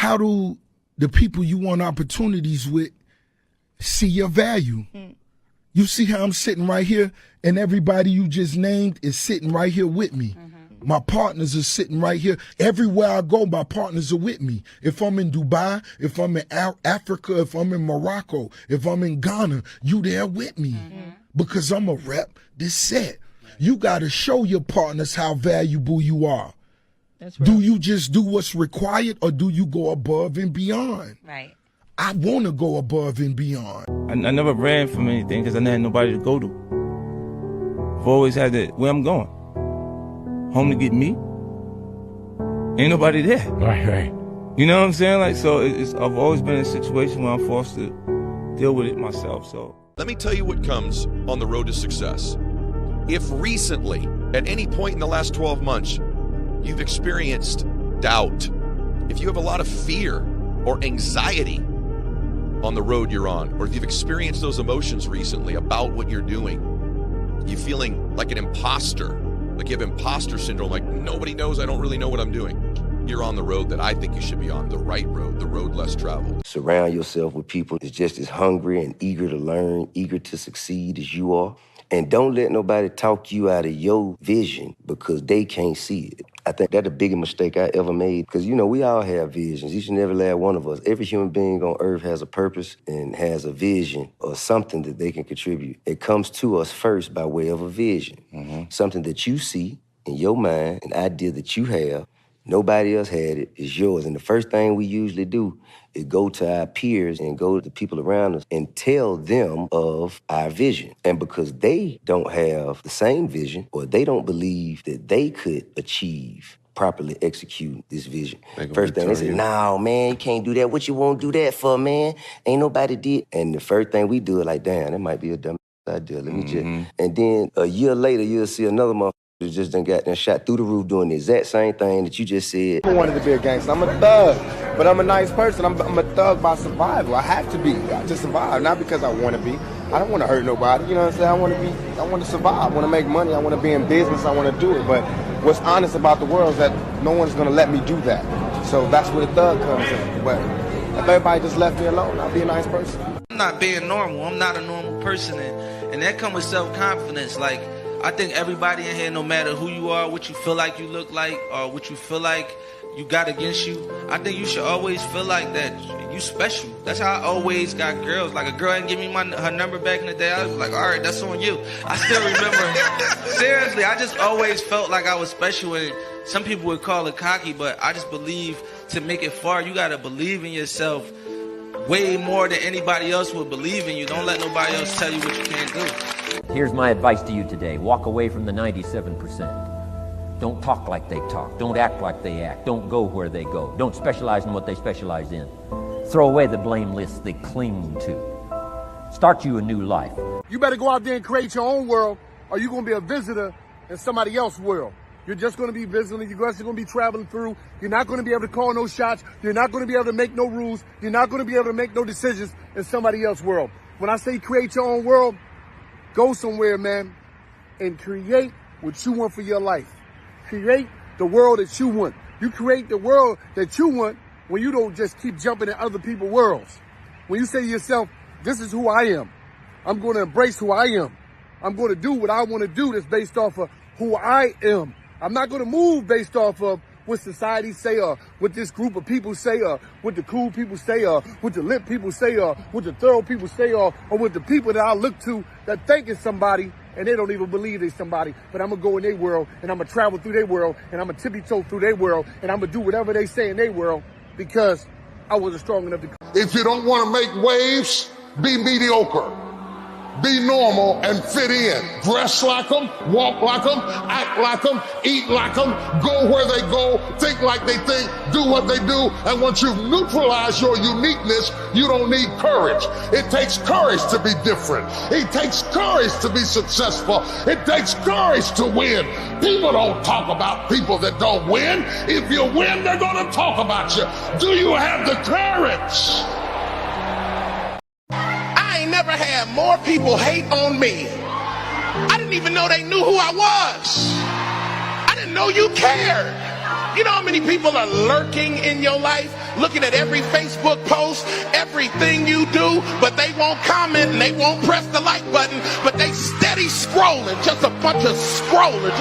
how do the people you want opportunities with see your value? You see how I'm sitting right here, and everybody you just named is sitting right here with me. My partners are sitting right here. Everywhere I go, my partners are with me. If I'm in Dubai, if I'm in Africa, if I'm in Morocco, if I'm in Ghana, you there with me. Because I'm a rep this set. You got to show your partners how valuable you are. That's right. Do you just do what's required, or do you go above and beyond? Right. I want to go above and beyond. I never ran from anything because I never had nobody to go to. I've always had that, where I'm going. Home to get me. Ain't nobody there. Right. You know what I'm saying? Like, so I've always been in a situation where I'm forced to deal with it myself, so. Let me tell you what comes on the road to success. If recently, at any point in the last 12 months, you've experienced doubt, if you have a lot of fear or anxiety on the road you're on, or if you've experienced those emotions recently about what you're doing, you feeling like an imposter, like you have imposter syndrome, like nobody knows, I don't really know what I'm doing. You're on the road that I think you should be on, the right road, the road less traveled. Surround yourself with people that's just as hungry and eager to learn, eager to succeed as you are. And don't let nobody talk you out of your vision because they can't see it. I think that's the biggest mistake I ever made because, you know, we all have visions, each and every last one of us. Every human being on earth has a purpose and has a vision or something that they can contribute. It comes to us first by way of a vision, something that you see in your mind, an idea that you have. Nobody else had it, it's yours. And the first thing we usually do is go to our peers and go to the people around us and tell them of our vision. And because they don't have the same vision or they don't believe that they could achieve, properly execute this vision. First thing they say, no, man, you can't do that. What you won't do that for, man? Ain't nobody did. And the first thing we do is like, damn, that might be a dumb idea. Let me just. And then a year later, you'll see another motherfucker just done got shot through the roof doing the exact same thing that you just said. I wanted to be a gangster. I'm a thug, but I'm a nice person. I'm a thug by survival. I have to be. I just survive, not because I want to be. I don't want to hurt nobody. You know what I'm saying? I want to survive. I want to make money. I want to be in business. I want to do it. But what's honest about the world is that no one's going to let me do that. So that's where the thug comes in. But if everybody just left me alone, I'd be a nice person. I'm not being normal. I'm not a normal person. And that comes with self-confidence. Like, I think everybody in here, no matter who you are, what you feel like you look like, or what you feel like you got against you, I think you should always feel like that you special. That's how I always got girls. Like, a girl didn't give me her number back in the day, I was like, all right, that's on you. I still remember. Seriously, I just always felt like I was special, and some people would call it cocky, but I just believe to make it far, you got to believe in yourself way more than anybody else would believe in you. Don't let nobody else tell you what you can't do. Here's my advice to you today. Walk away from the 97%. Don't talk like they talk. Don't act like they act. Don't go where they go. Don't specialize in what they specialize in. Throw away the blame list they cling to. Start you a new life. You better go out there and create your own world, or you're going to be a visitor in somebody else's world. You're just going to be visiting. You're just going to be traveling through. You're not going to be able to call no shots. You're not going to be able to make no rules. You're not going to be able to make no decisions in somebody else's world. When I say create your own world, go somewhere, man, and create what you want for your life. Create the world that you want. You create the world that you want when you don't just keep jumping in other people's worlds. When you say to yourself, this is who I am. I'm going to embrace who I am. I'm going to do what I want to do that's based off of who I am. I'm not going to move based off of what society say, or what this group of people say, or what the cool people say, or what the lit people say, or what the thorough people say, or what the people that I look to that think is somebody and they don't even believe they're somebody. But I'm going to go in their world, and I'm going to travel through their world, and I'm going to tippy-toe through their world, and I'm going to do whatever they say in their world because I wasn't strong enough to. If you don't want to make waves, be mediocre. Be normal and fit in. Dress like them, walk like them, act like them, eat like them, go where they go, think like they think, do what they do. And once you've neutralized your uniqueness, you don't need courage. It takes courage to be different. It takes courage to be successful. It takes courage to win. People don't talk about people that don't win. If you win, they're going to talk about you. Do you have the courage? Never had more people hate on me. I didn't even know they knew who I was. I didn't know you cared. You know how many people are lurking in your life, looking at every Facebook post, everything you do, but they won't comment and they won't press the like button, but they steady scrolling, just a bunch of scrollers.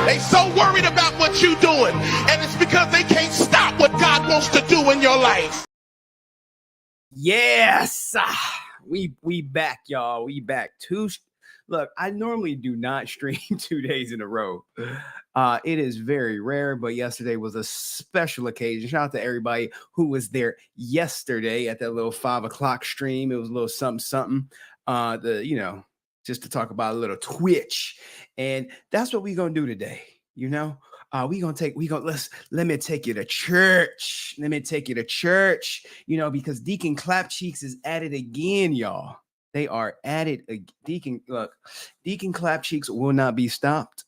They so worried about what you're doing, and it's because they can't stop what God wants to do in your life. Yes, we back, y'all. We back. Look, I normally do not stream 2 days in a row. It is very rare, but yesterday was a special occasion. Shout out to everybody who was there yesterday at that little 5 o'clock stream. It was a little something. Just to talk about a little Twitch, and that's what we're gonna do today. Let me take you to church. Let me take you to church. Because Deacon Clapcheeks is at it again, y'all. They are at it. Deacon Clapcheeks will not be stopped.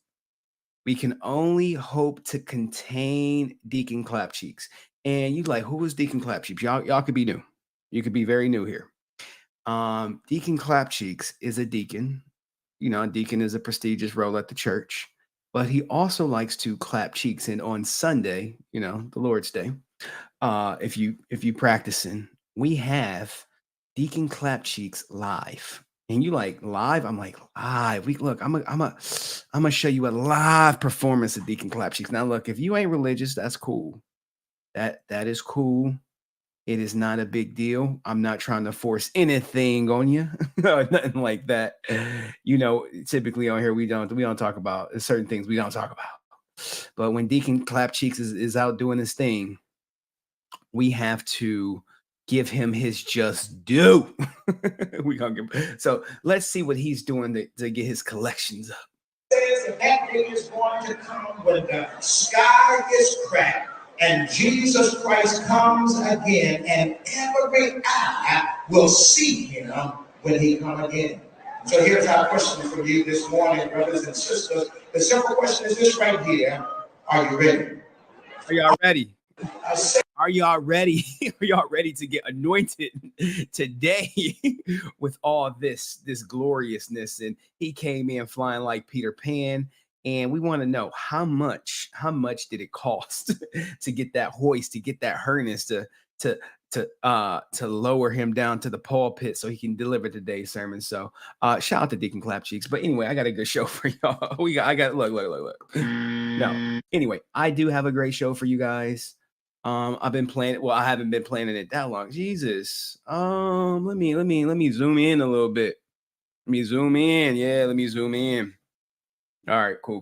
We can only hope to contain Deacon Clapcheeks. And you like, who is Deacon Clapcheeks? Y'all could be new. You could be very new here. Deacon Clapcheeks is a deacon. A deacon is a prestigious role at the church, but he also likes to clap cheeks. And on Sunday, the Lord's Day, if you practicing, we have Deacon Clapcheeks live. And you like live? I'm like live. I'm gonna show you a live performance of Deacon Clapcheeks. Now look, if you ain't religious, that's cool. That is cool. It is not a big deal. I'm not trying to force anything on you. Nothing like that. Typically on here we don't talk about certain things we don't talk about. But when Deacon Clapcheeks is out doing his thing, we have to give him his just due. So let's see what he's doing to get his collections up. Says that day is going to come when the sky is cracked and Jesus Christ comes again, and every eye will see him when he comes again. So here's our question for you this morning, brothers and sisters. The simple question is this right here. Are you ready? Are y'all ready? Are y'all ready? Are y'all ready to get anointed today with all this gloriousness? And he came in flying like Peter Pan. And we want to know how much did it cost to get that hoist, to get that harness, to lower him down to the pulpit so he can deliver today's sermon. So shout out to Deacon Clapcheeks. But anyway, I got a good show for y'all. Look. No. Anyway, I do have a great show for you guys. I've been playing it. Well, I haven't been planning it that long. Jesus. Let me zoom in a little bit. Let me zoom in. Yeah, let me zoom in. All right, cool.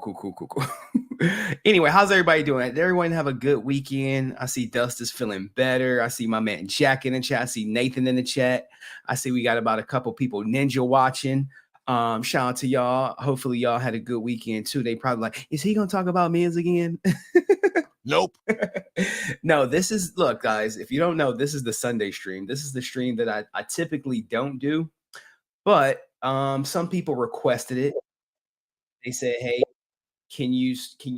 Anyway, how's everybody doing? Did everyone have a good weekend? I see Dust is feeling better. I see my man Jack in the chat. I see Nathan in the chat. I see we got about a couple people ninja watching. Shout out to y'all. Hopefully y'all had a good weekend too. They probably like, is he gonna talk about men's again? Nope. No, look, guys, if you don't know, this is the Sunday stream. This is the stream that I typically don't do, but some people requested it. They said, hey, can you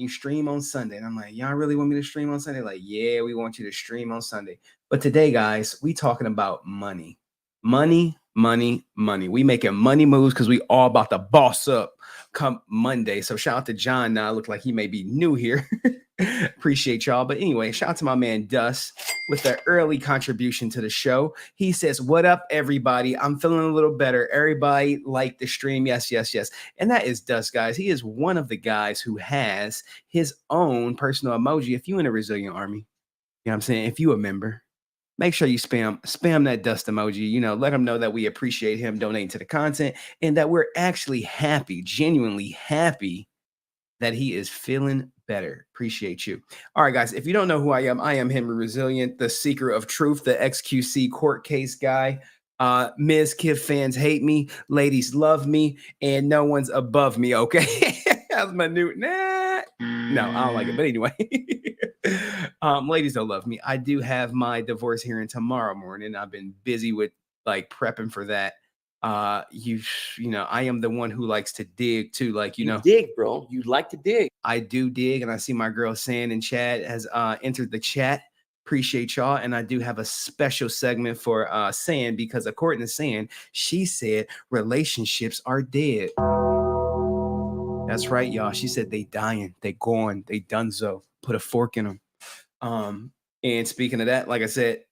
stream on Sunday? And I'm like, y'all really want me to stream on Sunday? Like, yeah, we want you to stream on Sunday. But today, guys, we talking about money. Money. We making money moves because we all about to boss up come Monday. So shout out to John. Now look like he may be new here. Appreciate y'all. But anyway, shout out to my man Dust with the early contribution to the show. He says, what up, everybody? I'm feeling a little better. Everybody like the stream. Yes. And that is Dust, guys. He is one of the guys who has his own personal emoji. If you in a resilient army, you know what I'm saying? If you a member, make sure you spam that Dust emoji, let him know that we appreciate him donating to the content and that we're actually happy, genuinely happy that he is feeling better. Appreciate you. All right, guys, if you don't know who I am HenryResilient, the seeker of truth, the XQC court case guy. Ms. Kiff fans hate me, ladies love me, and no one's above me, okay? That's my new, no, I don't like it, but anyway. Ladies don't love me. I do have my divorce hearing tomorrow morning. I've been busy with prepping for that. I am the one who likes to dig too. You dig, bro. You like to dig. I do dig, and I see my girl San in chat has entered the chat. Appreciate y'all. And I do have a special segment for San because according to San, she said relationships are dead. That's right, y'all. She said they dying, they gone, they donezo. Put a fork in them. And speaking of that, like I said,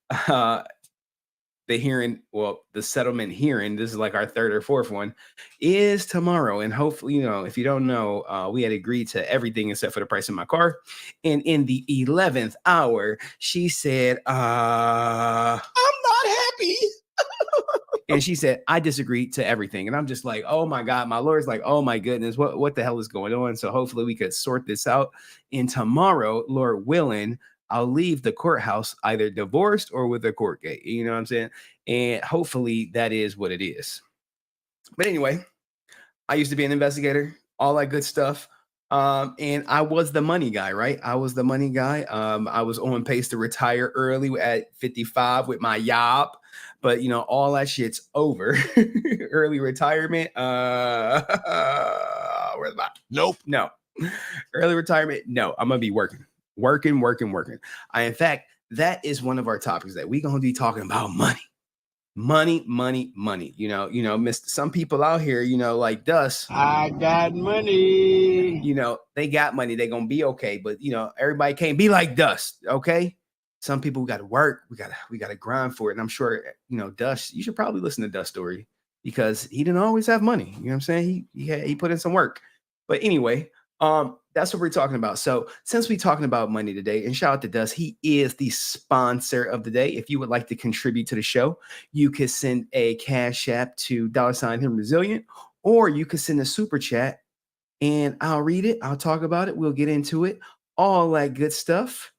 the settlement hearing, this is like our third or fourth one, is tomorrow. And hopefully, if you don't know, we had agreed to everything except for the price of my car. And in the 11th hour, she said, I'm not happy. And she said, I disagree to everything. And I'm just like, oh my God, my lawyer's like, oh my goodness, what the hell is going on? So hopefully we could sort this out. And tomorrow, Lord willing, I'll leave the courthouse either divorced or with a court date. You know what I'm saying? And hopefully that is what it is. But anyway, I used to be an investigator, all that good stuff. And I was the money guy, right? I was the money guy. I was on pace to retire early at 55 with my job. But all that shit's over. Early retirement. Where's my nope. No. Early retirement. No, I'm gonna be working. In fact, that is one of our topics that we're gonna be talking about money. Money. Some people out here, like Dust. I got money. They got money. They're gonna be okay. But everybody can't be like Dust, okay? Some people got to work. We gotta grind for it. And I'm sure, Dust, you should probably listen to Dust's story because he didn't always have money. You know what I'm saying? He put in some work. But anyway, that's what we're talking about. So since we're talking about money today, and shout out to Dust, he is the sponsor of the day. If you would like to contribute to the show, you could send a Cash App to $HenryResilient, or you could send a super chat and I'll read it. I'll talk about it. We'll get into it. All that good stuff.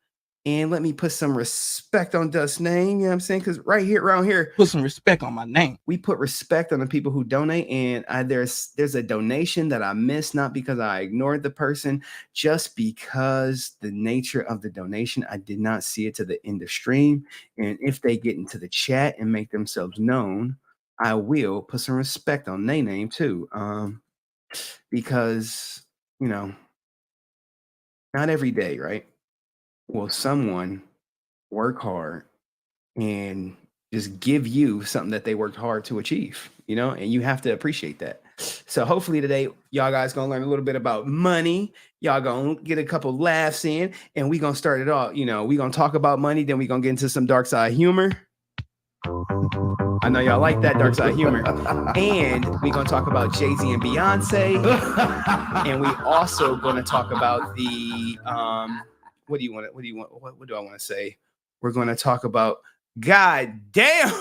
And let me put some respect on Dust's name. You know what I'm saying? Because around here, put some respect on my name. We put respect on the people who donate. And there's a donation that I missed, not because I ignored the person, just because the nature of the donation, I did not see it to the end of stream. And if they get into the chat and make themselves known, I will put some respect on their name too. Because, not every day, right? Will someone work hard and just give you something that they worked hard to achieve, and you have to appreciate that. So hopefully today, y'all guys gonna learn a little bit about money. Y'all gonna get a couple laughs in, and we gonna start it off. We gonna talk about money, then we gonna get into some dark side humor. I know y'all like that dark side humor. And we're going to talk about Jay-Z and Beyonce. And we also going to talk about the, what do I want to say? We're going to talk about, God damn.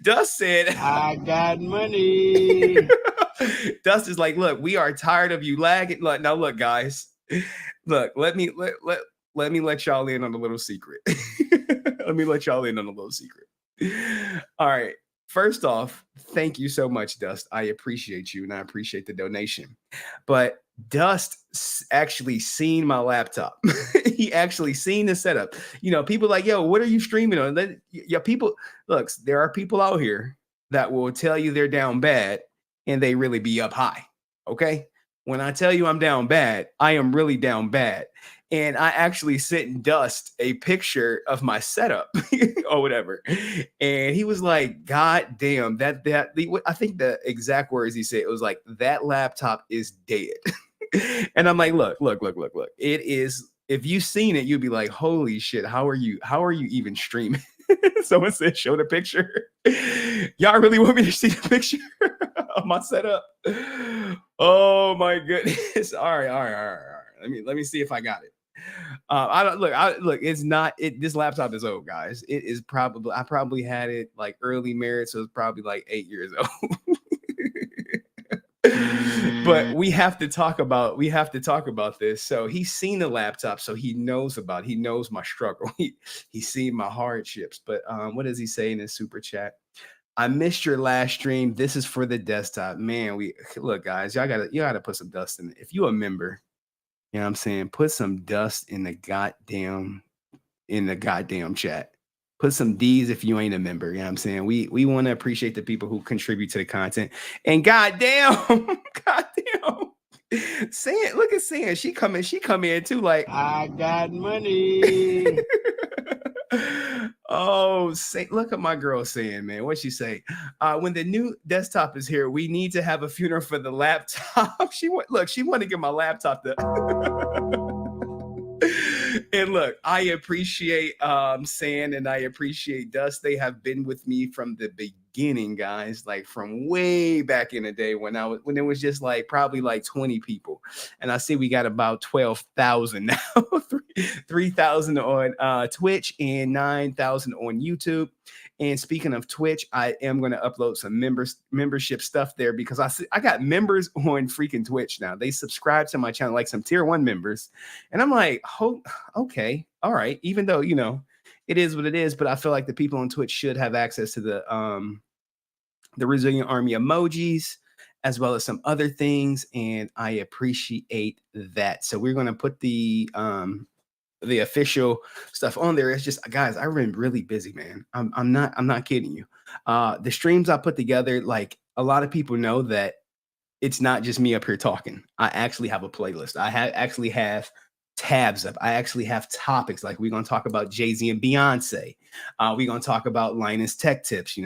Dust said, I got money. Dust is like, look, we are tired of you lagging. Look, guys. Look, let me let y'all in on a little secret. All right. First off, thank you so much, Dust. I appreciate you and I appreciate the donation. But Dust actually seen my laptop. He actually seen the setup. People like, yo, what are you streaming on? People, look, there are people out here that will tell you they're down bad and they really be up high. Okay. When I tell you I'm down bad, I am really down bad. And I actually sent Dust a picture of my setup or whatever. And he was like, God damn, I think the exact words he said, it was like, that laptop is dead. And I'm like, look. It is, if you seen it, you'd be like, holy shit, how are you even streaming? Someone said, show the picture. Y'all really want me to see the picture of my setup? Oh my goodness. All right. Let me see if I got it. It's not it. This laptop is old, guys. It is I probably had it like early marriage, so it's probably like 8 years old. But we have to talk about this. So he's seen the laptop, so he knows my struggle. He's seen my hardships. But what does he say in his super chat? I missed your last stream. This is for the desktop. Man, look, guys, y'all gotta put some dust in it. If you a member, you know what I'm saying, put some dust in the goddamn chat. Put some D's if you ain't a member. You know what I'm saying? We want to appreciate the people who contribute to the content. And goddamn. Sam, look at Sam. She come in too, like, I got money. Oh, look at my girl saying, man. What'd she say? When the new desktop is here, we need to have a funeral for the laptop. She wanted to get my laptop to. And look, I appreciate San and I appreciate Dust. They have been with me from the beginning, guys, like from way back in the day when it was just like probably like 20 people. And I see we got about 12,000 now, 3,000 on Twitch and 9,000 on YouTube. And speaking of Twitch, I am going to upload some membership stuff there because I got members on freaking Twitch now. They subscribe to my channel, like some tier 1 members. And I'm like, oh, okay, all right. Even though, it is what it is, but I feel like the people on Twitch should have access to the Resilient Army emojis as well as some other things. And I appreciate that. So we're going to put the official stuff on there. It's just, guys, I've been really busy, man. I'm not kidding you. The streams I put together, like a lot of people know that it's not just me up here talking. I actually have a playlist. I actually have tabs up. I actually have topics. Like we're going to talk about Jay-Z and Beyonce. We're going to talk about Linus Tech tips, and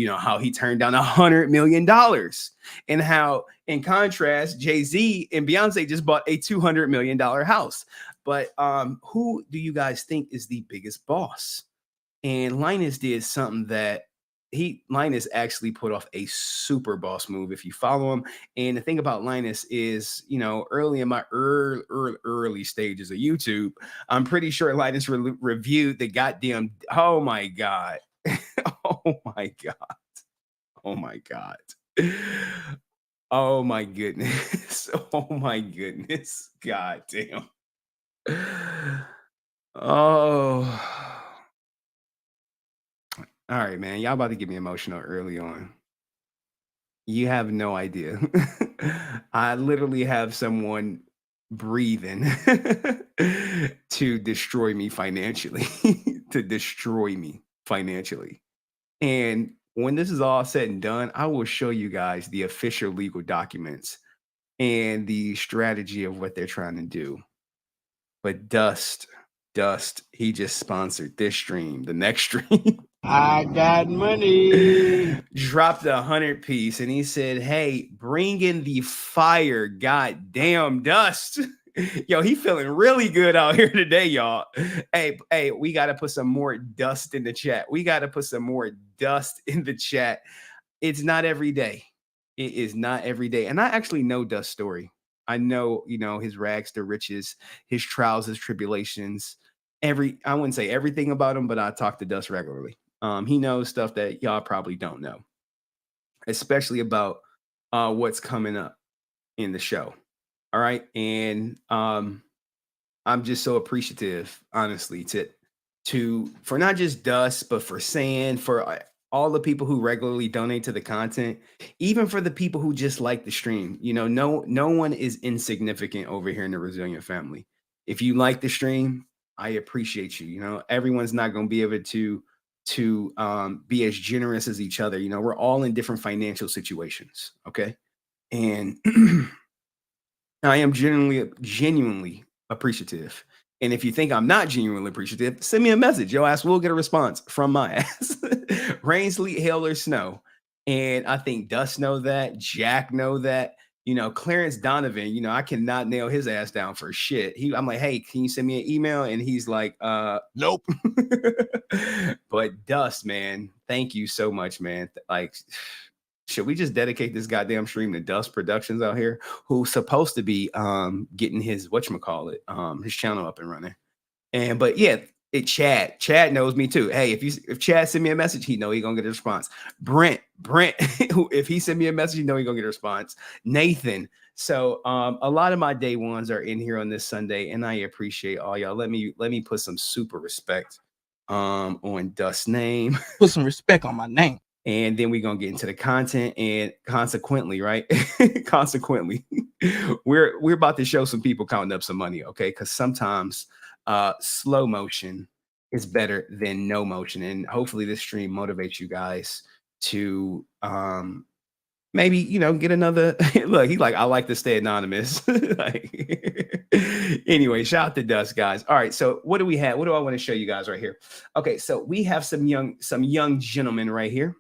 how he turned down $100 million and how in contrast, Jay-Z and Beyonce just bought a $200 million house. But who do you guys think is the biggest boss? And Linus did something that Linus actually put off a super boss move if you follow him. And the thing about Linus is, early in my early stages of YouTube, I'm pretty sure Linus reviewed the goddamn, oh my God. Oh my God. Oh my God. Oh my goodness. Oh my goodness. God damn. Oh. All right, man. Y'all about to get me emotional early on. You have no idea. I literally have someone breathing to destroy me financially. And when this is all said and done, I will show you guys the official legal documents and the strategy of what they're trying to do. But Dust, he just sponsored this stream, the next stream. I got money. Dropped 100 piece and he said, hey, bring in the fire. God damn, Dust. Yo, he feeling really good out here today, y'all. Hey, we got to put some more dust in the chat. It's not every day. It is not every day. And I actually know Dust's story. I know, his rags to riches, his trials, his tribulations, I wouldn't say everything about him, but I talk to Dust regularly. He knows stuff that y'all probably don't know, especially about what's coming up in the show. All right. And I'm just so appreciative, honestly, for not just Dust, but for Sand, for all the people who regularly donate to the content, even for the people who just like the stream. No one is insignificant over here in the Resilient family. If you like the stream, I appreciate you. Everyone's not going to be able to be as generous as each other. We're all in different financial situations. Okay. And I am genuinely appreciative. And if you think I'm not genuinely appreciative, send me a message. Your ass will get a response from my ass. Rain, sleet, hail, or snow. And I think Dust know that. Jack know that. Clarence Donovan, I cannot nail his ass down for shit. I'm like, hey, can you send me an email? And he's like, nope. But Dust, man, thank you so much, man. Like, should we just dedicate this goddamn stream to Dust Productions out here, who's supposed to be getting his his channel up and running? But yeah, Chad knows me too. Hey, if Chad send me a message, he know he gonna get a response. Brent, if he send me a message, he know he gonna get a response. Nathan. So a lot of my day ones are in here on this Sunday, and I appreciate all y'all. Let me put some super respect on Dust's name. Put some respect on my name. And then we're going to get into the content, and consequently, right? we're about to show some people counting up some money, okay? Because sometimes slow motion is better than no motion. And hopefully this stream motivates you guys to maybe, you know, get another look. He's like, I like to stay anonymous. Like, anyway, shout out to Dust, guys. All right, so what do we have? What do I want to show you guys right here? Okay, so we have some young gentlemen right here.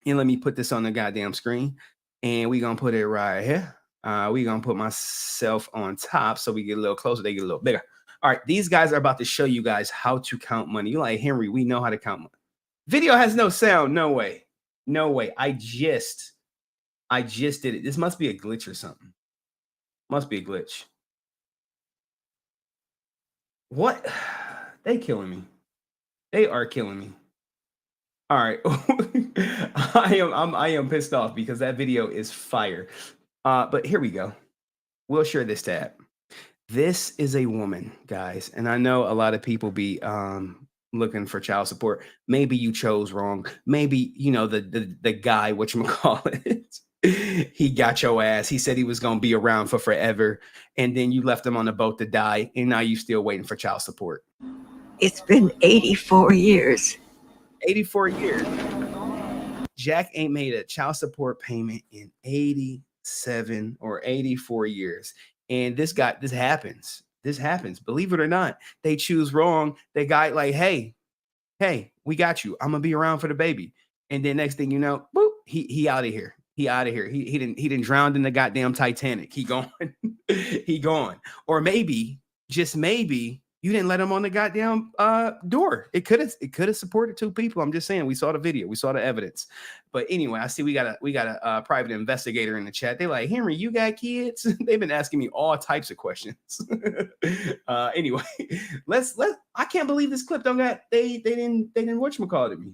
And let me put this on the goddamn screen. And we're gonna put it right here. We're gonna put myself on top so we get a little closer, they get a little bigger. All right, these guys are about to show you guys how to count money. You're like, Henry, we know how to count money. Video has no sound. No way. No way. I just did it. This must be a glitch or something. Must be a glitch. What? They killing me. They are killing me. All right. I am pissed off because that video is fire. But here we go. We'll share this tab. This is a woman, guys. And I know a lot of people be looking for child support. Maybe you chose wrong. Maybe, you know, the guy, whatchamacallit, he got your ass. He said he was going to be around for forever. And then you left him on the boat to die. And now you still waiting for child support. It's been 84 years. 84 years. Jack ain't made a child support payment in 87 or 84 years. And this happens. This happens. Believe it or not, they choose wrong. They got like, hey, we got you. I'm gonna be around for the baby. And then next thing you know, boop, he out of here. He out of here. He didn't drown in the goddamn Titanic. He gone. He gone. Or maybe, just maybe, you didn't let him on the goddamn door. It could have supported two people. I'm just saying. We saw the video. We saw the evidence. But anyway, I see we got a private investigator in the chat. They're like, Henry, you got kids? They've been asking me all types of questions. Anyway, let's. I can't believe this clip don't got they didn't whatchamacallit at me.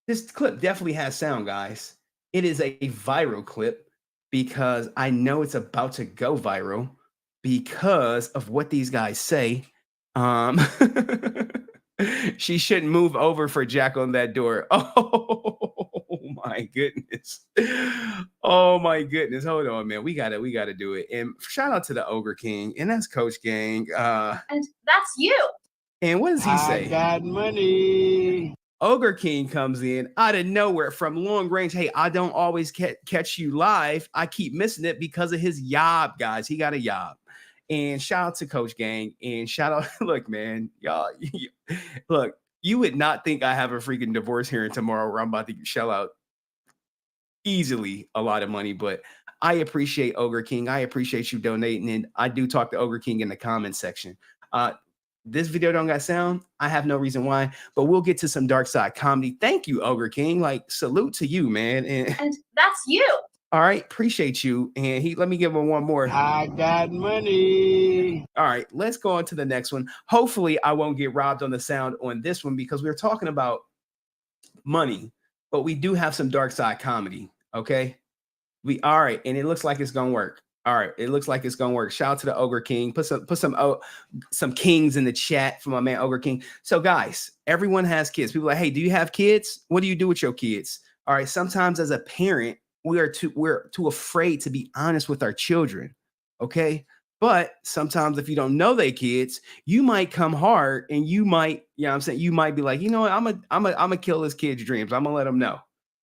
This clip definitely has sound, guys. It is a viral clip because I know it's about to go viral. Because of what these guys say, she shouldn't move over for Jack on that door. Oh my goodness. Oh my goodness. Hold on, man. We gotta do it. And shout out to the Ogre King, and that's Coach Gang. And that's you. And what does he say? I got money. Ogre King comes in out of nowhere from long range. Hey, I don't always catch you live. I keep missing it because of his yob, guys. He got a yob. And shout out to Coach Gang. And shout out, look, man, y'all, look, you would not think I have a freaking divorce hearing tomorrow where I'm about to shell out easily a lot of money. But I appreciate Ogre King. I appreciate you donating. And I do talk to Ogre King in the comment section. This video don't got sound. I have no reason why, but we'll get to some dark side comedy. Thank you, Ogre King. Like, salute to you, man. And that's you. All right, appreciate you. And let me give him one more. I got money. All right, let's go on to the next one. Hopefully, I won't get robbed on the sound on this one because we're talking about money, but we do have some dark side comedy. Okay, all right, and it looks like it's gonna work. All right, it looks like it's gonna work. Shout out to the Ogre King. Put some kings in the chat for my man Ogre King. So, guys, everyone has kids. People are like, hey, do you have kids? What do you do with your kids? All right, sometimes as a parent, we're too afraid to be honest with our children, okay? But sometimes if you don't know they kids, you might come hard and you might, you know what I'm saying? You might be like, you know what? I'm gonna kill this kid's dreams. I'm gonna let them know.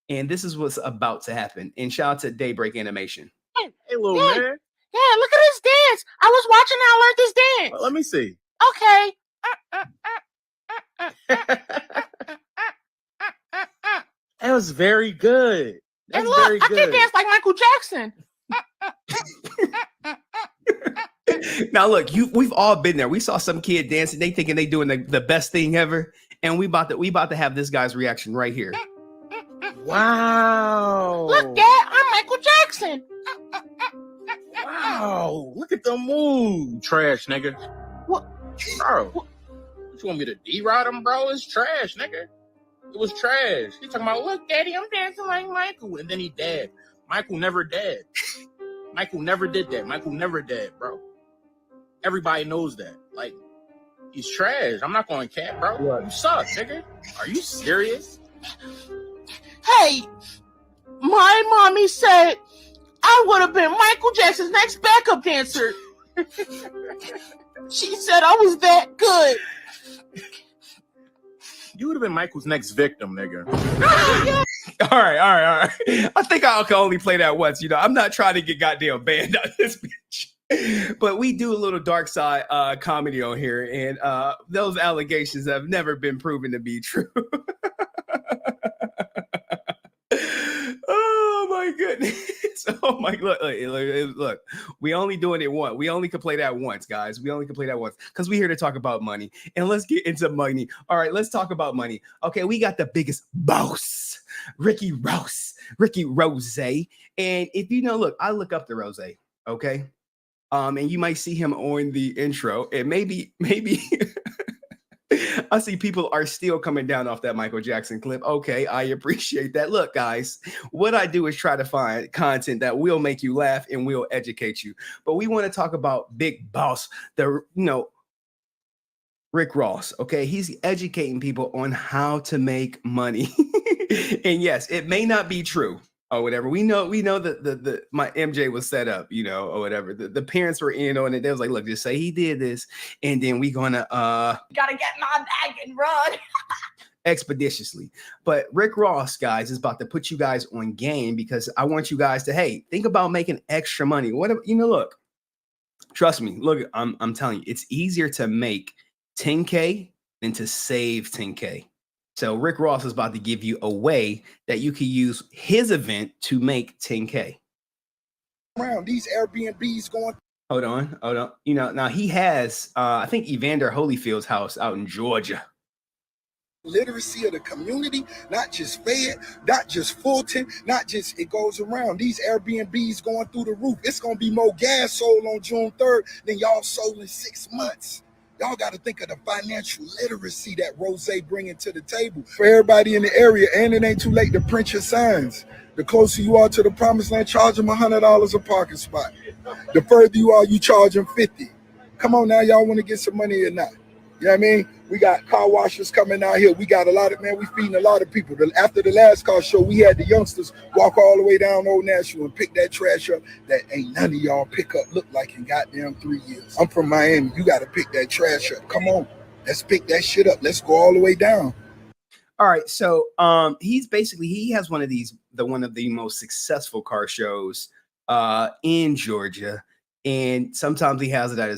And this is what's about to happen. And shout out to Daybreak Animation. Hey, little man. Yeah, look at this dance. I was watching how I learned this dance. Well, let me see. Okay. That was very good. That's And look, very I good. can dance like Michael Jackson. Now look, we've all been there. We saw some kid dancing, they thinking they doing the best thing ever, and we about to have this guy's reaction right here. Wow. Look, Dad, I'm Michael Jackson. Wow. Look at the move. Trash, nigga. What? Bro. What you want me to D-ride him, bro? It's trash, nigga. It was trash. He talking about, look, Daddy, I'm dancing like Michael. And then he dead. Michael never dead. Michael never did that. Michael never dead, bro. Everybody knows that. Like, he's trash. I'm not going cat, bro. What? You suck, nigga. Are you serious? Hey, my mommy said I would have been Michael Jackson's next backup dancer. She said I was that good. You would have been Michael's next victim, nigga. All right. I think I can only play that once. You know, I'm not trying to get goddamn banned out of this bitch. But we do a little dark side comedy on here, and those allegations have never been proven to be true. Oh my goodness! Oh my look! We only doing it once. We only can play that once, guys. We only can play that once because we're here to talk about money, and let's get into money. All right, let's talk about money. Okay, we got the biggest boss, Ricky Rose, and if you know, look, I look up to Rose. Okay, and you might see him on the intro, and maybe. I see people are still coming down off that Michael Jackson clip. Okay, I appreciate that. Look, guys, what I do is try to find content that will make you laugh and will educate you. But we want to talk about Big Boss, Rick Ross. Okay, he's educating people on how to make money. And yes, it may not be true. Or whatever. We know that my MJ was set up, or whatever. The parents were in on it. They was like, look, just say he did this, and then we gonna gotta get my bag and run. Expeditiously. But Rick Ross, guys, is about to put you guys on game because I want you guys to, hey, think about making extra money. Look, trust me, look, I'm telling you, it's easier to make 10K than to save 10K. So Rick Ross is about to give you a way that you can use his event to make 10K. Around these Airbnbs going. Hold on. Now he has, I think, Evander Holyfield's house out in Georgia. Literacy of the community, not just Fayette, not just Fulton, not just, it goes around. These Airbnbs going through the roof. It's going to be more gas sold on June 3rd than y'all sold in 6 months. Y'all got to think of the financial literacy that Rose bringing to the table for everybody in the area. And it ain't too late to print your signs. The closer you are to the promised land, charge them $100 a parking spot. The further you are, you charge them $50. Come on now, y'all want to get some money or not? You know what I mean? We got car washers coming out here. We got a lot of, we feeding a lot of people. After the last car show, we had the youngsters walk all the way down Old National and pick that trash up that ain't none of y'all pick up look like in goddamn 3 years. I'm from Miami. You got to pick that trash up. Come on. Let's pick that shit up. Let's go all the way down. All right. So he has one of the most successful car shows in Georgia. And sometimes he has it at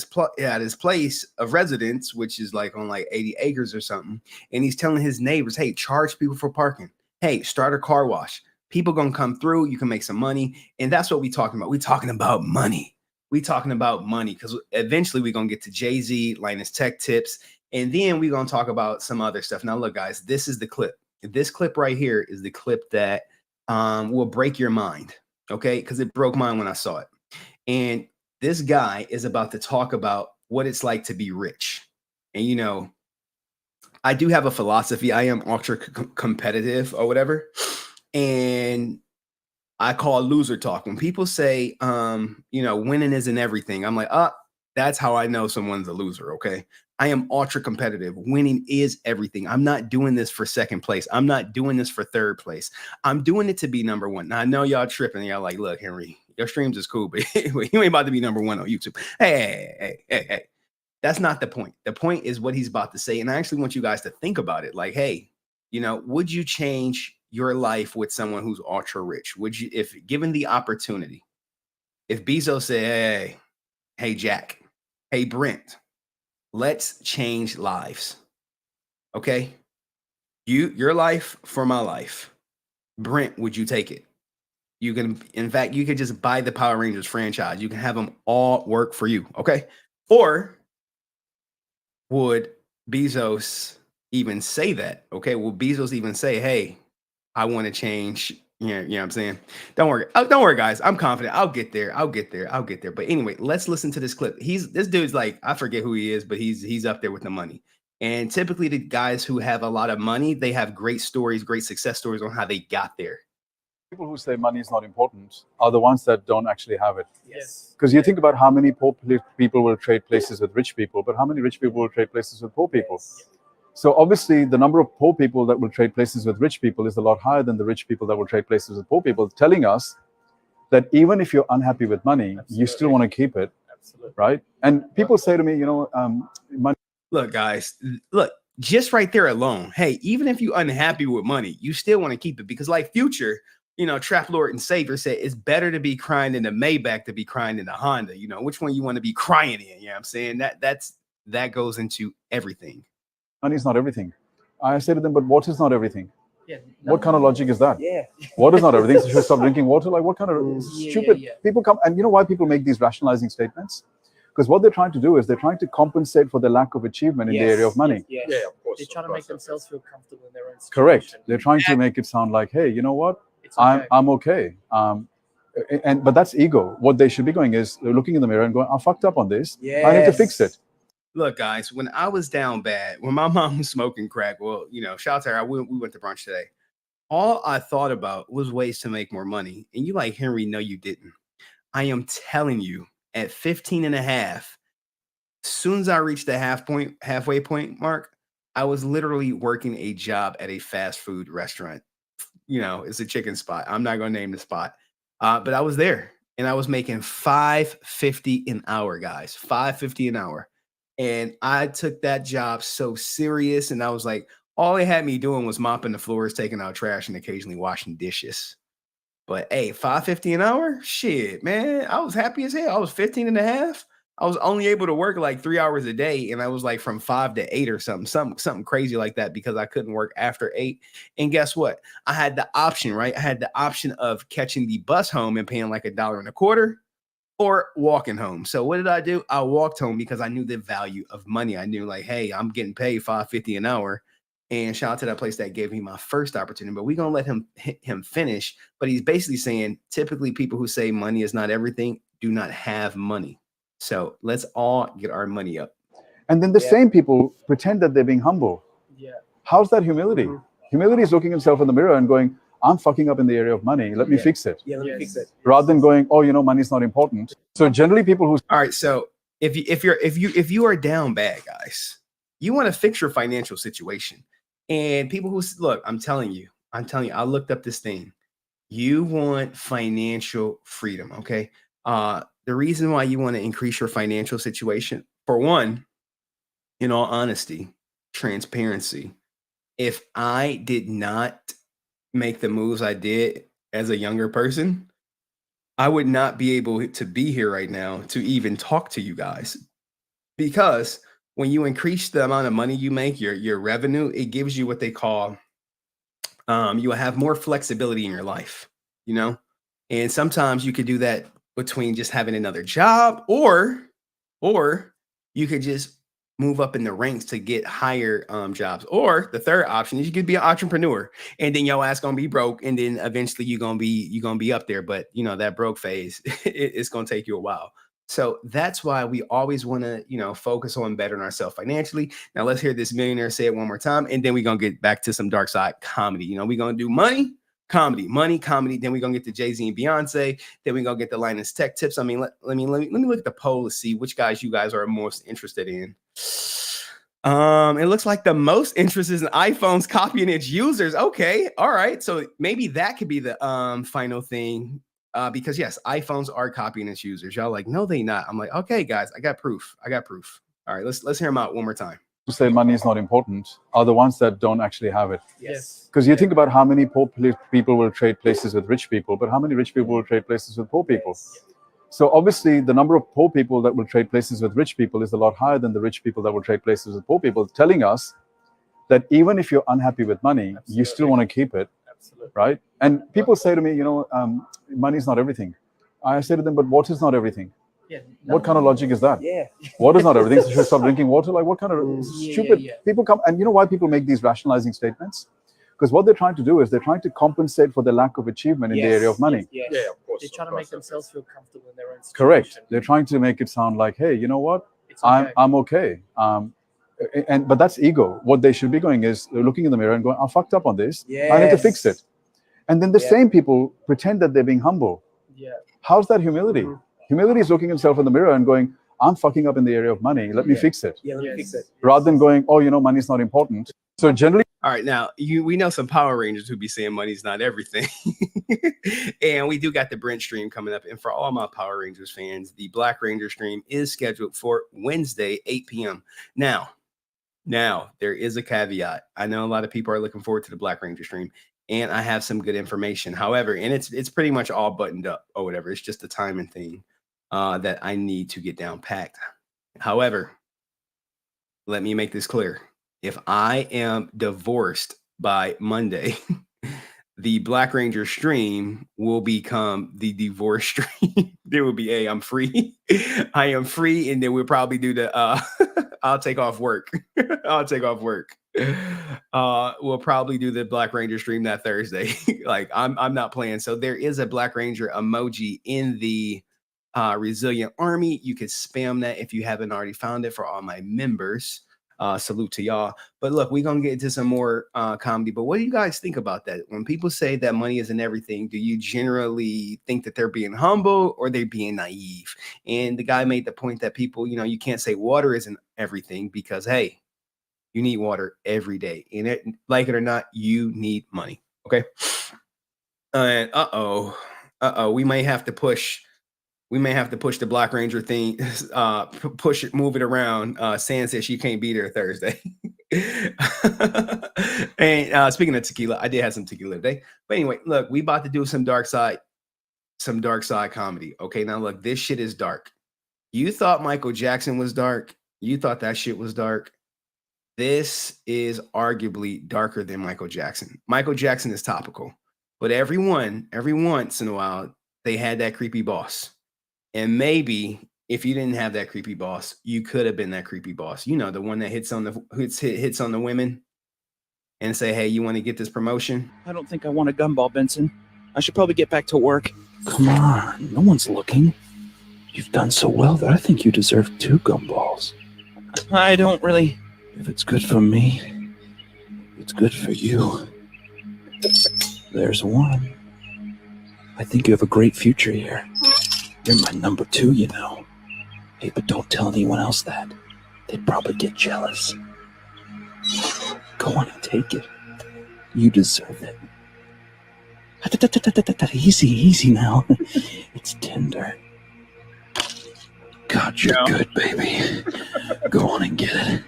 his place of residence, which is like on like 80 acres or something. And he's telling his neighbors, hey, charge people for parking. Hey, start a car wash. People going to come through. You can make some money. And that's what we're talking about. We're talking about money. We're talking about money because eventually we're going to get to Jay-Z, Linus Tech tips. And then we're going to talk about some other stuff. Now, look, guys, this is the clip. This clip right here is the clip that will break your mind. Okay, because it broke mine when I saw it. And this guy is about to talk about what it's like to be rich. And, I do have a philosophy. I am ultra competitive or whatever. And I call loser talk. When people say, winning isn't everything, I'm like, that's how I know someone's a loser. Okay. I am ultra competitive. Winning is everything. I'm not doing this for second place. I'm not doing this for third place. I'm doing it to be number one. Now I know y'all tripping. Y'all like, look, Henry, your streams is cool, but you ain't about to be number one on YouTube. Hey. That's not the point. The point is what he's about to say. And I actually want you guys to think about it. Like, hey, would you change your life with someone who's ultra rich? Would you, if given the opportunity, if Bezos said, hey, Jack, hey, Brent, let's change lives. Okay. Your life for my life. Brent, would you take it? You could just buy the Power Rangers franchise. You can have them all work for you. Okay. Or would Bezos even say that? Okay. Will Bezos even say, hey, I want to change? You know what I'm saying? Don't worry, guys. I'm confident. I'll get there. But anyway, let's listen to this clip. This dude's like, I forget who he is, but he's up there with the money. And typically the guys who have a lot of money, they have great stories, great success stories on how they got there. People who say money is not important are the ones that don't actually have it. Yes. Because you think about how many poor people will trade places with rich people, but how many rich people will trade places with poor people? So obviously the number of poor people that will trade places with rich people is a lot higher than the rich people that will trade places with poor people, telling us that even if you're unhappy with money, you still want to keep it, right? And people say to me, money. Look, guys, look, just right there alone, hey, even if you're unhappy with money, you still want to keep it because, like Future, Trap Lord and Savior said, it's better to be crying in the Maybach than be crying in the Honda. Which one you want to be crying in? You know what I'm saying? That goes into everything. Money is not everything. I say to them, but what is not everything? Yeah, what kind of logic is that? Yeah. What is not everything? So should I stop drinking water? Like, what kind of stupid people come? And you know why people make these rationalizing statements? Because what they're trying to do is they're trying to compensate for the lack of achievement in the area of money. Yeah, of course. They try to make themselves feel comfortable in their own situation. Correct. They're trying to make it sound like, hey, you know what? I'm okay. But that's ego. What they should be going is they're looking in the mirror and going, I fucked up on this. I need to fix it. Look, guys, when I was down bad, when my mom was smoking crack, well, shout out to her. We went to brunch today. All I thought about was ways to make more money. And you like, Henry, no, you didn't. I am telling you, at 15 and a half, as soon as I reached the halfway point mark, I was literally working a job at a fast food restaurant. It's a chicken spot. I'm not going to name the spot. But I was there and I was making $5.50 an hour, guys, $5.50 an hour. And I took that job so serious. And I was like, all they had me doing was mopping the floors, taking out trash, and occasionally washing dishes. But hey, $5.50 an hour? Shit, man. I was happy as hell. I was 15 and a half. I was only able to work like 3 hours a day. And I was like from 5 to 8 or something crazy like that because I couldn't work after 8. And guess what? I had the option, right? I had the option of catching the bus home and paying like $1.25 or walking home. So what did I do? I walked home because I knew the value of money. I knew like, hey, I'm getting paid $5.50 an hour. And shout out to that place that gave me my first opportunity. But we're going to let him finish. But he's basically saying typically people who say money is not everything do not have money. So let's all get our money up. And then the same people pretend that they're being humble. Yeah. How's that humility? Humility is looking himself in the mirror and going, I'm fucking up in the area of money. Let me fix it. Yeah, let me fix it. Rather than going, oh, money's not important. So generally people who... All right. So if you are down bad, guys, you want to fix your financial situation. And people who look, I'm telling you, I looked up this thing. You want financial freedom. Okay. The reason why you want to increase your financial situation, for one, in all honesty, transparency. If I did not make the moves I did as a younger person, I would not be able to be here right now to even talk to you guys. Because when you increase the amount of money you make, your revenue, it gives you what they call, you will have more flexibility in your life, and sometimes you could do that between just having another job or you could just move up in the ranks to get higher jobs. Or the third option is you could be an entrepreneur and then your ass gonna be broke. And then eventually you're gonna be up there. But that broke phase, it's gonna take you a while. So that's why we always want to, focus on bettering ourselves financially. Now let's hear this millionaire say it one more time. And then we're going to get back to some dark side comedy. We're going to do money, comedy. Then we're going to get to Z and Beyonce. Then we're going to get the Linus Tech tips. I mean, let me look at the poll to see which guys you guys are most interested in. It looks like the most interest is in iPhones copying its users. Okay. All right. So maybe that could be the final thing. Because yes, iPhones are copying its users. Y'all like, no, they not. I'm like, okay, guys, I got proof. All right, let's hear them out one more time. Who say money is not important are the ones that don't actually have it. Yes. Because you think about how many poor people will trade places with rich people, but how many rich people will trade places with poor people? So obviously the number of poor people that will trade places with rich people is a lot higher than the rich people that will trade places with poor people, telling us that even if you're unhappy with money, you still want to keep it. Right? And people say to me, money is not everything. I say to them, but what is not everything? Yeah, what kind of logic is that? Yeah. What is not everything? So should I stop drinking water? Like, what kind of stupid people come? And you know why people make these rationalizing statements? Because what they're trying to do is they're trying to compensate for the lack of achievement in the area of money. Yeah, of course. They try to make themselves feel comfortable in their own situation. Correct. They're trying to make it sound like, hey, you know what? I'm okay. But that's ego. What they should be going is they're looking in the mirror and going, I fucked up on this. I need to fix it. And then the same people pretend that they're being humble. Yeah. How's that humility? Humility is looking himself in the mirror and going, I'm fucking up in the area of money. Let me fix it. Yeah, let me fix it. Rather than going, oh, money's not important. So generally. All right. Now, we know some Power Rangers who be saying money's not everything. And we do got the Brent stream coming up. And for all my Power Rangers fans, the Black Ranger stream is scheduled for Wednesday, 8 p.m. Now, Now, there is a caveat. I know a lot of people are looking forward to the Black Ranger stream, and I have some good information. However, and it's pretty much all buttoned up or whatever. It's just a timing thing that I need to get down packed. However, let me make this clear. If I am divorced by Monday, the Black Ranger stream will become the divorce stream. There will be, hey, I'm free. I am free. And then we'll probably do the I'll take off work. I'll take off work. We'll probably do the Black Ranger stream that Thursday. Like I'm not playing. So there is a Black Ranger emoji in the Resilient Army. You can spam that if you haven't already found it for all my members. Salute to y'all. But look, we're gonna get into some more comedy. But what do you guys think about that? When people say that money isn't everything, do you generally think that they're being humble or they're being naive? And the guy made the point that people, you know, you can't say water isn't everything because hey, you need water every day. And it, like it or not, you need money. Okay. And we may have to push. We may have to push the Black Ranger thing, push it, move it around. San says she can't be there Thursday. And speaking of tequila, I did have some tequila today. But anyway, look, we about to do some dark side comedy. Okay, now look, this shit is dark. You thought Michael Jackson was dark. You thought that shit was dark. This is arguably darker than Michael Jackson. Michael Jackson is topical, but every once in a while, they had that creepy boss. And maybe if you didn't have that creepy boss, you could have been that creepy boss. You know, the one that hits on the women and say, hey, you want to get this promotion? I don't think I want a gumball, Benson. I should probably get back to work. Come on, no one's looking. You've done so well that I think you deserve 2 gumballs. I don't really. If it's good for me, it's good for you. There's 1. I think you have a great future here. You're my number 2, you know. Hey, but don't tell anyone else that. They'd probably get jealous. Go on and take it. You deserve it. Easy now. It's tender. God, you're good, baby. Go on and get it.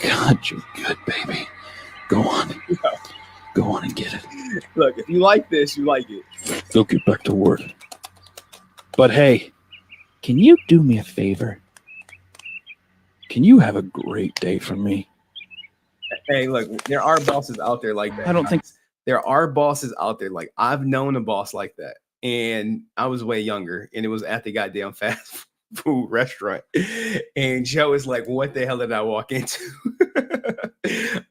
God, you're good, baby. Go on. Go on and get it. Look, if you like this, you like it. They'll get back to work. But hey, can you do me a favor? Can you have a great day for me? Hey, look, there are bosses out there like that. I don't think there are bosses out there. Like I've known a boss like that, and I was way younger, and it was at the goddamn fast food restaurant. And Joe is like, "What the hell did I walk into?"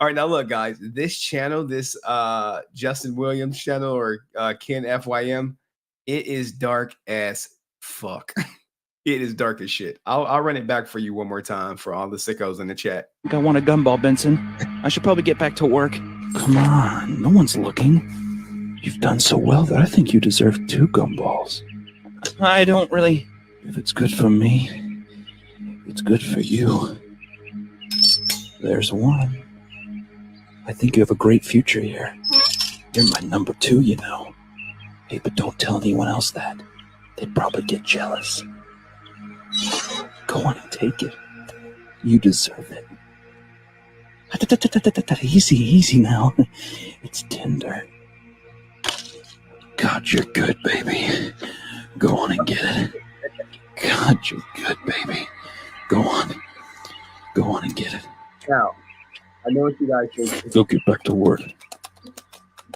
All right, now look, guys, this channel, this Justin Williams channel or Ken FYM, it is dark as fuck. It is dark as shit. I'll run it back for you one more time for all the sickos in the chat. I want a gumball, Benson. I should probably get back to work. Come on, no one's looking. You've done so well that I think you deserve 2 gumballs. I don't really. If it's good for me, it's good for you. There's 1. I think you have a great future here. You're my number 2, you know. Hey, but don't tell anyone else that. They'd probably get jealous. Go on and take it. You deserve it. Easy now. It's tender. God, you're good, baby. Go on and get it. God, you're good, baby. Go on. Go on and get it. Now, I know what you guys think. They'll get back to work.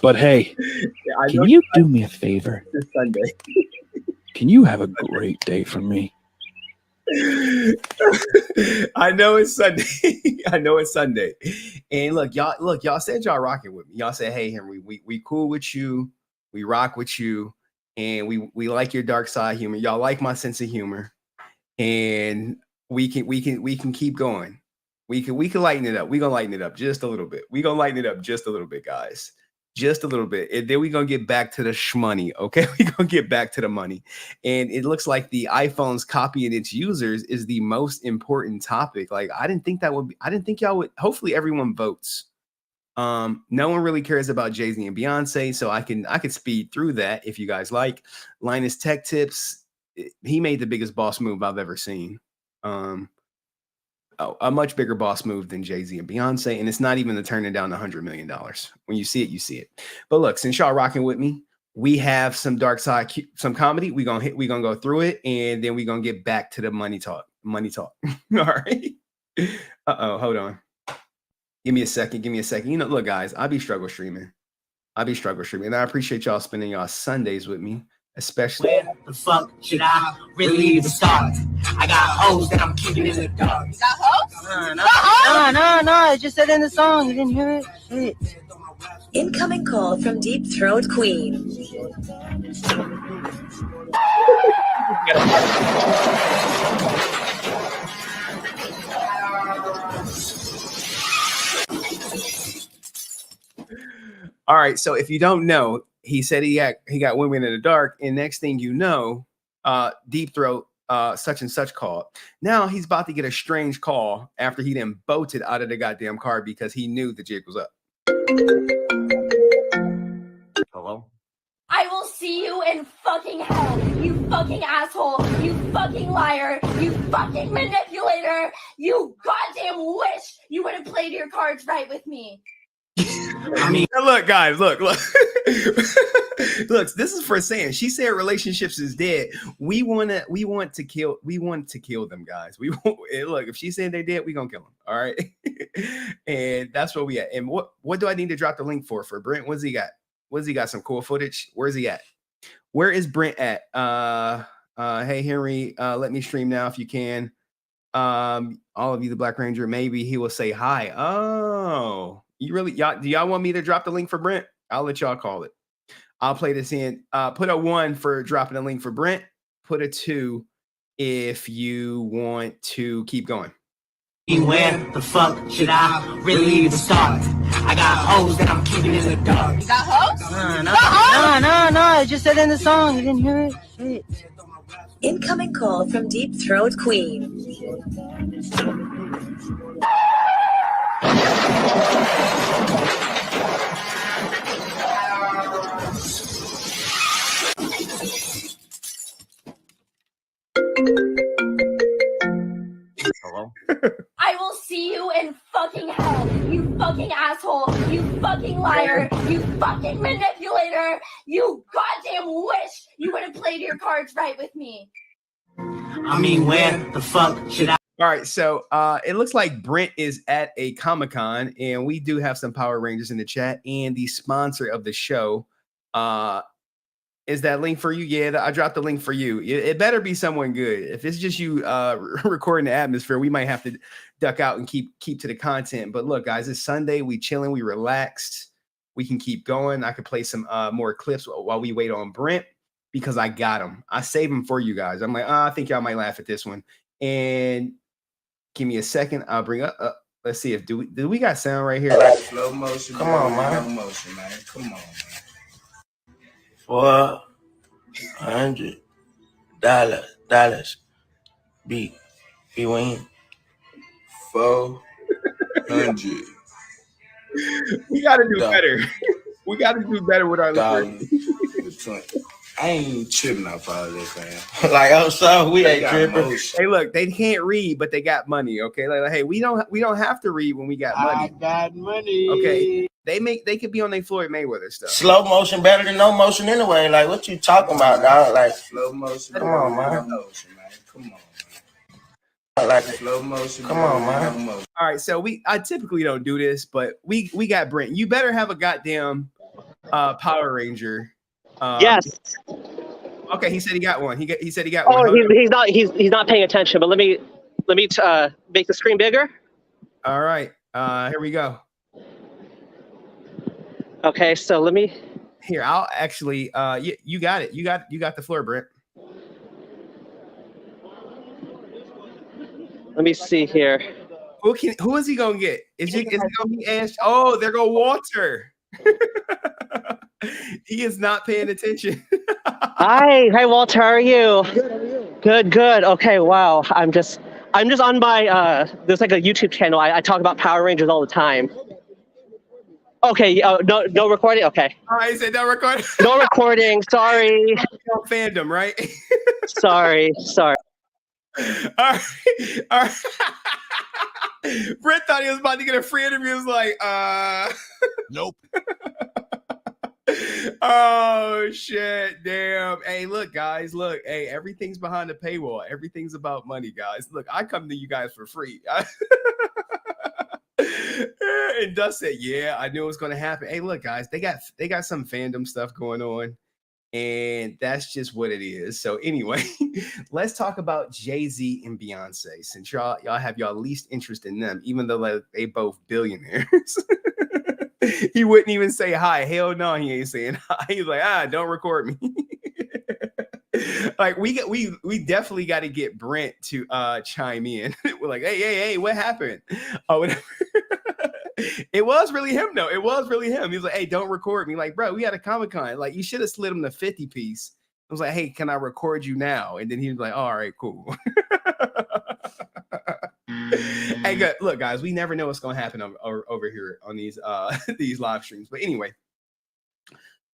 But hey, can you do me a favor? This Sunday. Can you have a great day for me? I know it's Sunday. I know it's Sunday. And look, y'all said y'all rocking with me. Y'all said, hey, Henry, we cool with you. We rock with you. And we like your dark side humor. Y'all like my sense of humor. And we can keep going. We can lighten it up. We're gonna lighten it up just a little bit. We're gonna lighten it up just a little bit, guys. Just a little bit. And then we're going to get back to the shmoney. Okay. We're going to get back to the money. And it looks like the iPhone's copying its users is the most important topic. Like, I didn't think y'all would, hopefully everyone votes. No one really cares about Jay-Z and Beyonce. So I can speed through that if you guys like. Linus Tech tips. He made the biggest boss move I've ever seen. a much bigger boss move than Jay-Z and Beyonce, and it's not even the turning down the $100 million. When you see it, you see it. But look, since y'all rocking with me, we have some dark side, some comedy. We're gonna go through it, and then we're gonna get back to the money talk. All right. Hold on. Give me a second. You know, look, guys, I be struggle streaming. And I appreciate y'all spending y'all Sundays with me, especially. Where the fuck should I really even start? I got hoes that I'm keeping in the dark. You got hoes? No. I just said in the song. You didn't hear it? Shit. Incoming call from Deep Throat Queen. All right, so if you don't know, he said he got women in the dark, and next thing you know, Deep Throat such and such called. Now he's about to get a strange call after he then bolted out of the goddamn car because he knew the jig was up. Hello? I will see you in fucking hell, you fucking asshole, you fucking liar, you fucking manipulator, you goddamn wish you would have played your cards right with me. I mean, look, guys, look. Look, this is for saying she said relationships is dead. We want to kill them, guys. We want, look, if she said they dead, we gonna kill them. All right. And that's where we at. And what do I need to drop the link for Brent? What's he got? Some cool footage? Where's he at? Where is Brent at? Hey Henry, let me stream now if you can. All of you, the Black Ranger, maybe he will say hi. Oh, you really, do y'all want me to drop the link for Brent? I'll let y'all call it. I'll play this in. Put a 1 for dropping the link for Brent. Put a 2 if you want to keep going. Where the fuck should I really even start? I got hoes that I'm keeping in the dark. You got hoes? No. I just said in the song. You didn't hear it? Shit. Incoming call from Deep Throat Queen. Hello? I will see you in fucking hell, you fucking asshole, you fucking liar, you fucking manipulator, you goddamn wish you would have played your cards right with me. I mean, where the fuck should I? All right, so it looks like Brent is at a Comic-Con, and we do have some Power Rangers in the chat, and the sponsor of the show is that link for you? Yeah, I dropped the link for you. It better be someone good. If it's just you recording the atmosphere, we might have to duck out and keep to the content. But look, guys, it's Sunday. We chilling. We relaxed. We can keep going. I could play some more clips while we wait on Brent because I got him. I saved him for you guys. I'm like, I think y'all might laugh at this one. And give me a second. I'll bring up. Let's see if do we got sound right here? Slow motion. Come on, man. Slow motion, man. Come on, man. $400 be win. 400. We got to do better. We got to do better with our listeners. I ain't even tripping off all this, man. Like, I'm sorry, we ain't tripping. Motion. Hey, look, they can't read, but they got money. Okay, like, hey, we don't have to read when we got money. I got money. Okay, they could be on their Floyd Mayweather stuff. Slow motion better than no motion anyway. Like, what you talking about, dog? Like, slow motion. Come on, man. Come on. Like, slow motion. Come on, man. All right, so I typically don't do this, but we got Brent. You better have a goddamn Power Ranger. Yes. Okay, he said he got one. He said he got one. Oh, he's not paying attention. But let me make the screen bigger. All right. Here we go. Okay, so let me. Here, I'll actually. You got it. You got the floor, Brent. Let me see here. Who is he gonna get? Is it gonna be Ash? Oh, there go Walter. He is not paying attention. Hi, Walter. How are you? Good. Okay, wow. I'm just on my there's like a YouTube channel. I talk about Power Rangers all the time. Okay, no recording. Okay. I said no recording. No recording. Sorry. Fandom, right? Sorry. All right. Brent thought he was about to get a free interview. He was like, nope. Oh shit, damn. Hey, look, guys, look, hey, everything's behind the paywall. Everything's about money, guys. Look, I come to you guys for free. And Dust said, yeah, I knew it was gonna happen. Hey, look, guys, they got some fandom stuff going on, and that's just what it is. So anyway, let's talk about Jay-Z and Beyonce, since y'all have y'all least interest in them, even though they both billionaires. He wouldn't even say hi. Hell no, he ain't saying hi. He's like, don't record me. Like we definitely got to get Brent to chime in. We're like, hey, what happened? Oh, whatever. It was really him though. It was really him. He was like, hey, don't record me. Like, bro, we had a Comic-Con. Like, you should have slid him the 50 piece. I was like, hey, can I record you now? And then he was like, all right, cool. Hey, good. Look, guys, we never know what's gonna happen over here on these these live streams. But anyway,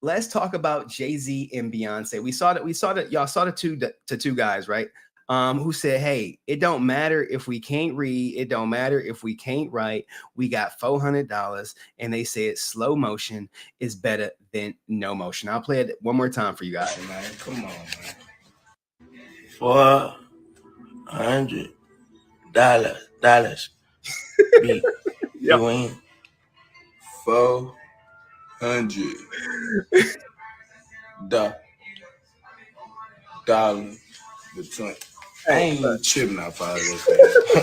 let's talk about Jay-Z and Beyonce. We saw that y'all saw the two guys, right? Who said, hey, it don't matter if we can't read, it don't matter if we can't write. We got $400, and they said slow motion is better than no motion. I'll play it one more time for you guys. Man, come on, man. $400 be doing $400 between. I ain't tripping off all this.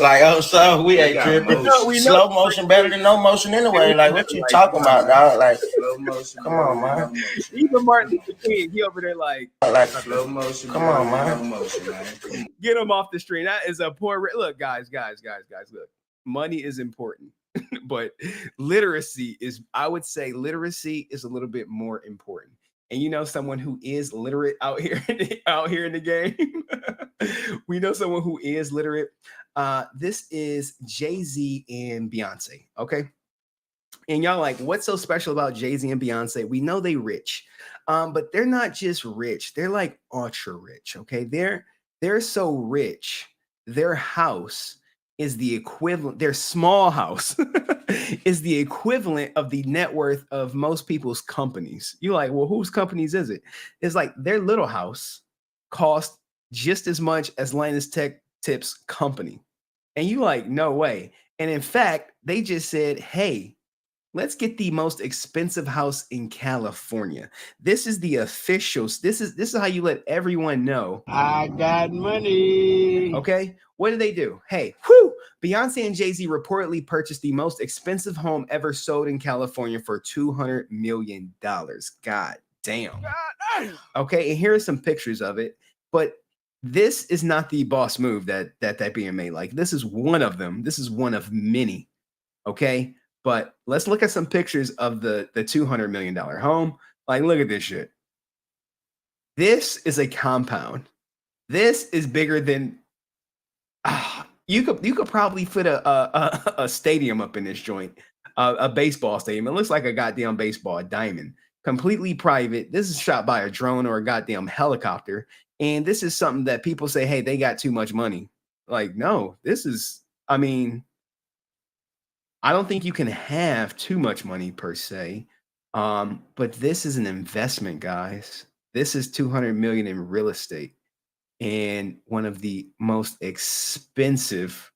Like, oh, so we ain't tripping. Slow motion better than no motion anyway. Like, what you talking about, dog? Like, slow motion. Come on, man. Even Martin Luther King, he over there like slow motion. Come on, man. Motion, man. Get him off the stream. That is a poor. Look, guys. Look, money is important, but literacy is. I would say literacy is a little bit more important. And you know someone who is literate out here in the game. We know someone who is literate. This is Jay-Z and Beyonce. Okay. And y'all like, what's so special about Jay-Z and Beyonce? We know they rich, but they're not just rich. They're like ultra rich. Okay. They're so rich. Their house is the equivalent. Their small house is the equivalent of the net worth of most people's companies. You're like, well, whose companies is it? It's like their little house cost just as much as Linus Tech Tip's company. And you like, no way. And in fact, they just said, hey, let's get the most expensive house in California. This is the officials. This is how you let everyone know. I got money. Okay. What did they do? Hey, whoo! Beyonce and Jay-Z reportedly purchased the most expensive home ever sold in California for $200 million. God damn. Okay. And here are some pictures of it. But this is not the boss move that being made. Like, this is one of them. This is one of many. Okay. But let's look at some pictures of the $200 million home. Like, look at this shit. This is a compound. This is bigger than you could probably fit a stadium up in this joint, a baseball stadium. It looks like a goddamn baseball, a diamond. Completely private. This is shot by a drone or a goddamn helicopter. And this is something that people say, hey, they got too much money. Like, no, this is, I mean, I don't think you can have too much money per se. But this is an investment, guys. This is $200 million in real estate and one of the most expensive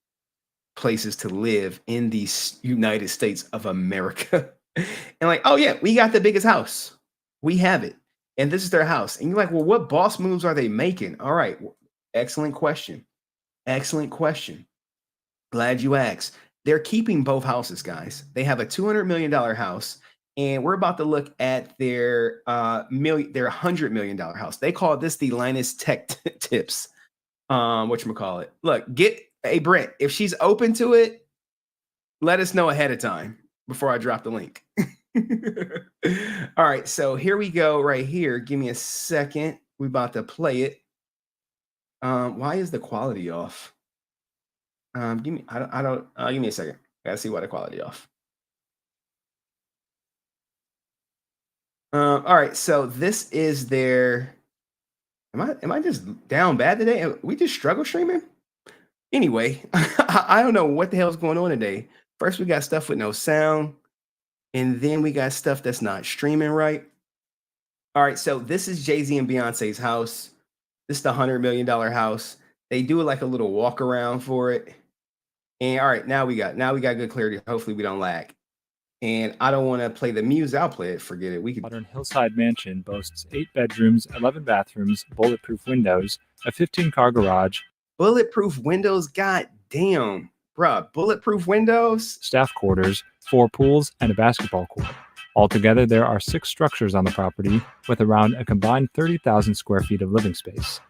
places to live in the United States of America. And like, oh yeah, we got the biggest house. We have it. And this is their house. And you're like, well, what boss moves are they making? All right. Excellent question. Excellent question. Glad you asked. They're keeping both houses, guys. They have a $200 million house, and we're about to look at their $100 million house. They call this the Linus Tech Tips. Whatchamacallit. Look, hey, Brent, if she's open to it, let us know ahead of time before I drop the link. All right, so here we go right here. Give me a second. We're about to play it. Why is the quality off? Give me a second. I gotta see why the quality off. All right, so this is their. Am I just down bad today? We just struggle streaming? Anyway, I don't know what the hell's going on today. First, we got stuff with no sound, and then we got stuff that's not streaming right. All right, so this is Jay-Z and Beyonce's house. This is the $100 million house. They do like a little walk around for it. And all right, now we got good clarity. Hopefully we don't lag. And I don't want to play the music. I'll play it. Forget it. We can. Modern hillside mansion boasts 8 bedrooms, 11 bathrooms, bulletproof windows, a 15-car garage. Bulletproof windows? God damn. Bruh, bulletproof windows? Staff quarters, 4 pools, and a basketball court. Altogether, there are 6 structures on the property with around a combined 30,000 square feet of living space.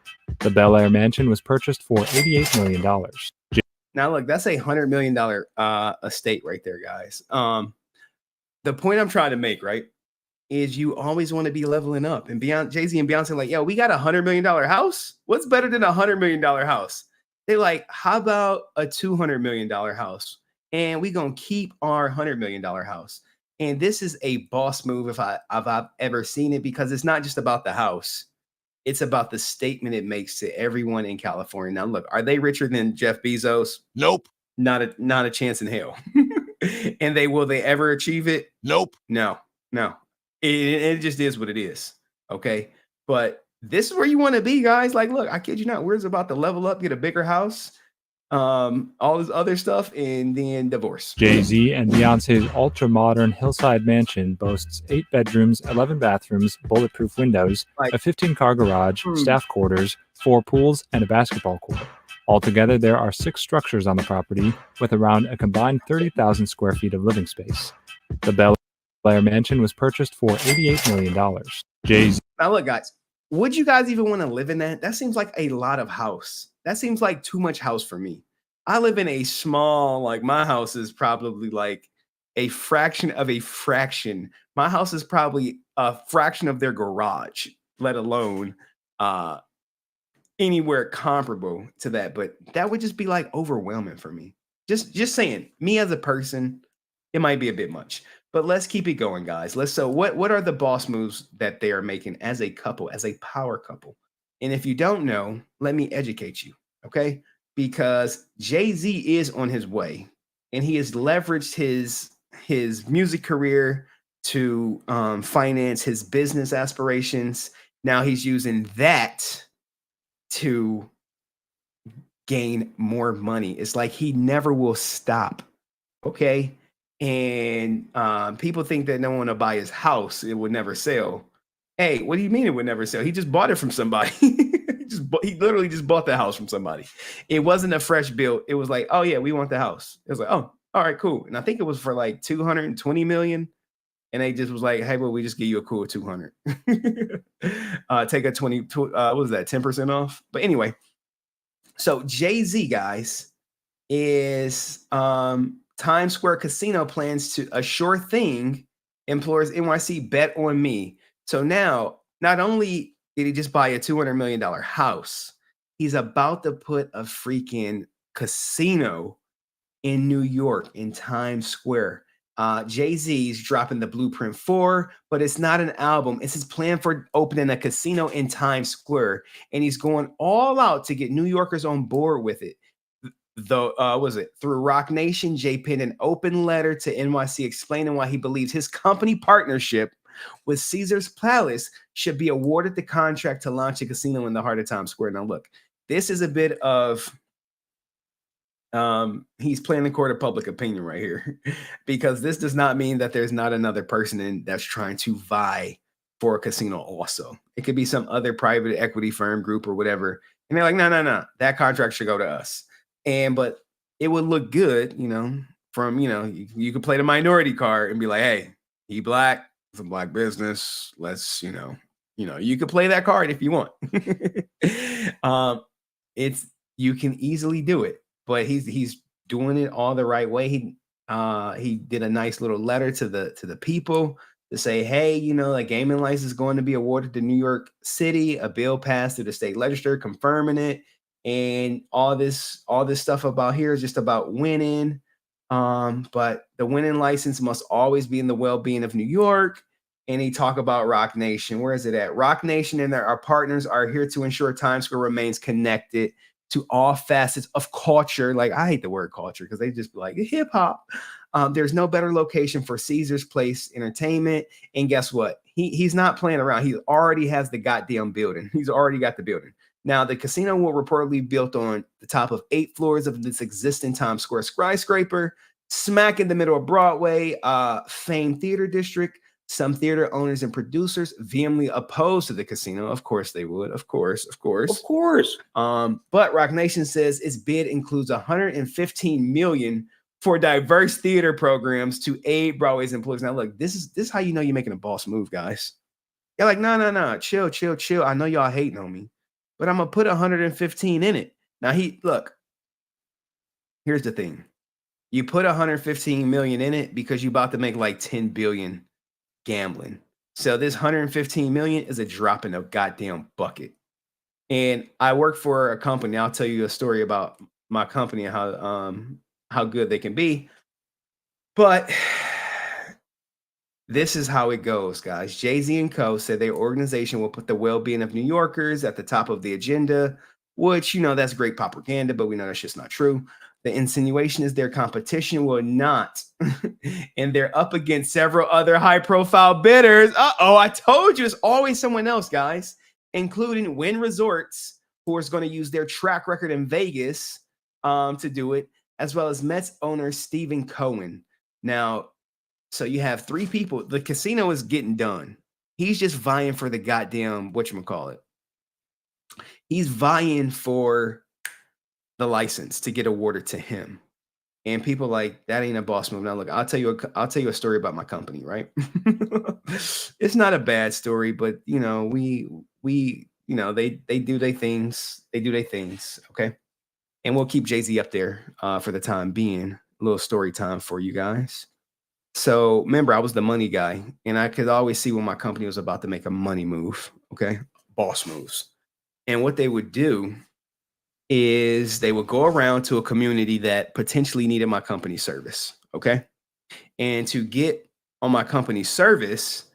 The Bel Air mansion was purchased for $88 million. Now, look, that's a $100 million estate right there, guys. The point I'm trying to make, right, is you always want to be leveling up. And Jay-Z and Beyonce like, yo, we got a $100 million house. What's better than a $100 million house? They're like, how about a $200 million house? And we going to keep our $100 million house. And this is a boss move if I've ever seen it, because it's not just about the house. It's about the statement it makes to everyone in California. Now, look, are they richer than Jeff Bezos? Nope. Not a chance in hell. And will they ever achieve it? Nope. No. It just is what it is. Okay. But this is where you want to be, guys. Like, look, I kid you not. We're just about to level up, get a bigger house, all this other stuff, and then divorce. Jay-Z and Beyonce's ultra-modern hillside mansion boasts 8 bedrooms, 11 bathrooms, bulletproof windows, a 15-car garage, staff quarters, 4 pools, and a basketball court. Altogether, there are 6 structures on the property with around a combined 30,000 square feet of living space. The Bel Air mansion was purchased for $88 million. Jay-Z. Now, look, guys, would you guys even want to live in that? That seems like a lot of house. That seems like too much house for me. I live in a small, like my house is probably like a fraction of a fraction. My house is probably a fraction of their garage, let alone anywhere comparable to that. But that would just be like overwhelming for me. Just saying, me as a person, it might be a bit much. But let's keep it going, guys. So what are the boss moves that they are making as a couple, as a power couple? And if you don't know, let me educate you, okay? Because Jay-Z is on his way, and he has leveraged his music career to finance his business aspirations. Now he's using that to gain more money. It's like he never will stop, okay? And people think that no one will buy his house. It would never sell. Hey, what do you mean it would never sell? He just bought it from somebody. He literally just bought the house from somebody. It wasn't a fresh build. It was like, oh yeah, we want the house. It was like, oh, all right, cool. And I think it was for like 220 million. And they just was like, hey, well, we just give you a cool 200. Take a 20, what was that, 10% off? But anyway, so Jay-Z, guys, is Times Square Casino plans to a sure thing implores NYC bet on me. So now, not only did he just buy a $200 million house, he's about to put a freaking casino in New York in Times Square. Jay-Z's dropping the Blueprint 4, but it's not an album. It's his plan for opening a casino in Times Square. And he's going all out to get New Yorkers on board with it. Through Rock Nation, Jay penned an open letter to NYC explaining why he believes his company partnership with Caesar's Palace should be awarded the contract to launch a casino in the heart of Times Square. Now, look, this is a bit of he's playing the court of public opinion right here, because this does not mean that there's not another person that's trying to vie for a casino also. It could be some other private equity firm group or whatever. And they're like, no, that contract should go to us. But it would look good, from, you could play the minority card and be like, hey, he black, it's a black business. Let's, you could play that card if you want. You can easily do it, but he's doing it all the right way. He did a nice little letter to the people to say, hey, a gaming license is going to be awarded to New York City. A bill passed through the state legislature confirming it. And all this stuff about here is just about winning. But the winning license must always be in the well-being of New York. And he talk about Rock Nation. Where is it at? Rock Nation and our partners are here to ensure Times Square remains connected to all facets of culture. Like, I hate the word culture because they just be like hip hop. There's no better location for Caesar's Place Entertainment. And guess what? He's not playing around. He already has the goddamn building. He's already got the building. Now, the casino will reportedly be built on the top of 8 floors of this existing Times Square skyscraper, smack in the middle of Broadway, famed theater district. Some theater owners and producers vehemently opposed to the casino. Of course they would. Of course. But Rock Nation says its bid includes $115 million for diverse theater programs to aid Broadway's employees. Now, look, this is how you know you're making a boss move, guys. You're like, no, chill. I know y'all hating on me, but I'm gonna put 115 in it. Now, here's the thing: you put 115 million in it because you're about to make like 10 billion. Gambling. So this 115 million is a drop in a goddamn bucket. And I work for a company. I'll tell you a story about my company and how good they can be. But this is how it goes, guys. Jay-Z and Co. said their organization will put the well-being of New Yorkers at the top of the agenda, which, that's great propaganda, but we know that's just not true. The insinuation is their competition will not. And they're up against several other high-profile bidders. Uh-oh, I told you it's always someone else, guys, including Wynn Resorts, who is going to use their track record in Vegas to do it, as well as Mets owner Stephen Cohen. Now, so you have 3 people. The casino is getting done. He's just vying for the goddamn, whatchamacallit. He's vying for the license to get awarded to him. And people like, that ain't a boss move. Now, look, I'll tell you a story about my company, right? It's not a bad story, but they do their things. They do their things, okay? And we'll keep Jay-Z up there for the time being. A little story time for you guys. So remember, I was the money guy, and I could always see when my company was about to make a money move, okay? Boss moves. And what they would do is they would go around to a community that potentially needed my company's service, okay? And to get on my company's service,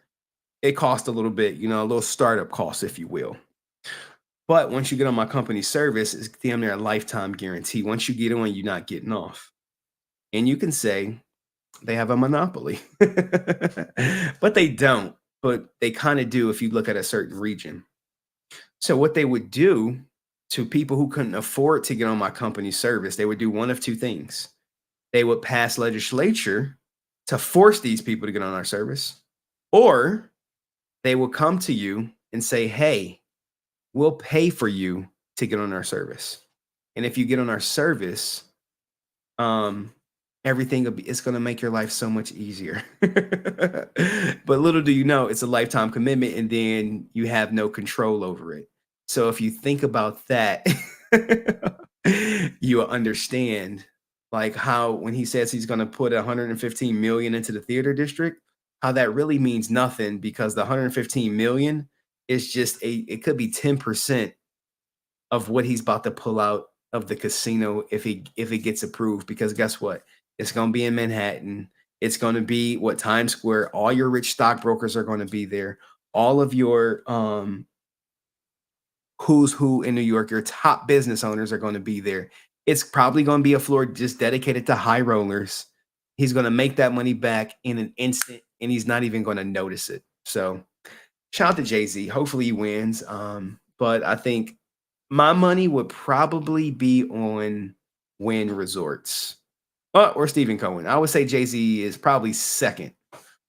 it cost a little bit, a little startup cost, if you will. But once you get on my company's service, it's damn near a lifetime guarantee. Once you get on, you're not getting off. And you can say they have a monopoly, but they don't. But they kind of do if you look at a certain region. So what they would do to people who couldn't afford to get on my company's service, they would do one of 2 things. They would pass legislature to force these people to get on our service, or they will come to you and say, hey, we'll pay for you to get on our service. And if you get on our service, everything it's going to make your life so much easier. But little do you know, it's a lifetime commitment, and then you have no control over it. So if you think about that, you will understand like how when he says he's going to put 115 million into the theater district, how that really means nothing, because the 115 million is just it could be 10% of what he's about to pull out of the casino if it gets approved. Because guess what? It's going to be in Manhattan. It's going to be Times Square. All your rich stockbrokers are going to be there. All of your who's who in New York, your top business owners are going to be there. It's probably going to be a floor just dedicated to high rollers. He's going to make that money back in an instant, and he's not even going to notice it. So shout out to Jay-Z. Hopefully he wins. But I think my money would probably be on Wynn Resorts or Stephen Cohen. I would say Jay-Z is probably second.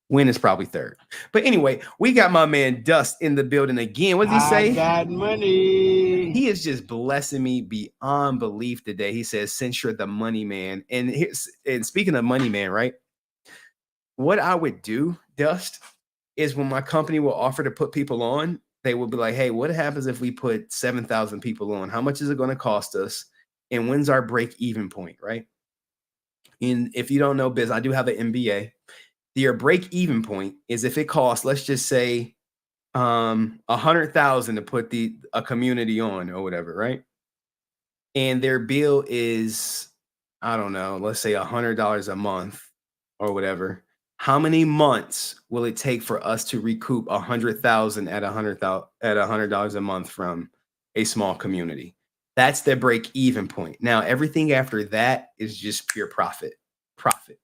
Wynn is probably third. But anyway, we got my man Dust in the building again. What did he say? I got money. He is just blessing me beyond belief today. He says, since you're the money man. And speaking of money man, right? What I would do, Dust, is when my company will offer to put people on, they will be like, hey, what happens if we put 7,000 people on? How much is it going to cost us? And when's our break-even point, right? And if you don't know, Biz, I do have an MBA. Your break-even point is if it costs, let's just say, 100,000 to put a community on or whatever, right? And their bill is, I don't know, let's say $100 a month or whatever. How many months will it take for us to recoup 100,000 at $100 a month from a small community? That's the break-even point. Now, everything after that is just pure profit. Profit.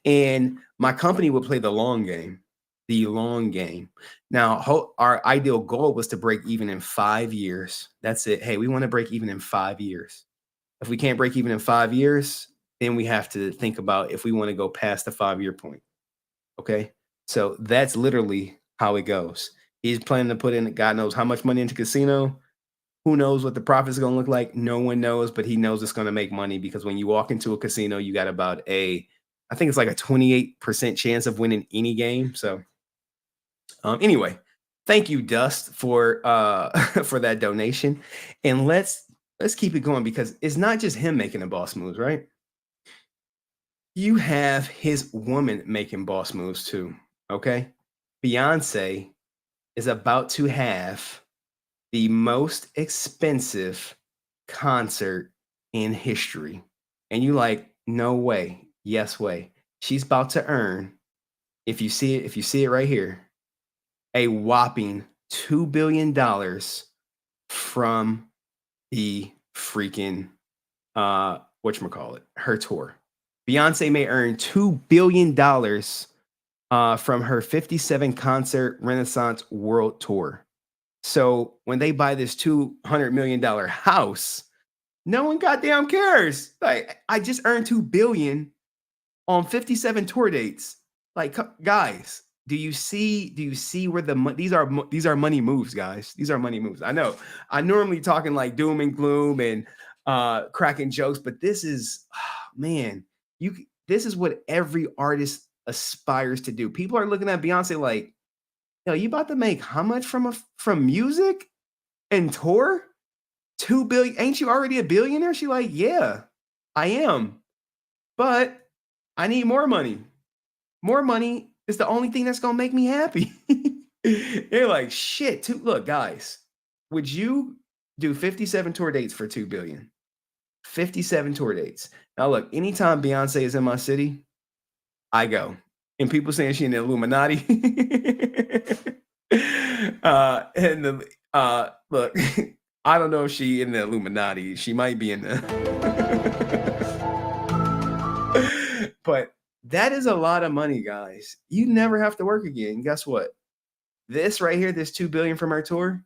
And my company will play the long game. The long game. Now, our ideal goal was to break even in 5 years. That's it. Hey, we want to break even in 5 years. If we can't break even in 5 years, then we have to think about if we want to go past the 5-year point. Okay? So that's literally how it goes. He's planning to put in God knows how much money into casino. Who knows what the profits are going to look like? No one knows, but he knows it's going to make money because when you walk into a casino, you got about I think it's like a 28% chance of winning any game. So anyway, thank you, Dust, for for that donation. And let's keep it going because it's not just him making the boss moves, right? You have his woman making boss moves too. Okay. Beyonce is about to have the most expensive concert in history. And you like, no way. Yes way. She's about to earn, if you see it right here, a whopping $2 billion from the freaking whatchamacallit, her tour. Beyonce may earn $2 billion from her 57 concert Renaissance World Tour. So when they buy this $200 million house, no one goddamn cares. Like, I just earned $2 billion on 57 tour dates. Like, guys, do you see where these are money moves, guys? These are money moves. I know. I normally talking like doom and gloom and cracking jokes, but this is, man, this is what every artist aspires to do. People are looking at Beyonce like, yo, you about to make how much from music and tour? $2 billion. Ain't you already a billionaire? She like, yeah, I am. But I need more money. More money is the only thing that's gonna make me happy. They're like, shit. Look, guys, would you do 57 tour dates for $2 billion? 57 tour dates. Now look, anytime Beyonce is in my city, I go. And people saying she in the Illuminati. Look, I don't know if she in the Illuminati. She might be in the but that is a lot of money, guys. You never have to work again. Guess what? This right here, this $2 billion from our tour,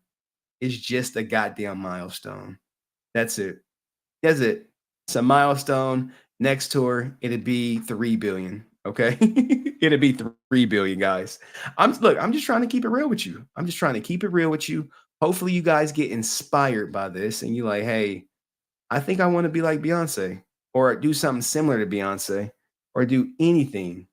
is just a goddamn milestone. That's it. That's it. It's a milestone. Next tour, it'd be $3 billion. Okay, it'd be $3 billion, guys. I'm just trying to keep it real with you. Hopefully, you guys get inspired by this, and you like, hey, I think I want to be like Beyonce, or do something similar to Beyonce, or do anything.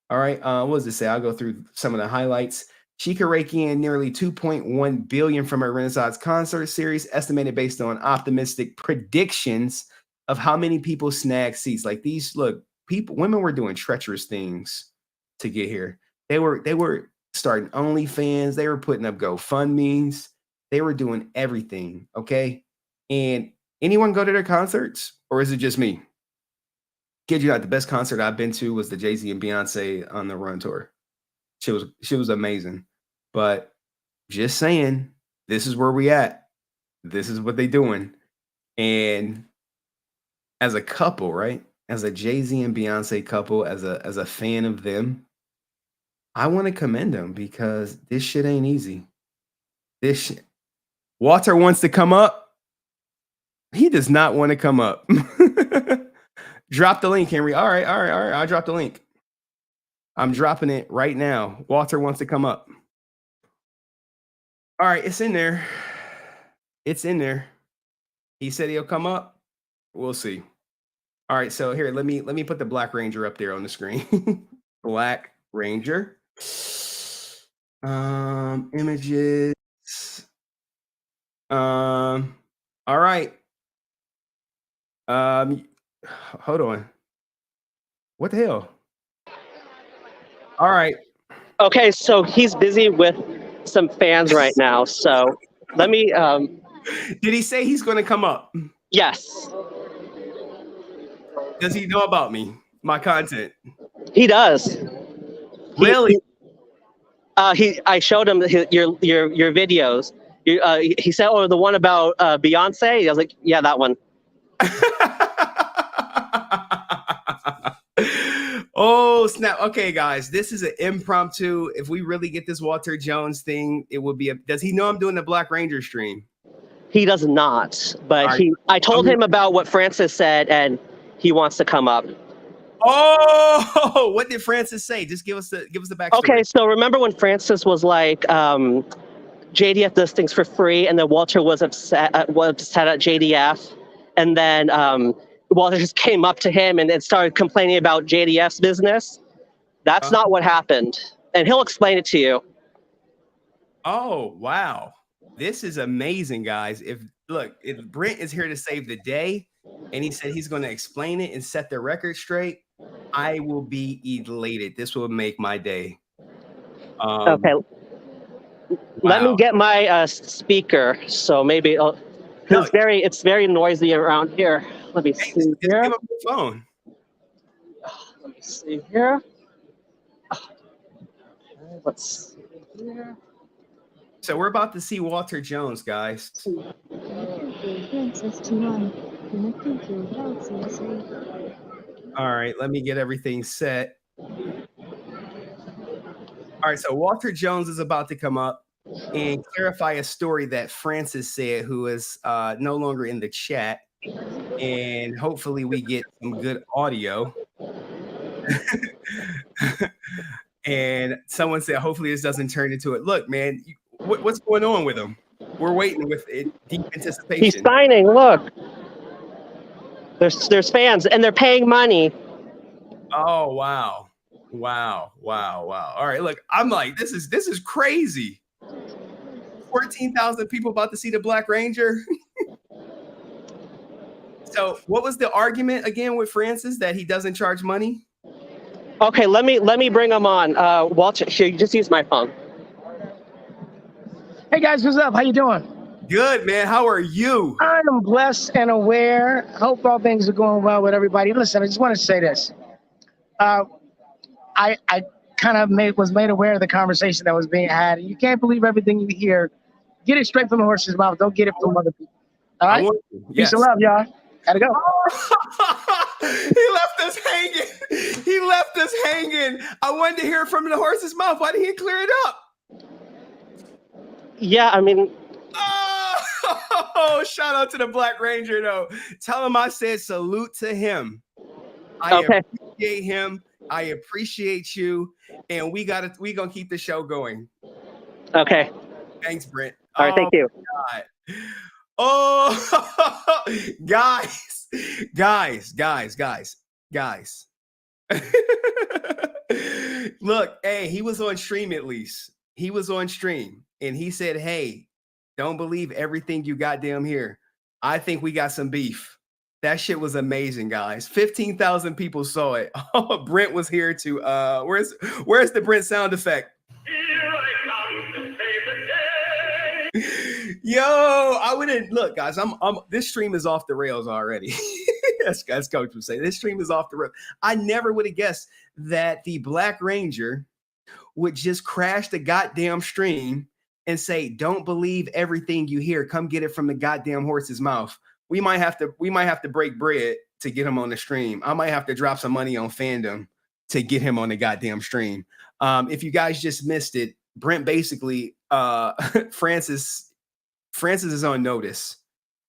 All right. What does it say? I'll go through some of the highlights. She could rake in nearly $2.1 billion from her Renaissance concert series, estimated based on optimistic predictions of how many people snag seats. Like these, look. Women were doing treacherous things to get here. They were starting OnlyFans. They were putting up GoFundMes. They were doing everything. Okay. And anyone go to their concerts, or is it just me? Kid you not, the best concert I've been to was the Jay-Z and Beyonce on the Run tour. She was amazing. But just saying, this is where we at. This is what they doing. And as a couple, right? As a Jay-Z and Beyonce couple, as a fan of them, I want to commend them because this shit ain't easy. Walter wants to come up. He does not want to come up. Drop the link, Henry. All right. I'll drop the link. I'm dropping it right now. Walter wants to come up. All right, it's in there. He said he'll come up. We'll see. All right, so here, let me put the Black Ranger up there on the screen. Black Ranger. Images. All right. Hold on. What the hell? All right. Okay, so he's busy with some fans right now. So let me. Did he say he's going to come up? Yes. Does he know about me, my content? He does. Really? I showed him your videos. He said, "Oh, the one about Beyonce." I was like, "Yeah, that one." Oh snap! Okay, guys, this is an impromptu. If we really get this Walter Jones thing, it would be. Does he know I'm doing the Black Ranger stream? He does not, but Right. I told him about what Francis said, and he wants to come up. Oh, what did Francis say? Just give us the backstory. Okay, so remember when Francis was like, JDF does things for free, and then Walter was upset at JDF, and then Walter just came up to him and started complaining about JDF's business. That's not what happened, and he'll explain it to you. Oh, wow. This is amazing, guys. If Brent is here to save the day, and he said he's going to explain it and set the record straight, I will be elated. This will make my day. Okay. Let me get my speaker, so maybe it's very noisy around here. Let me see here. Give him the phone. Let me see here. Let's see here. So we're about to see Walter Jones, guys. All right, let me get everything set. All right, so Walter Jones is about to come up and clarify a story that Francis said, who is no longer in the chat. And hopefully we get some good audio. And someone said, hopefully this doesn't turn into it. Look, man, what's going on with him? We're waiting with it, deep anticipation. He's signing. Look, there's fans, and they're paying money. Oh wow. All right, look, I'm like, this is crazy. 14,000 people about to see the Black Ranger. So what was the argument again with Francis, that he doesn't charge money? Okay, let me bring him on. Walter, here, you just use my phone. Hey guys, what's up? How you doing? Good, man. How are you? I am blessed and aware. Hope all things are going well with everybody. Listen, I just want to say this. I kind of was made aware of the conversation that was being had. You can't believe everything you hear. Get it straight from the horse's mouth. Don't get it from other people. All right? Yes. Peace and love, y'all. Gotta go. He left us hanging. I wanted to hear it from the horse's mouth. Why didn't he clear it up? Yeah, I mean. Oh, shout out to the Black Ranger, though. Tell him I said salute to him. I appreciate him. I appreciate you. And we gonna keep the show going. Okay. Thanks, Brent. All right, thank you. God. Oh, guys. Look, hey, he was on stream at least. He was on stream and he said, hey, don't believe everything you goddamn hear. I think we got some beef. That shit was amazing, guys. 15,000 people saw it. Oh, Brent was here to where's the Brent sound effect? Yo, I wouldn't look, guys. This stream is off the rails already. As Coach would say, this stream is off the rails. I never would have guessed that the Black Ranger would just crash the goddamn stream and say, "Don't believe everything you hear. Come get it from the goddamn horse's mouth." We might have to break bread to get him on the stream. I might have to drop some money on Fandom to get him on the goddamn stream. If you guys just missed it, Brent basically Francis is on notice.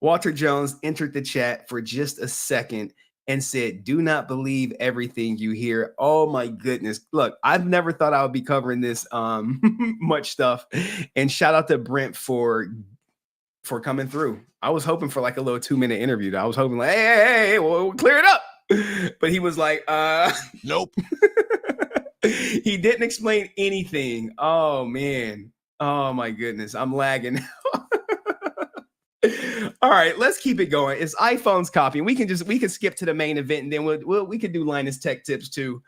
Walter Jones entered the chat for just a second and said, "Do not believe everything you hear." Oh my goodness. Look, I've never thought I would be covering this much stuff. And shout out to Brent for coming through. I was hoping for like a little 2-minute interview. I was hoping like, hey, we'll clear it up. But he was like, nope. He didn't explain anything. Oh man. Oh my goodness. I'm lagging. All right, let's keep it going. It's iPhone's copying. We can skip to the main event, and then we could do Linus Tech tips too.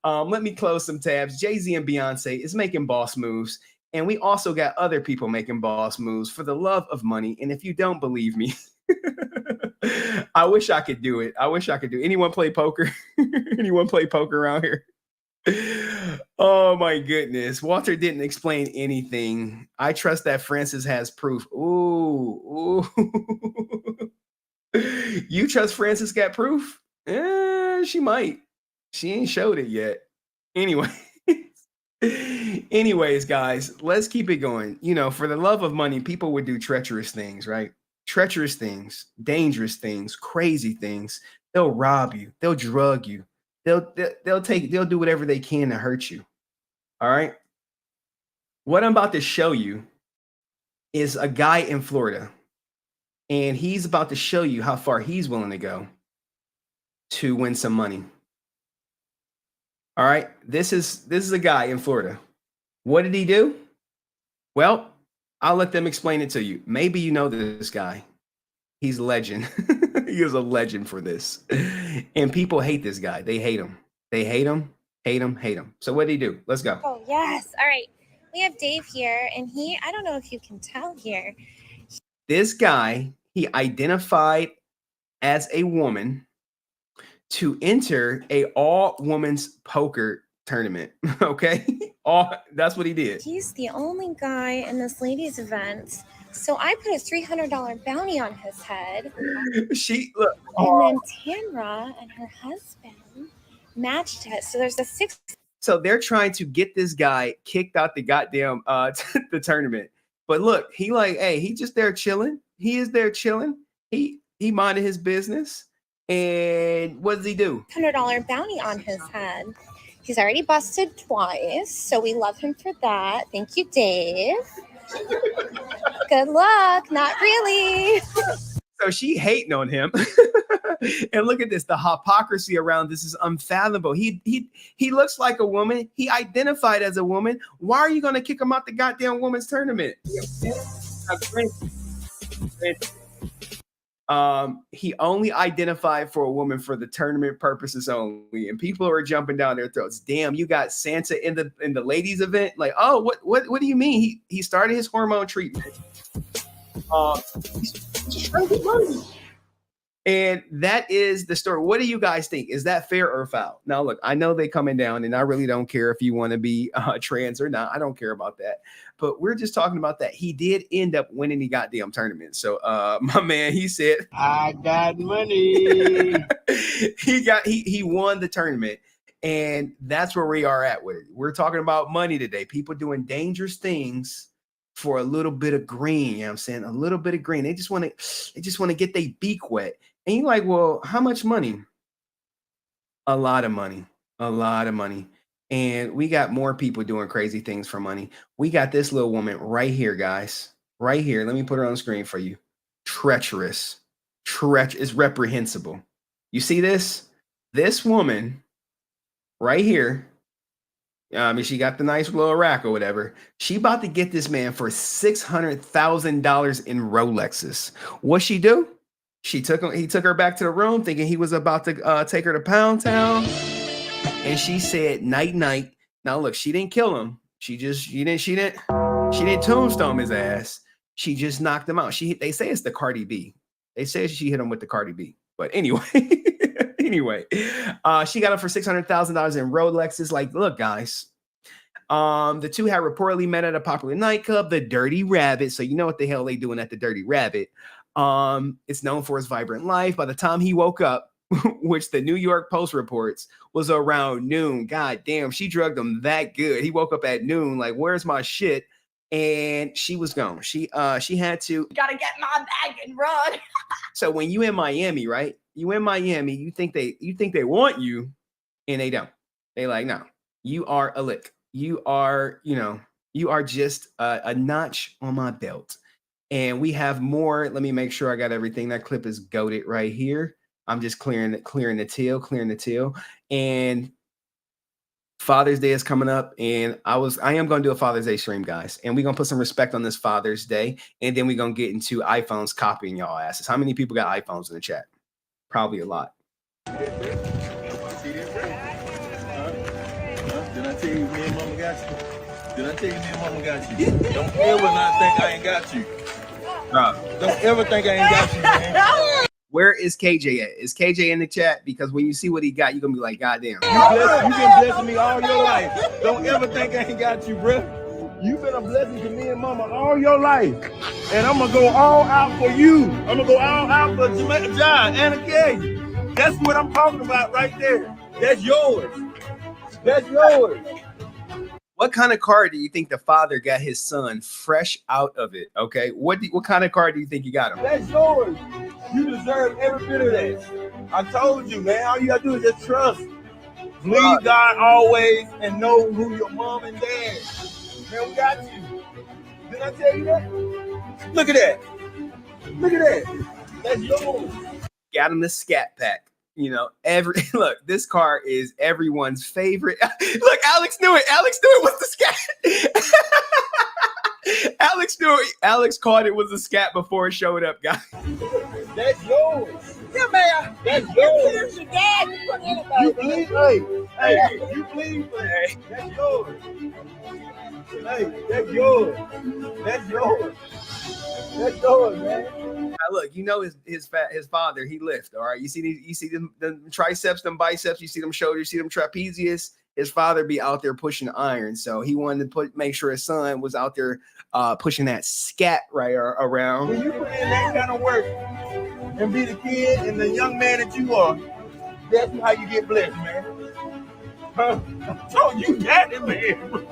Let me close some tabs. Jay-Z and Beyonce is making boss moves, and we also got other people making boss moves for the love of money. And if you don't believe me, I wish I could do it. Anyone play poker? Anyone play poker around here? Oh my goodness. Walter didn't explain anything. I trust that Francis has proof. Ooh. You trust Francis got proof? She might. She ain't showed it yet. Anyways, guys, let's keep it going. You know, for the love of money, people would do treacherous things, right? Treacherous things, dangerous things, crazy things. They'll rob you. They'll drug you. They'll do whatever they can to hurt you. All right. What I'm about to show you is a guy in Florida, and he's about to show you how far he's willing to go to win some money. All right. This is a guy in Florida. What did he do? Well, I'll let them explain it to you. Maybe you know this guy. He's a legend. He is a legend for this. And people hate this guy. They hate him. They hate him, hate him, hate him. So what did he do? Let's go. Oh, yes. All right. We have Dave here, and I don't know if you can tell here. This guy, he identified as a woman to enter a all-women's poker tournament. Okay? That's what he did. He's the only guy in this ladies' event. So I put a $300 bounty on his head. Then Tamra and her husband matched it. So there's a $6. So they're trying to get this guy kicked out the goddamn the tournament. But look, he just there chilling. He is there chilling. He minded his business. And what does he do? $100 bounty on his head. He's already busted twice, so we love him for that. Thank you, Dave. Good luck. Not really. So she hating on him. And look at this. The hypocrisy around this is unfathomable. He looks like a woman. He identified as a woman. Why are you going to kick him out the goddamn women's tournament? He only identified for a woman for the tournament purposes only, and people are jumping down their throats. Damn, you got Santa in the ladies event. Like, oh, what do you mean? He started his hormone treatment. He's just trying to get money. And that is the story. What do you guys think? Is that fair or foul? Now, look, I know they coming down, and I really don't care if you want to be trans or not. I don't care about that. But we're just talking about that. He did end up winning the goddamn tournament. So my man, he said, I got money. he won the tournament. And that's where we are at with it. We're talking about money today. People doing dangerous things for a little bit of green. You know what I'm saying? A little bit of green. They just want to get their beak wet. And you're like, well, how much money? A lot of money. A lot of money. And we got more people doing crazy things for money. We got this little woman right here, guys. Right here. Let me put her on the screen for you. Treacherous. Is reprehensible. You see this? This woman right here. She got the nice little rack or whatever. She about to get this man for $600,000 in Rolexes. What she do? He took her back to the room thinking he was about to take her to Pound Town. And she said, night, night. Now look, she didn't kill him. She didn't tombstone his ass. She just knocked him out. They say it's the Cardi B. They say she hit him with the Cardi B. But anyway, she got him for $600,000 in Rolexes. Like, look, guys. The two had reportedly met at a popular nightclub, the Dirty Rabbit. So you know what the hell they doing at the Dirty Rabbit. It's known for its vibrant life. By the time he woke up, which the New York Post reports was around noon. God damn, she drugged him that good. He woke up at noon, like, where's my shit? And she was gone. She had to gotta get my bag and run. So when you in Miami, right? You in Miami, you think they want you, and they don't. They like, no, you are a lick. You are, you are just a notch on my belt. And we have more. Let me make sure I got everything. That clip is goated right here. I'm just clearing the till. And Father's Day is coming up, and I am going to do a Father's Day stream, guys. And we're going to put some respect on this Father's Day, and then we're going to get into iPhones copying y'all asses. How many people got iPhones in the chat? Probably a lot. Did I tell you me and mama got you? Did I tell you me and mama got you? Don't ever not think I ain't got you. Don't ever think I ain't got you, man. Where is KJ at? Is KJ in the chat? Because when you see what he got, you're gonna be like, God damn. You been blessing me all your life. Don't ever think I ain't got you, bro. You've been a blessing to me and mama all your life. And I'm gonna go all out for you. I'm gonna go all out for Jamaica John and Acadia. That's what I'm talking about right there. That's yours. That's yours. What kind of car do you think the father got his son fresh out of it? Okay, what kind of car do you think you got him? That's yours. You deserve every bit of that. I told you, man. All you gotta do is just trust. Believe God always and know who your mom and dad. Man, we got you. Didn't I tell you that? Look at that. Look at that. That's yours. Got him the Scat Pack. You know, look, this car is everyone's favorite. Look, Alex knew it. Alex knew it was the Scat. Alex knew it. Alex caught it was a Scat before it showed up, guys. That's yours. Yeah, man. That's yours. Here's your dad. You put anybody. You believe, hey, you believe, hey, that's yours. Hey, that's yours. That's yours. That's yours, man. Now look, you know his father, he lift. All right, you see the triceps, them biceps, you see them shoulders, you see them trapezius. His father be out there pushing iron, so he wanted to make sure his son was out there pushing that scat right around. When you put in that kind of work and be the kid and the young man that you are, that's how you get blessed, man. Huh? I told you that, man, bro.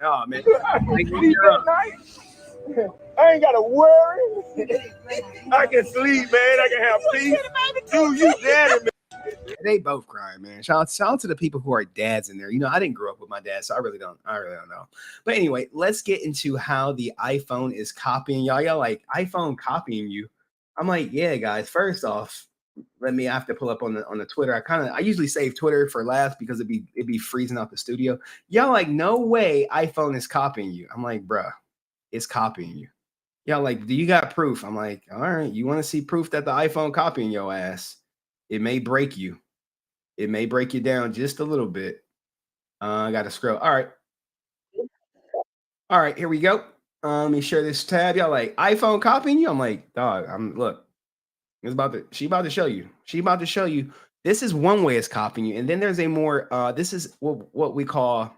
Oh man, I ain't gotta worry. I can sleep, man. I can have peace. Dude, you daddy, man. They both crying, man. Shout out to the people who are dads in there. You know, I didn't grow up with my dad, so I really don't know. But anyway, let's get into how the iPhone is copying y'all. Y'all like iPhone copying you. I'm like, yeah, guys. First off, I have to pull up on the Twitter. I usually save Twitter for last because it'd be freezing out the studio. Y'all like, no way iPhone is copying you. I'm like, bruh, it's copying you. Y'all like, do you got proof? I'm like, all right, you want to see proof that the iPhone copying your ass? It may break you. It may break you down just a little bit. I got to scroll. All right, here we go. Let me share this tab. Y'all like, iPhone copying you? I'm like, dog, look. She about to show you. She about to show you. This is one way it's copying you. And then there's a more, this is what we call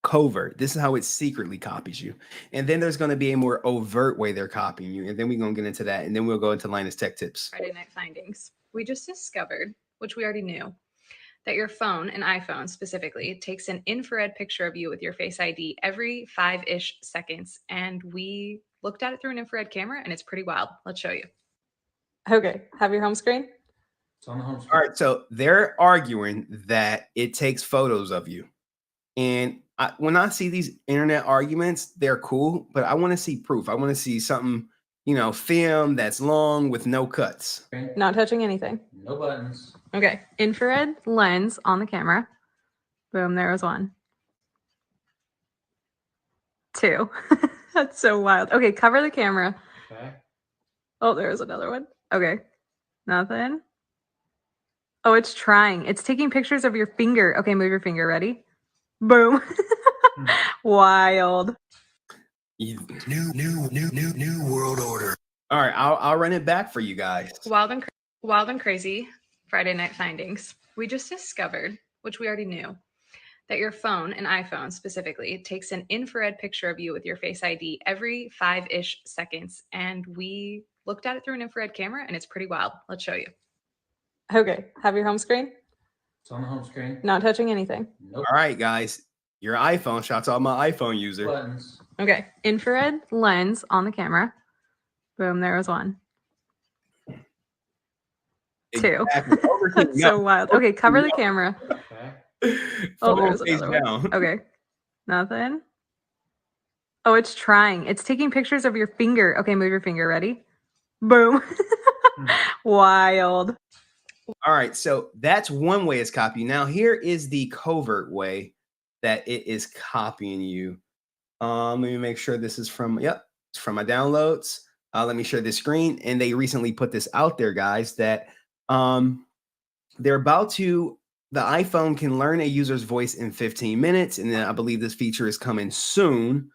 covert. This is how it secretly copies you. And then there's going to be a more overt way they're copying you. And then we're going to get into that. And then we'll go into Linus Tech tips. Friday night findings. We just discovered, which we already knew, that your phone, an iPhone specifically, takes an infrared picture of you with your Face ID every 5-ish seconds. And we looked at it through an infrared camera and it's pretty wild. Let's show you. Okay, have your home screen. It's on the home screen. All right, so they're arguing that it takes photos of you. And when I see these internet arguments, they're cool, but I want to see proof. I want to see something, film that's long with no cuts. Not touching anything. No buttons. Okay, infrared lens on the camera. Boom, there was one. 2. That's so wild. Okay, cover the camera. Okay. Oh, there was another one. Okay, nothing. Oh, it's trying. It's taking pictures of your finger. Okay, move your finger. Ready? Boom. Wild. New world order. All right, I'll run it back for you guys. Wild and crazy Friday night findings. We just discovered, which we already knew, that your phone, an iPhone specifically, takes an infrared picture of you with your Face ID every 5-ish seconds. And we looked at it through an infrared camera and it's pretty wild. Let's show you. Okay, have your home screen. It's on the home screen. Not touching anything. Nope. All right, guys. Your iPhone. Shouts out my iPhone user. Buttons. Okay, infrared lens on the camera. Boom, there was one. 2. That's so wild. Okay, cover the camera. Okay. Oh, there's another one. Okay, nothing. Oh, it's trying. It's taking pictures of your finger. Okay, move your finger. Ready? Boom. Wild. All right, so that's one way it's copying. Now here is the covert way that it is copying you. Let me make sure this is from, it's from my downloads. Let me share this screen. And they recently put this out there, guys, that they're about to the iPhone can learn a user's voice in 15 minutes. And then I believe this feature is coming soon.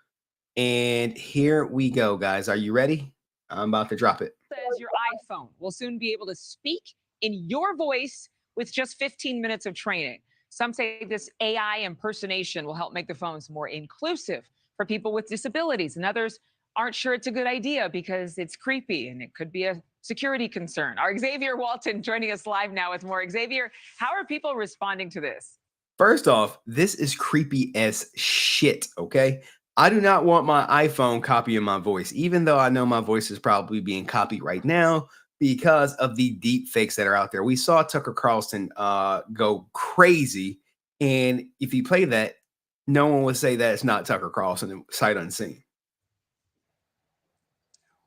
And here we go, guys. Are you ready? I'm about to drop it. Says your iPhone will soon be able to speak in your voice with just 15 minutes of training. Some say this AI impersonation will help make the phones more inclusive for people with disabilities, and others aren't sure it's a good idea because it's creepy and it could be a security concern. Our Xavier Walton joining us live now with more. Xavier, how are people responding to this? First off, this is creepy as shit, okay? I do not want my iPhone copying my voice, even though I know my voice is probably being copied right now because of the deep fakes that are out there. We saw Tucker Carlson go crazy. And if you play that, no one would say that it's not Tucker Carlson, sight unseen.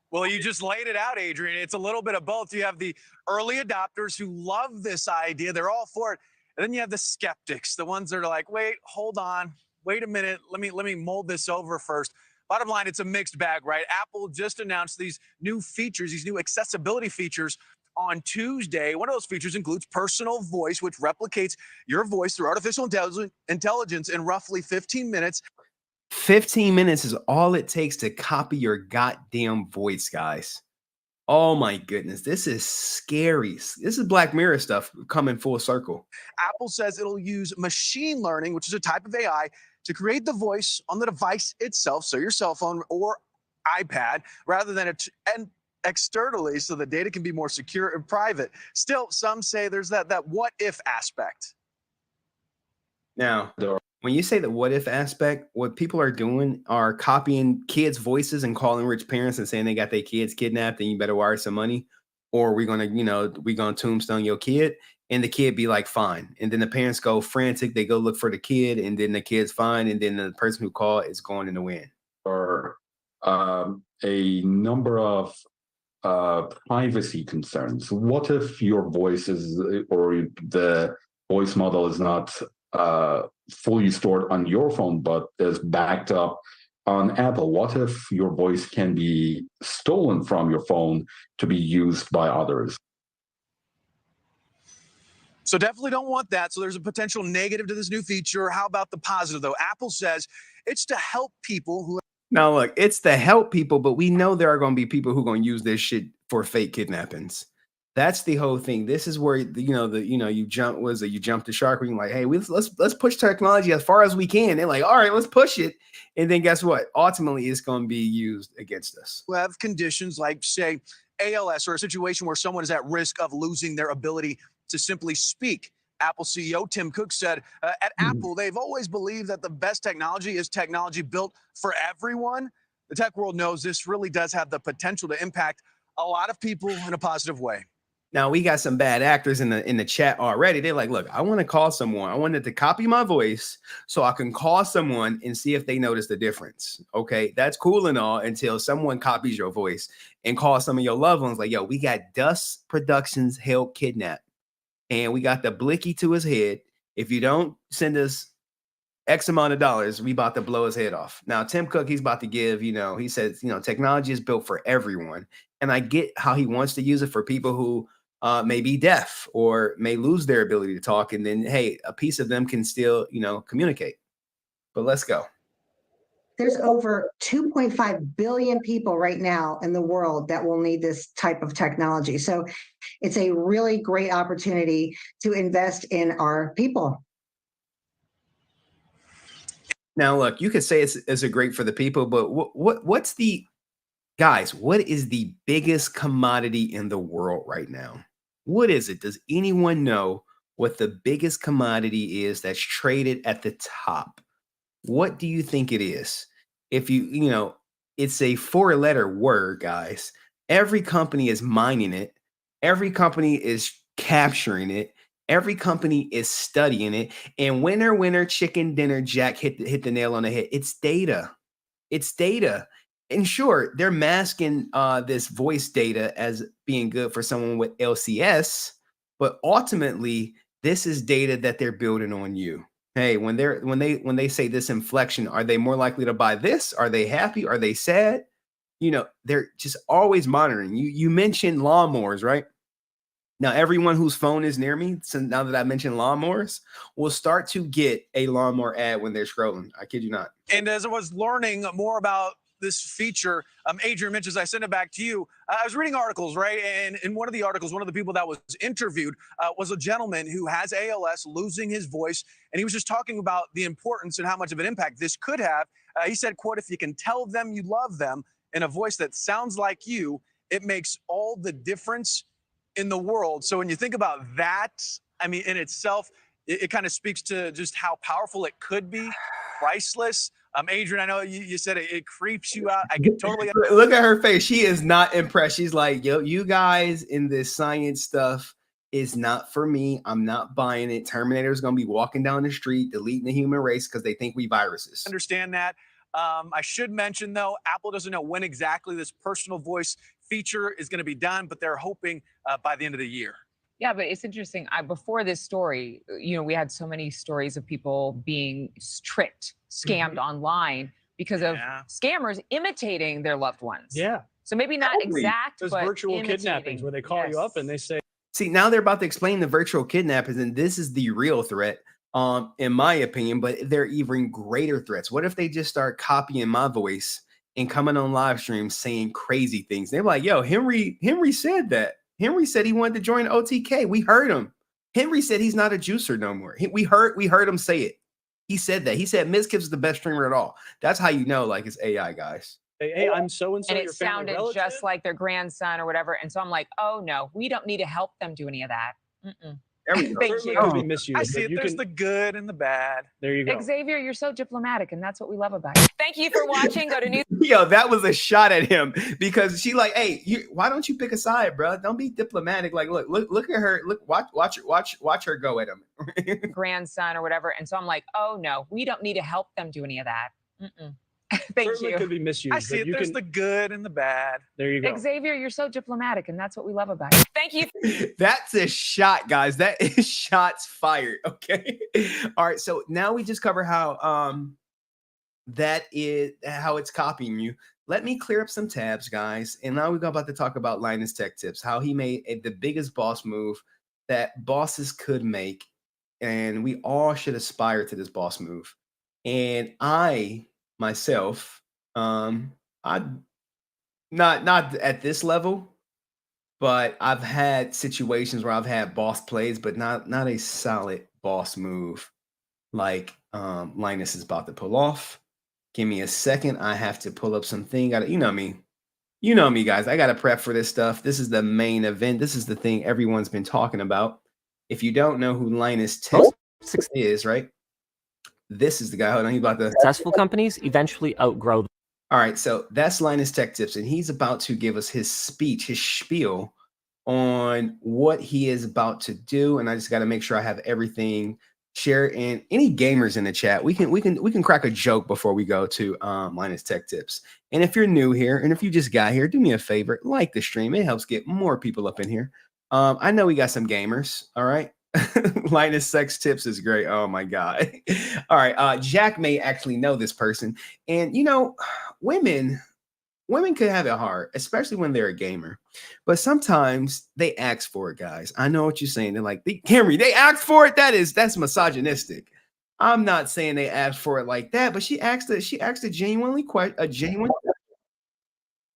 Well, you just laid it out, Adrian. It's a little bit of both. You have the early adopters who love this idea. They're all for it. And then you have the skeptics, the ones that are like, wait, hold on. Wait a minute. Let me mold this over first. Bottom line, it's a mixed bag, right? Apple just announced these new features, these new accessibility features on Tuesday. One of those features includes personal voice, which replicates your voice through artificial intelligence in roughly 15 minutes. 15 minutes is all it takes to copy your goddamn voice, guys. Oh my goodness, this is scary. This is Black Mirror stuff coming full circle. Apple says it'll use machine learning, which is a type of AI, to create the voice on the device itself, so your cell phone or iPad, rather than externally, so the data can be more secure and private. Still, some say there's that what if aspect. Now, when you say the what if aspect, what people are doing are copying kids' voices and calling rich parents and saying they got their kids kidnapped and you better wire some money, or we're gonna tombstone your kid, and the kid be like, fine. And then the parents go frantic, they go look for the kid, and then the kid's fine, and then the person who called is going in the wind. Or a number of privacy concerns. What if your voice is, or the voice model is not fully stored on your phone, but is backed up on Apple? What if your voice can be stolen from your phone to be used by others? So definitely don't want that. So there's a potential negative to this new feature. How about the positive, though? Apple says it's to help people who... Now, look, it's to help people, but we know there are going to be people who are going to use this shit for fake kidnappings. That's the whole thing. This is where you jump the shark. We're like, hey, let's push technology as far as we can. They're like, all right, let's push it, and then guess what? Ultimately, it's going to be used against us. Who have conditions like, say, ALS, or a situation where someone is at risk of losing their ability to simply speak. Apple CEO Tim Cook said, at Apple, they've always believed that the best technology is technology built for everyone. The tech world knows this really does have the potential to impact a lot of people in a positive way. Now, we got some bad actors in the chat already. They're like, look, I want to call someone. I wanted to copy my voice so I can call someone and see if they notice the difference. Okay, that's cool and all until someone copies your voice and calls some of your loved ones like, yo, we got Dust Productions held kidnapped. And we got the blicky to his head. If you don't send us X amount of dollars, we about to blow his head off. Now, Tim Cook, he's about to give, he says, technology is built for everyone. And I get how he wants to use it for people who may be deaf or may lose their ability to talk. And then, hey, a piece of them can still, communicate. But let's go. There's over 2.5 billion people right now in the world that will need this type of technology. So it's a really great opportunity to invest in our people. Now, look, you could say it's a great for the people, but what is the biggest commodity in the world right now? What is it? Does anyone know what the biggest commodity is that's traded at the top? What do you think it is? If it's a 4-letter word, guys. Every company is mining it. Every company is capturing it. Every company is studying it. And winner, chicken dinner, Jack hit the nail on the head. It's data. It's data. And sure, they're masking this voice data as being good for someone with LCS, but ultimately, this is data that they're building on you. Hey, when they say this inflection, are they more likely to buy this? Are they happy? Are they sad? They're just always monitoring. You mentioned lawnmowers, right? Now, everyone whose phone is near me, so now that I mentioned lawnmowers, will start to get a lawnmower ad when they're scrolling. I kid you not. And as I was learning more about this feature, Adrian mentions, I sent it back to you. I was reading articles, right? And in one of the articles, one of the people that was interviewed was a gentleman who has ALS, losing his voice. And he was just talking about the importance and how much of an impact this could have. He said, quote, if you can tell them you love them in a voice that sounds like you, it makes all the difference in the world. So when you think about that, I mean, in itself, it kind of speaks to just how powerful it could be, priceless. Adrian, I know you said it creeps you out. I can totally look at her face. She is not impressed. She's like, yo, you guys in this science stuff is not for me. I'm not buying it. Terminator's gonna be walking down the street, deleting the human race because they think we viruses. Understand that. I should mention, though, Apple doesn't know when exactly this personal voice feature is going to be done, but they're hoping by the end of the year. Yeah, but it's interesting. Before this story, we had so many stories of people being tricked, scammed online because of scammers imitating their loved ones. Yeah. So maybe not exact, Those but virtual imitating. kidnappings where they call you up and they say, see, now they're about to explain the virtual kidnappings, and this is the real threat, in my opinion, but they're even greater threats. What if they just start copying my voice and coming on live streams saying crazy things? They're like, yo, Henry said that. Henry said he wanted to join OTK. We heard him. Henry said he's not a juicer no more. We heard him say it. He said that. He said Mizkif is the best streamer at all. That's how you know, like, it's AI, guys. hey, I'm so-and-so, And your it family sounded relative? just like their grandson or whatever. And so I'm like, oh no, we don't need to help them do any of that. Thank Certainly you. could be misused, I see but it. There's the good and the bad. There you go. Xavier, you're so diplomatic, and that's what we love about you. Thank you for watching. Go to News. Yo, that was a shot at him because she like, hey, why don't you pick a side, bro? Don't be diplomatic. Like, look at her. Look, watch her go at him. Grandson or whatever. And so I'm like, oh no, we don't need to help them do any of that. Thank Certainly you. could be misused. I see but it. you There's can... the good and the bad. There you go. Xavier, you're so diplomatic, and that's what we love about you. Thank you. That's a shot, guys. That is shots fired. Okay. All right. So now we just cover how that is how it's copying you. Let me clear up some tabs, guys. And now we're about to talk about Linus Tech Tips, how he made the biggest boss move that bosses could make. And we all should aspire to this boss move. And I myself, I not at this level, but I've had situations where I've had boss plays, but not a solid boss move like Linus is about to pull off. Give me a second. I have to pull up something. You know me, guys. I gotta prep for this stuff. This is the main event. This is the thing everyone's been talking about. If you don't know who Linus Tech is, right? This is the guy. Hold on, he's about to. Successful companies eventually outgrow them. All right, so that's Linus Tech Tips, and he's about to give us his speech, his spiel on what he is about to do. And I just got to make sure I have everything shared. And any gamers in the chat, we can crack a joke before we go to Linus Tech Tips. And if you're new here, and if you just got here, do me a favor, like the stream. It helps get more people up in here. I know we got some gamers. All right. Linus Sex Tips is great. Oh my God. All right. Jack may actually know this person. And women could have it hard, especially when they're a gamer. But sometimes they ask for it, guys. I know what you're saying. They're like, Henry, they asked for it. That's misogynistic. I'm not saying they asked for it like that, but she asked a genuine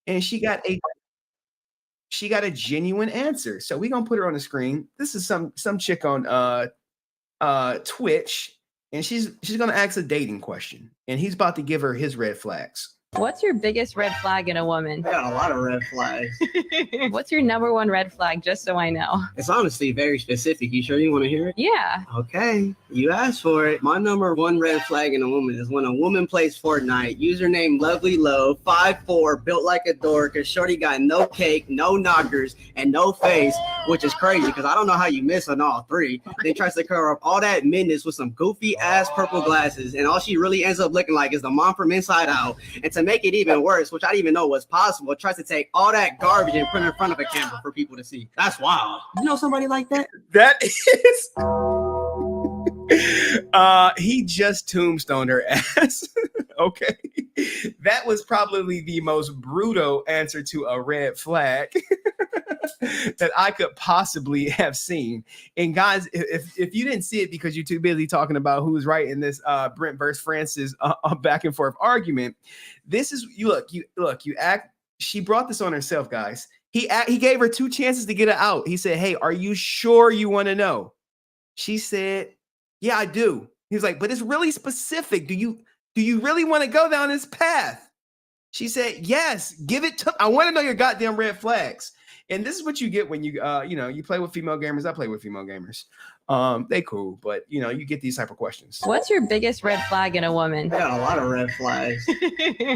and she got a genuine answer. So we're gonna put her on the screen. This is some chick on Twitch, and she's gonna ask a dating question, and he's about to give her his red flags. What's your biggest red flag in a woman? I got a lot of red flags. What's your number one red flag, just so I know? It's honestly very specific. You sure you want to hear it? Yeah. Okay, you asked for it. My number one red flag in a woman is when a woman plays Fortnite, username Lovely Low, 5'4", built like a door, because shorty got no cake, no knockers, and no face, which is crazy because I don't know how you miss on all three. Then tries to cover up all that midness with some goofy ass purple glasses, and all she really ends up looking like is the mom from Inside Out. And to make it even worse, which I didn't even know was possible, tries to take all that garbage and put it in front of a camera for people to see. That's wild. You know somebody like that? That is he just tombstoned her ass. Okay. That was probably the most brutal answer to a red flag. that I could possibly have seen. And guys, if you didn't see it because you're too busy talking about who's right in this Brent versus Francis back and forth argument, this is you act. She brought this on herself, guys. He gave her 2 chances to get her out. He said, "Hey, are you sure you want to know?" She said, "Yeah, I do." He was like, "But it's really specific. Do you really want to go down this path?" She said, "Yes, give it to. I want to know your goddamn red flags." And this is what you get when you you play with female gamers. I play with female gamers. They cool, but you get these type of questions. What's your biggest red flag in a woman? I got a lot of red flags.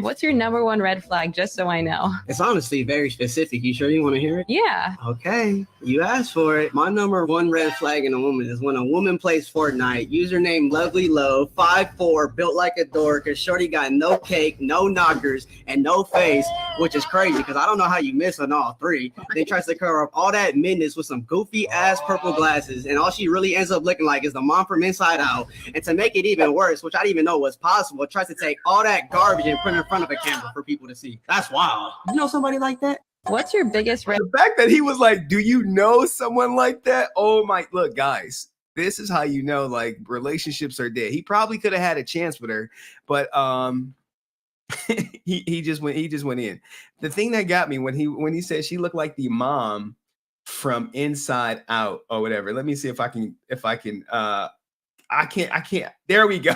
What's your number 1 red flag, just so I know? It's honestly very specific. You sure you want to hear it? Yeah. Okay, you asked for it. My number 1 red flag in a woman is when a woman plays Fortnite, username Lovely Low, 5'4", built like a door, because shorty got no cake, no knockers, and no face, which is crazy because I don't know how you miss on all 3. Then tries to cover up all that midness with some goofy ass purple glasses, and all she really ends up looking like is the mom from Inside Out. And to make it even worse, which I didn't even know was possible, tries to take all that garbage and put it in front of a camera for people to see. That's wild. You know somebody like that? What's your biggest red? The fact that he was like, "Do you know someone like that?" Oh my! Look, guys, this is how you know like relationships are dead. He probably could have had a chance with her, but he just went in. The thing that got me when he said she looked like the mom from Inside Out or whatever. Let me see if I can I can't. There we go.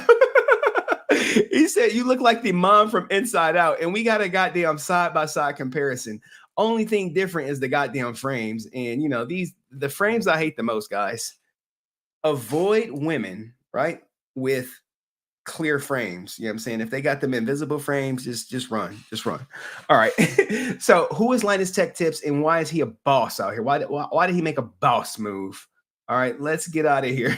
He said you look like the mom from Inside Out, and we got a goddamn side-by-side comparison. Only thing different is the goddamn frames. And the frames I hate the most, guys. Avoid women, right? With clear frames. You know what I'm saying? If they got them invisible frames, just run. All right. So who is Linus Tech Tips and why is he a boss out here? Why did he make a boss move? All right, let's get out of here.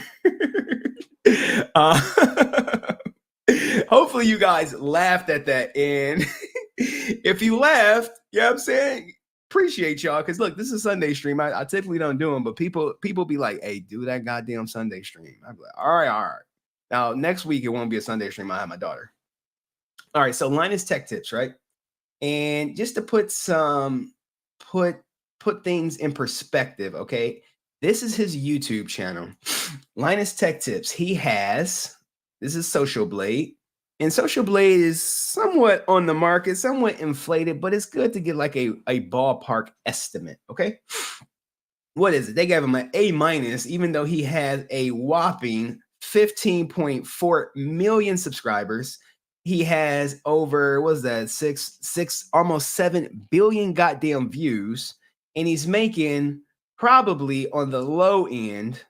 Hopefully you guys laughed at that. And if you laughed, you know what I'm saying? Appreciate y'all. Because look, this is a Sunday stream. I typically don't do them, but people be like, "Hey, do that goddamn Sunday stream." I'm like, all right. Now, next week, it won't be a Sunday stream. I have my daughter. All right, so Linus Tech Tips, right? And just to put things in perspective, okay? This is his YouTube channel, Linus Tech Tips. This is Social Blade. And Social Blade is somewhat on the market, somewhat inflated, but it's good to get like a ballpark estimate, okay? What is it? They gave him an A-, even though he has a whopping 15.4 million subscribers. He has over, what is that, six, almost 7 billion goddamn views. And he's making probably on the low end,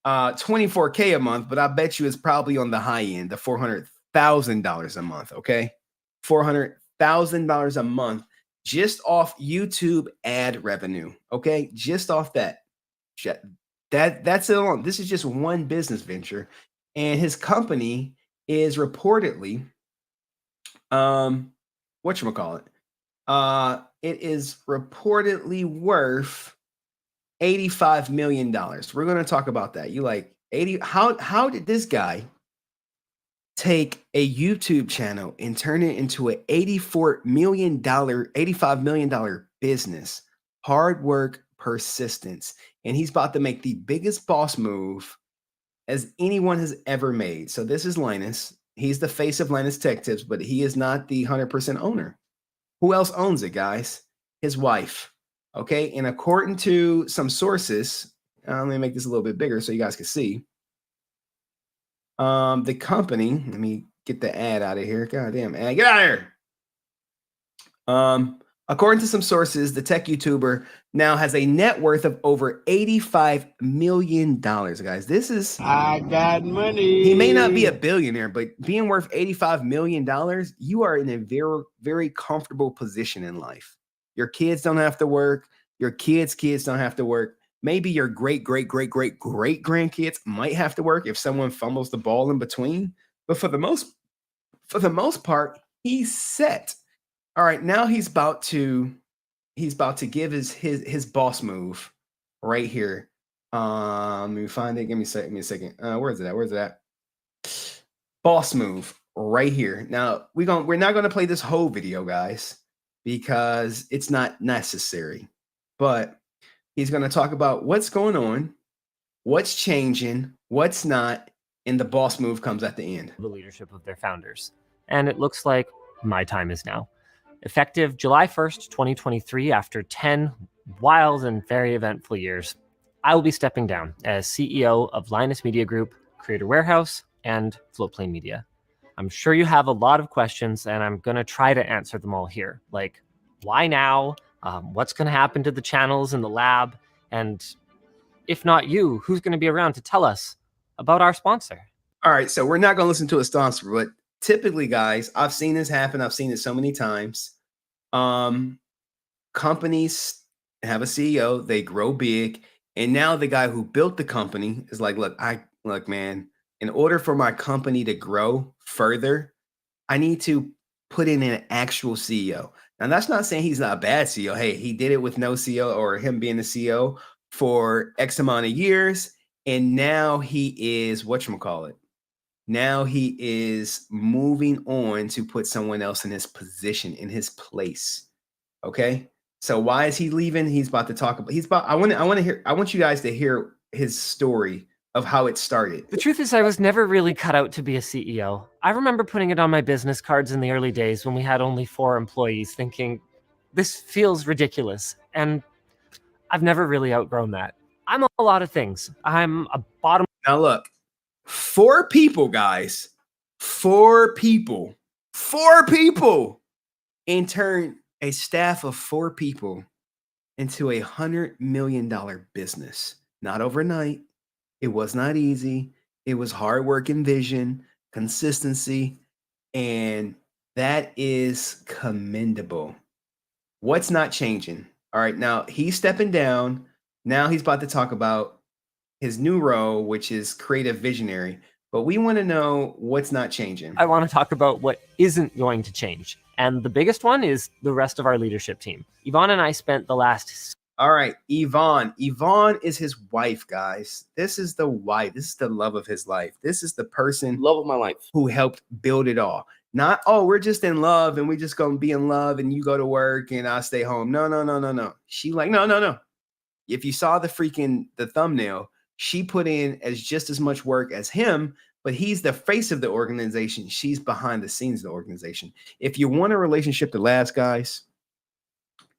24K a month, but I bet you it's probably on the high end, the $400,000 a month, okay? $400,000 a month just off YouTube ad revenue, okay? Just off that. That's it alone. This is just one business venture. And his company is reportedly, whatchamacallit? It is reportedly worth $85 million. We're going to talk about that. You like 80? How did this guy take a YouTube channel and turn it into an $85 million business? Hard work, persistence. And he's about to make the biggest boss move as anyone has ever made. So this is Linus. He's the face of Linus Tech Tips, but he is not the 100% owner. Who else owns it, guys? His wife. Okay. And according to some sources, let me make this a little bit bigger so you guys can see. The company, let me get the ad out of here. Goddamn ad, get out of here. According to some sources, the tech YouTuber now has a net worth of over $85 million, guys. This is, I got money. He may not be a billionaire, but being worth $85 million, you are in a very, very comfortable position in life. Your kids don't have to work. Your kids' don't have to work. Maybe your great grandkids might have to work if someone fumbles the ball in between. But for the most part, he's set. All right, now he's about to give his boss move right here. Let me find it. Give me a second. Where's it at? Boss move right here. Now we're not gonna play this whole video, guys. because it's not necessary. But he's going to talk about what's going on, what's changing, what's not, and the boss move comes at the end. The leadership of their founders. And it looks like my time is now. Effective July 1st, 2023, after 10 wild and very eventful years, I will be stepping down as CEO of Linus Media Group, Creator Warehouse, and Floatplane Media. I'm sure you have a lot of questions, and I'm going to try to answer them all here. Like, why now? What's going to happen to the channels in the lab? And if not you, who's going to be around to tell us about our sponsor? All right, so we're not going to listen to a sponsor, but typically, guys, I've seen this happen. I've seen it so many times. Companies have a CEO, they grow big, and now the guy who built the company is like, look, man, in order for my company to grow further, I need to put in an actual CEO. Now, that's not saying he's not a bad CEO. Hey, he did it with no CEO or him being the CEO for X amount of years, and now he is, whatchamacallit, now he is moving on to put someone else in his position, in his place. Okay. So why is he leaving? He's about to talk about, I want you guys to hear his story of how it started. The truth is, I was never really cut out to be a CEO. I remember putting it on my business cards in the early days when we had only 4 employees, thinking, this feels ridiculous. And I've never really outgrown that. I'm a lot of things. I'm a bottom. Now look, 4 people, guys, 4 people, and turn a staff of 4 people into $100 million business. Not overnight. It was not easy. It was hard work and vision, consistency, and that is commendable. What's not changing? All right, now he's stepping down. Now he's about to talk about his new role, which is creative visionary. But we want to know what's not changing. I want to talk about what isn't going to change. And the biggest one is the rest of our leadership team. Yvonne and I spent the last... All right, Yvonne. Yvonne is his wife, guys. This is the wife. This is the love of his life. This is the person, love of my life, who helped build it all. Not, oh, we're just in love and we're just going to be in love and you go to work and I stay home. No. She like, no. If you saw the thumbnail, she put in as just as much work as him, but he's the face of the organization. She's behind the scenes of the organization. If you want a relationship to last, guys,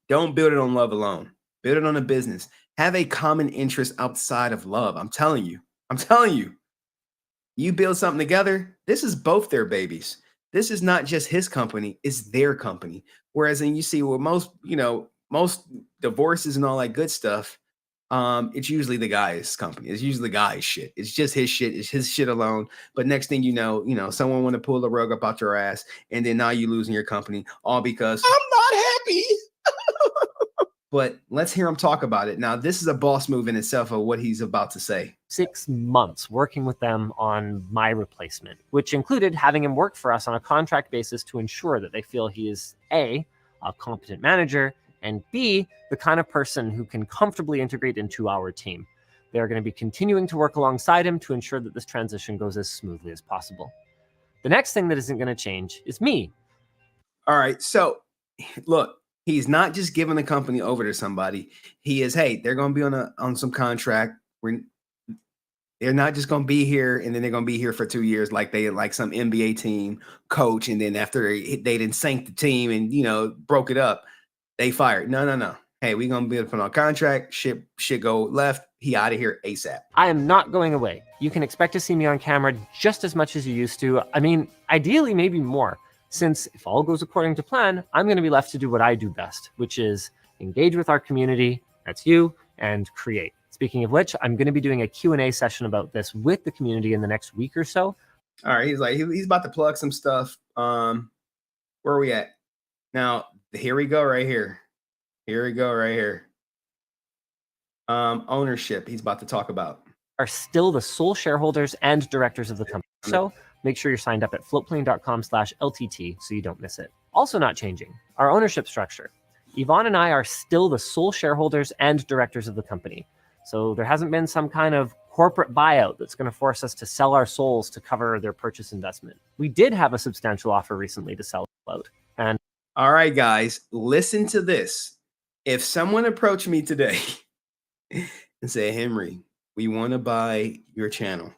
don't build it on love alone. Build it on a business. Have a common interest outside of love. I'm telling you. You build something together. This is both their babies. This is not just his company. It's their company. Whereas, and you see, well, most divorces and all that good stuff, it's usually the guy's company. It's usually the guy's shit. It's just his shit. It's his shit alone. But next thing you know, someone want to pull the rug up out your ass, and then now you losing your company, all because I'm not happy. But let's hear him talk about it. Now, this is a boss move in itself of what he's about to say. 6 months working with them on my replacement, which included having him work for us on a contract basis to ensure that they feel he is A, a competent manager, and B, the kind of person who can comfortably integrate into our team. They're going to be continuing to work alongside him to ensure that this transition goes as smoothly as possible. The next thing that isn't going to change is me. All right. So look, he's not just giving the company over to somebody. He is, hey, they're going to be on some contract. They're not just going to be here and then they're going to be here for 2 years like some NBA team coach. And then after they didn't sank the team and, broke it up, they fired. No. Hey, we're going to be up on our contract. Shit go left. He out of here ASAP. I am not going away. You can expect to see me on camera just as much as you used to. I mean, ideally, maybe more. Since if all goes according to plan, I'm going to be left to do what I do best, which is engage with our community, that's you, and create. Speaking of which, I'm going to be doing a Q&A session about this with the community in the next week or so. All right, he's about to plug some stuff. Where are we at? Now, here we go right here. Ownership, he's about to talk about. Are still the sole shareholders and directors of the company. So make sure you're signed up at floatplane.com/LTT so you don't miss it. Also not changing, our ownership structure. Yvonne and I are still the sole shareholders and directors of the company. So there hasn't been some kind of corporate buyout that's going to force us to sell our souls to cover their purchase investment. We did have a substantial offer recently to sell out. And All right, guys, listen to this. If someone approached me today and said, Henry, we want to buy your channel.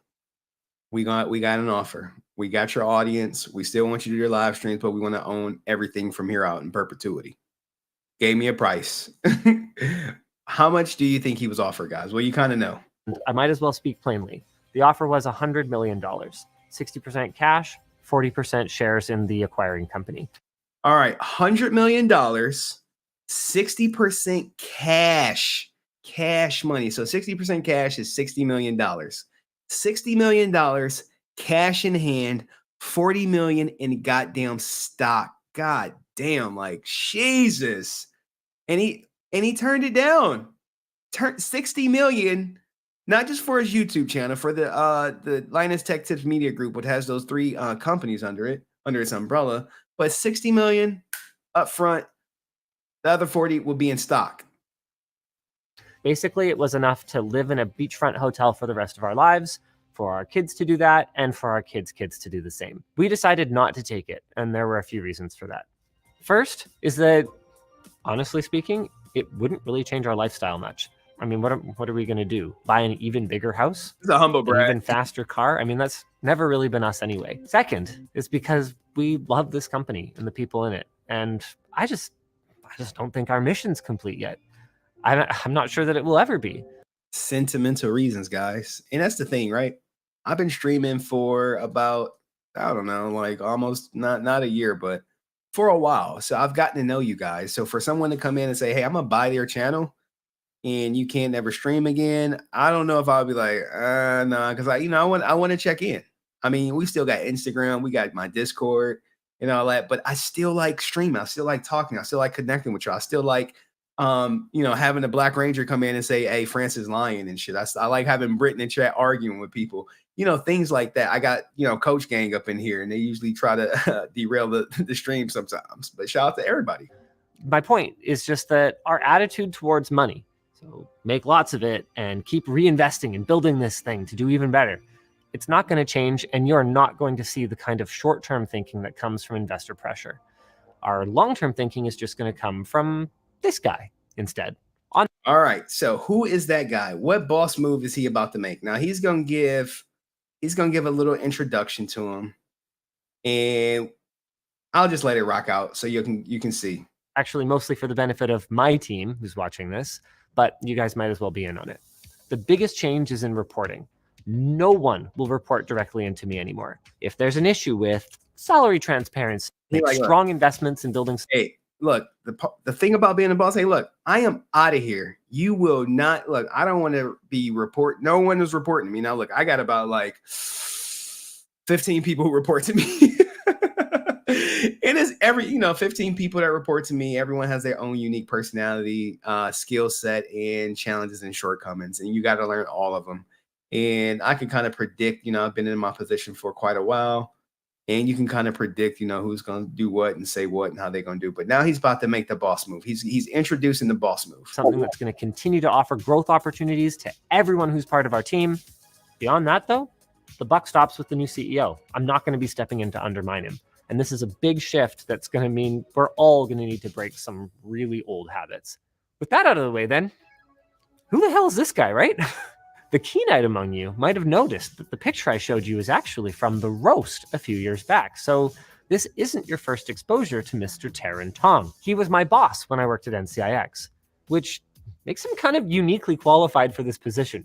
We got an offer. We got your audience. We still want you to do your live streams, but we want to own everything from here out in perpetuity. Gave me a price. How much do you think he was offered, guys? Well, you kind of know. I might as well speak plainly. The offer was $100 million, 60% cash, 40% shares in the acquiring company. All right, $100 million, 60% cash money. So 60% cash is $60 million. $60 million cash in hand, 40 million in goddamn stock. God damn, like Jesus. And he turned it down. Turned 60 million, not just for his YouTube channel, for the Linus Tech Tips Media Group, which has those 3 companies under its umbrella, but 60 million up front. The other 40 will be in stock. Basically, it was enough to live in a beachfront hotel for the rest of our lives, for our kids to do that, and for our kids' kids to do the same. We decided not to take it, and there were a few reasons for that. First is that, honestly speaking, it wouldn't really change our lifestyle much. I mean, what are we going to do? Buy an even bigger house? It's a humble brag. An even faster car? I mean, that's never really been us anyway. Second is because we love this company and the people in it. And I just don't think our mission's complete yet. I'm not sure that it will ever be. Sentimental reasons, guys. And that's the thing, right? I've been streaming for about, I don't know, like almost not a year, but for a while. So I've gotten to know you guys. So for someone to come in and say, hey, I'm going to buy their channel and you can't never stream again, I don't know if I'll be like, nah, because I want to check in. I mean, we still got Instagram, we got my Discord and all that, but I still like streaming. I still like talking. I still like connecting with you. I still like, having a Black Ranger come in and say, hey, Francis lying and shit. I like having Brent in chat arguing with people, things like that. I got, Coach Gang up in here and they usually try to derail the stream sometimes, but shout out to everybody. My point is just that our attitude towards money, so make lots of it and keep reinvesting and building this thing to do even better. It's not going to change, and you're not going to see the kind of short-term thinking that comes from investor pressure. Our long-term thinking is just going to come from this guy instead. All right. So who is that guy? What boss move is he about to make? Now he's going to give a little introduction to him, and I'll just let it rock out so you can see. Actually, mostly for the benefit of my team who's watching this, but you guys might as well be in on it. The biggest change is in reporting. No one will report directly into me anymore. If there's an issue with salary transparency, make strong investments in building. Hey, look, the thing about being a boss, hey, look, I am out of here. You will not, look, I don't want to be no one is reporting to me. Now, look, I got about like 15 people who report to me. It is 15 people that report to me. Everyone has their own unique personality, skill set, and challenges and shortcomings. And you got to learn all of them. And I can kind of predict, I've been in my position for quite a while. And you can kind of predict, who's going to do what and say what and how they're going to do. But now he's about to make the boss move. He's introducing the boss move. Something that's going to continue to offer growth opportunities to everyone who's part of our team. Beyond that, though, the buck stops with the new CEO. I'm not going to be stepping in to undermine him. And this is a big shift that's going to mean we're all going to need to break some really old habits. With that out of the way, then, who the hell is this guy, right? The keen-eyed among you might have noticed that the picture I showed you is actually from the roast a few years back. So this isn't your first exposure to Mr. Taron Tong. He was my boss when I worked at NCIX, which makes him kind of uniquely qualified for this position.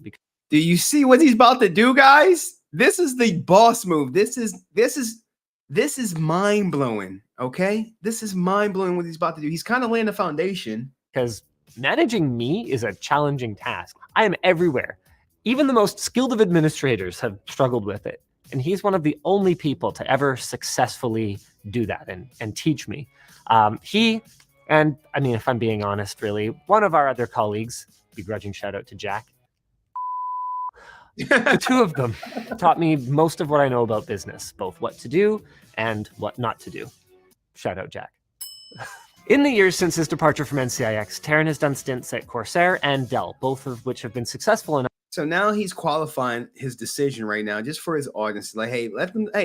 Do you see what he's about to do, guys? This is the boss move. This is mind-blowing, okay? This is mind-blowing what he's about to do. He's kind of laying the foundation. Because managing me is a challenging task. I am everywhere. Even the most skilled of administrators have struggled with it. And he's one of the only people to ever successfully do that and teach me. He, and I mean, if I'm being honest, really, one of our other colleagues, begrudging shout out to Jack, the two of them taught me most of what I know about business, both what to do and what not to do. Shout out, Jack. In the years since his departure from NCIX, Taron has done stints at Corsair and Dell, both of which have been successful enough. So now he's qualifying his decision right now just for his audience. Like, hey,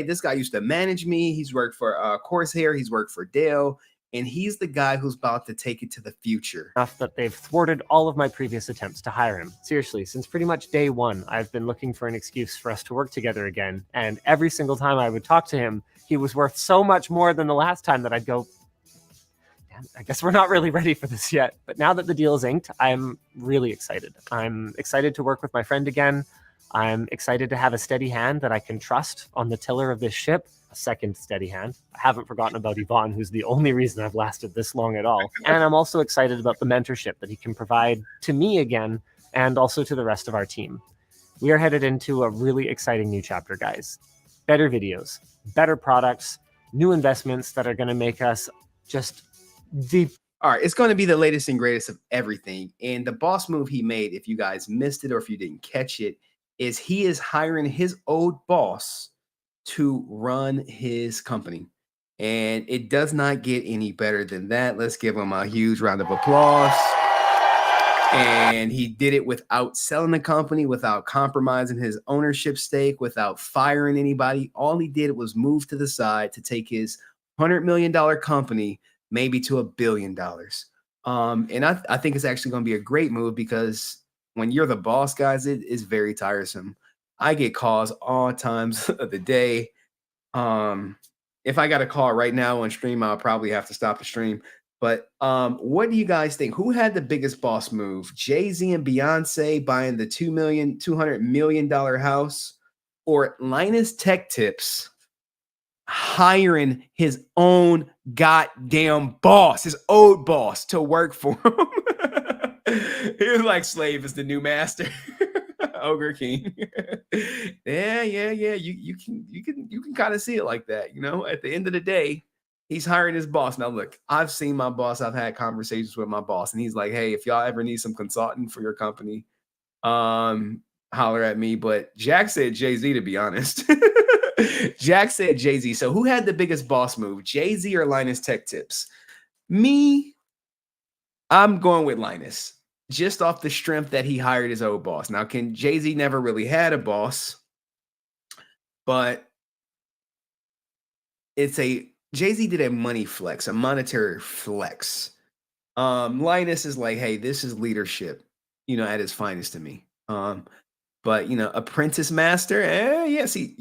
this guy used to manage me. He's worked for Corsair. He's worked for Dell. and he's the guy who's about to take it to the future. Enough that they've thwarted all of my previous attempts to hire him. Seriously, since pretty much day one, I've been looking for an excuse for us to work together again, and every single time I would talk to him, he was worth so much more than the last time that I'd go, damn, I guess we're not really ready for this yet. But now that the deal is inked, I'm really excited. I'm excited to work with my friend again. I'm excited to have a steady hand that I can trust on the tiller of this ship. A second steady hand. I haven't forgotten about Yvonne, who's the only reason I've lasted this long at all. And I'm also excited about the mentorship that he can provide to me again, and also to the rest of our team. We are headed into a really exciting new chapter, guys. Better videos, better products, new investments that are going to make us just deep. All right, it's going to be the latest and greatest of everything. And the boss move he made, if you guys missed it or if you didn't catch it, is he is hiring his old boss to run his company. And it does not get any better than that. Let's give him a huge round of applause. And he did it without selling the company, without compromising his ownership stake, without firing anybody. All he did was move to the side to take his $100 million company maybe to $1 billion. And I think it's actually going to be a great move, because when you're the boss, guys, it is very tiresome. I get calls all times of the day. If I got a call right now on stream, I'll probably have to stop the stream. But what do you guys think? Who had the biggest boss move? Jay-Z and Beyonce buying the $200 million house, or Linus Tech Tips hiring his own goddamn boss, his old boss, to work for him? He was like, slave is the new master. Ogre King. Yeah. You can kind of see it like that, you know. At the end of the day, he's hiring his boss. Now, look, I've seen my boss. I've had conversations with my boss, and he's like, hey, if y'all ever need some consulting for your company, holler at me. But Jack said Jay-Z, to be honest. Jack said Jay-Z. So who had the biggest boss move, Jay-Z or Linus Tech Tips? Me, I'm going with Linus, just off the strength that he hired his old boss. Now, Jay-Z never really had a boss, but Jay-Z did a money flex, a monetary flex. Linus is like, hey, this is leadership, you know, at its finest to me. But you know, apprentice master, yeah. See,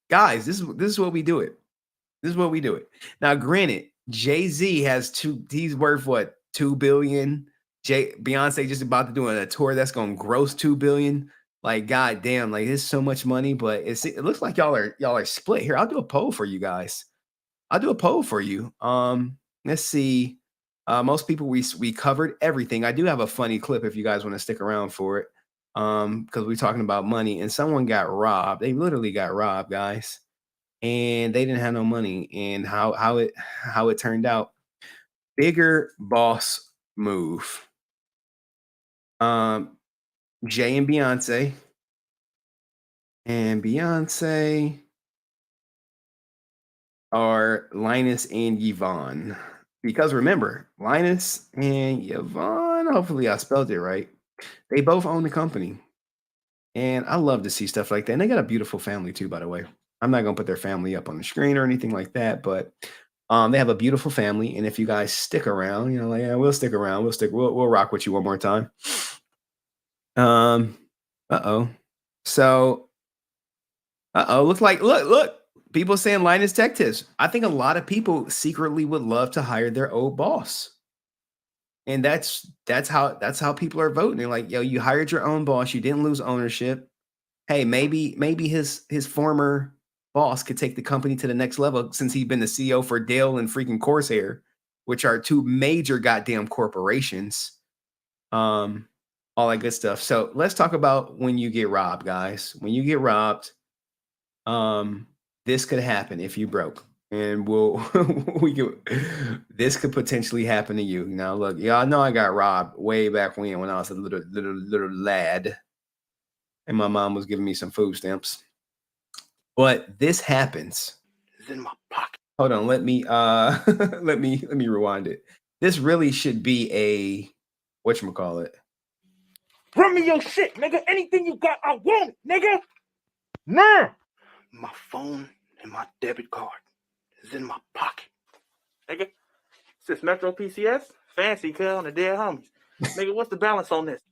guys, this is what we do it. This is what we do it. Now, granted, Jay-Z he's worth what, $2 billion. Beyonce just about to do a tour that's gonna gross $2 billion. Like, goddamn, like it's so much money, but it looks like y'all are split here. I'll do a poll for you guys. I'll do a poll for you. Let's see. Most people, we covered everything. I do have a funny clip if you guys want to stick around for it. Because we're talking about money, and someone got robbed. They literally got robbed, guys, and they didn't have no money. And how it turned out. Bigger boss move. Jay and Beyonce. And Beyonce are Linus and Yvonne. Because remember, Linus and Yvonne, hopefully I spelled it right, they both own the company. And I love to see stuff like that. And they got a beautiful family too, by the way. I'm not going to put their family up on the screen or anything like that, but they have a beautiful family. And if you guys stick around, you know, like, yeah, we'll stick around. We'll rock with you one more time. So, look, people saying Linus Tech Tips. I think a lot of people secretly would love to hire their old boss. And that's how people are voting. They're like, yo, you hired your own boss. You didn't lose ownership. Hey, maybe his former boss could take the company to the next level, since he's been the CEO for Dell and freaking Corsair, which are two major goddamn corporations. All that good stuff. So let's talk about when you get robbed, guys. When you get robbed, this could happen if you broke. And this could potentially happen to you. Now, look, y'all know I got robbed way back when I was a little lad, and my mom was giving me some food stamps. But this happens. It's in my pocket. Hold on, let me let me rewind it. This really should be a whatchamacallit. Run me your shit, nigga. Anything you got, I want it, nigga. Nah. My phone and my debit card is in my pocket. Nigga, This Metro PCS? Fancy, cuz, on the dead homies. Nigga, what's the balance on this?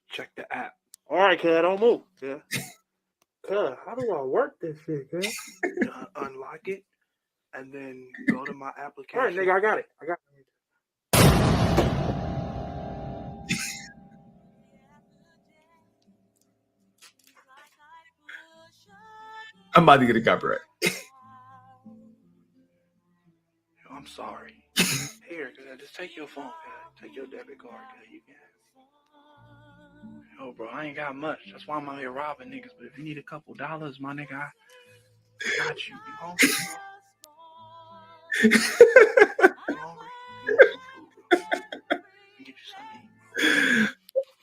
Check the app. All right, cuz, don't move. Yeah. Cuz, how do I work this shit, cuz? Unlock it, and then go to my application. All right, nigga, I got it. I'm about to get a copyright. I'm sorry. Here, cuz, just take your phone, cuz. Take your debit card, cuz. You can have it. Yo, bro, I ain't got much. That's why I'm out here robbing niggas. But if you need a couple dollars, my nigga, I got you. You hungry,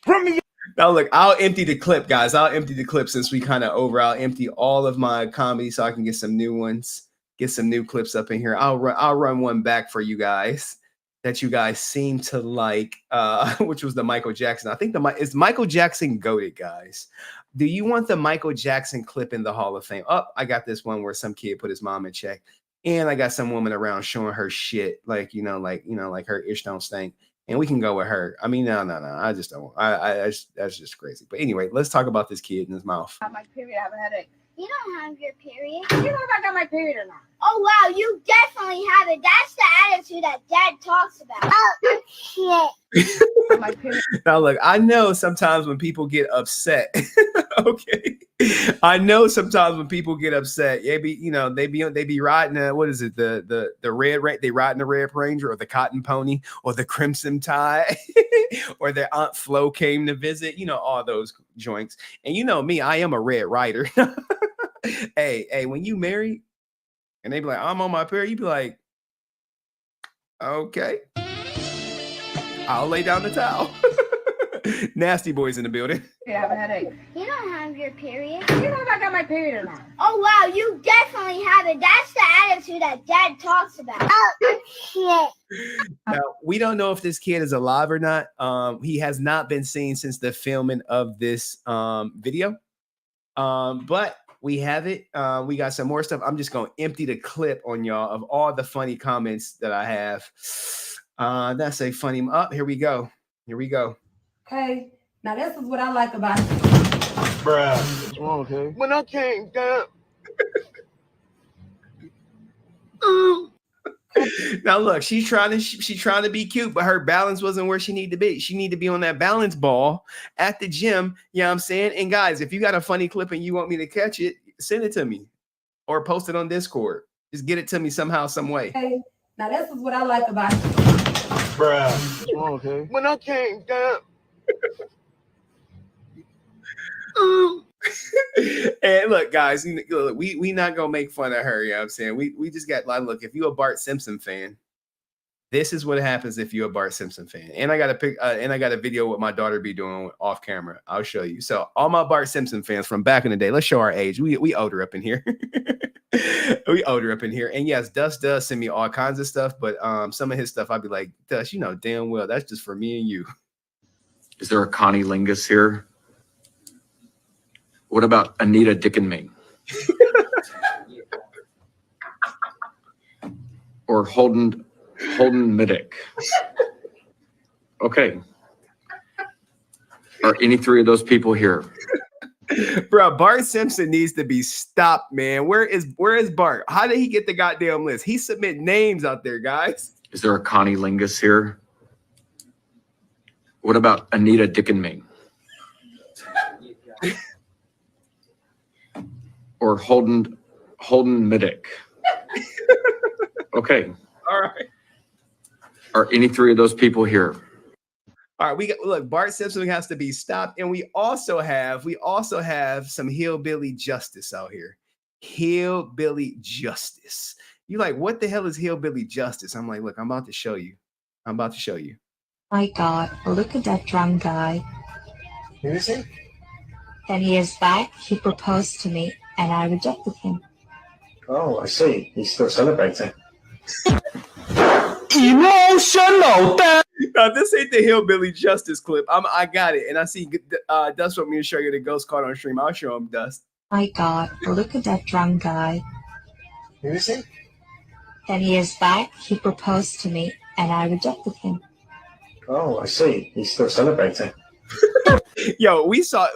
bro? Now look, I'll empty the clip, guys. I'll empty the clip since we kind of over. I'll empty all of my comedy so I can get some new ones, get some new clips up in here. I'll run one back for you guys that you guys seem to like, which was the Michael Jackson. I think is Michael Jackson goated, guys. Do you want the Michael Jackson clip in the Hall of Fame? Oh, I got this one where some kid put his mom in check, and I got some woman around showing her shit, like her ish don't stink. And we can go with her. I mean, no. I just don't. That's just crazy. But anyway, let's talk about this kid in his mouth. I have my period. I have a headache. You don't have your period. You know if I got my period or not. Oh, wow, you definitely have it. That's the attitude that Dad talks about. Oh, shit. My period. Now, look, I know sometimes when people get upset, okay, I know sometimes when people get upset, they be riding what is it, the red, they riding the Red Ranger or the Cotton Pony or the Crimson Tide or their Aunt Flo came to visit, all those joints. And you know me, I am a Red Rider. Hey, when you married and they be like, I'm on my period, you be like, okay, I'll lay down the towel. Nasty boys in the building. Yeah, I have a headache. You don't have your period. You know if I got my period or not. Oh, wow, you definitely have it. That's the attitude that Dad talks about. Oh, shit. Now, we don't know if this kid is alive or not. He has not been seen since the filming of this video. But we have it. We got some more stuff. I'm just going to empty the clip on y'all of all the funny comments that I have. That's a funny. Here we go. Okay, now this is what I like about it. Bruh. What's wrong, okay? When I came down. Now look, she's trying to be cute, but her balance wasn't where she needed to be. She needed to be on that balance ball at the gym. You know what I'm saying? And guys, if you got a funny clip and you want me to catch it, send it to me or post it on Discord. Just get it to me somehow, some way. Okay, now this is what I like about it. Bruh. What's wrong, okay? When I came down. And look, guys, we not gonna make fun of her. You know what I'm saying? We just got like, look, if you're a Bart Simpson fan, this is what happens if you're a Bart Simpson fan. And I got a pic, and I got a video what my daughter be doing off camera. I'll show you. So all my Bart Simpson fans from back in the day, let's show our age. We older up in here. We older up in here. And yes, Dust does send me all kinds of stuff, but some of his stuff I'd be like, Dust, damn well that's just for me and you. Is there a Connie Lingus here? What about Anita Deacon? Or Holden Middick? Okay. Are any three of those people here? Bro, Bart Simpson needs to be stopped, man. Where is Bart? How did he get the goddamn list? He submit names out there, guys. Is there a Connie Lingus here? What about Anita Deacon? Or Holden Middick? Okay. All right. Are any three of those people here? All right, look, Bart Simpson has to be stopped, and we also have some hillbilly justice out here. Hillbilly justice. You like, what the hell is hillbilly justice? I'm like, look, I'm about to show you. My God, look at that drunk guy. Who is he? Then he is back. He proposed to me, and I rejected him. Oh, I see. He's still celebrating. Emotional. Now, this ain't the hillbilly justice clip. I got it, and I see Dust want me to show you the ghost card on stream. I'll show him, Dust. My God, look at that drunk guy. Who is he? Then he is back. He proposed to me, and I rejected him. Oh, I see. He's still celebrating. Yo, we saw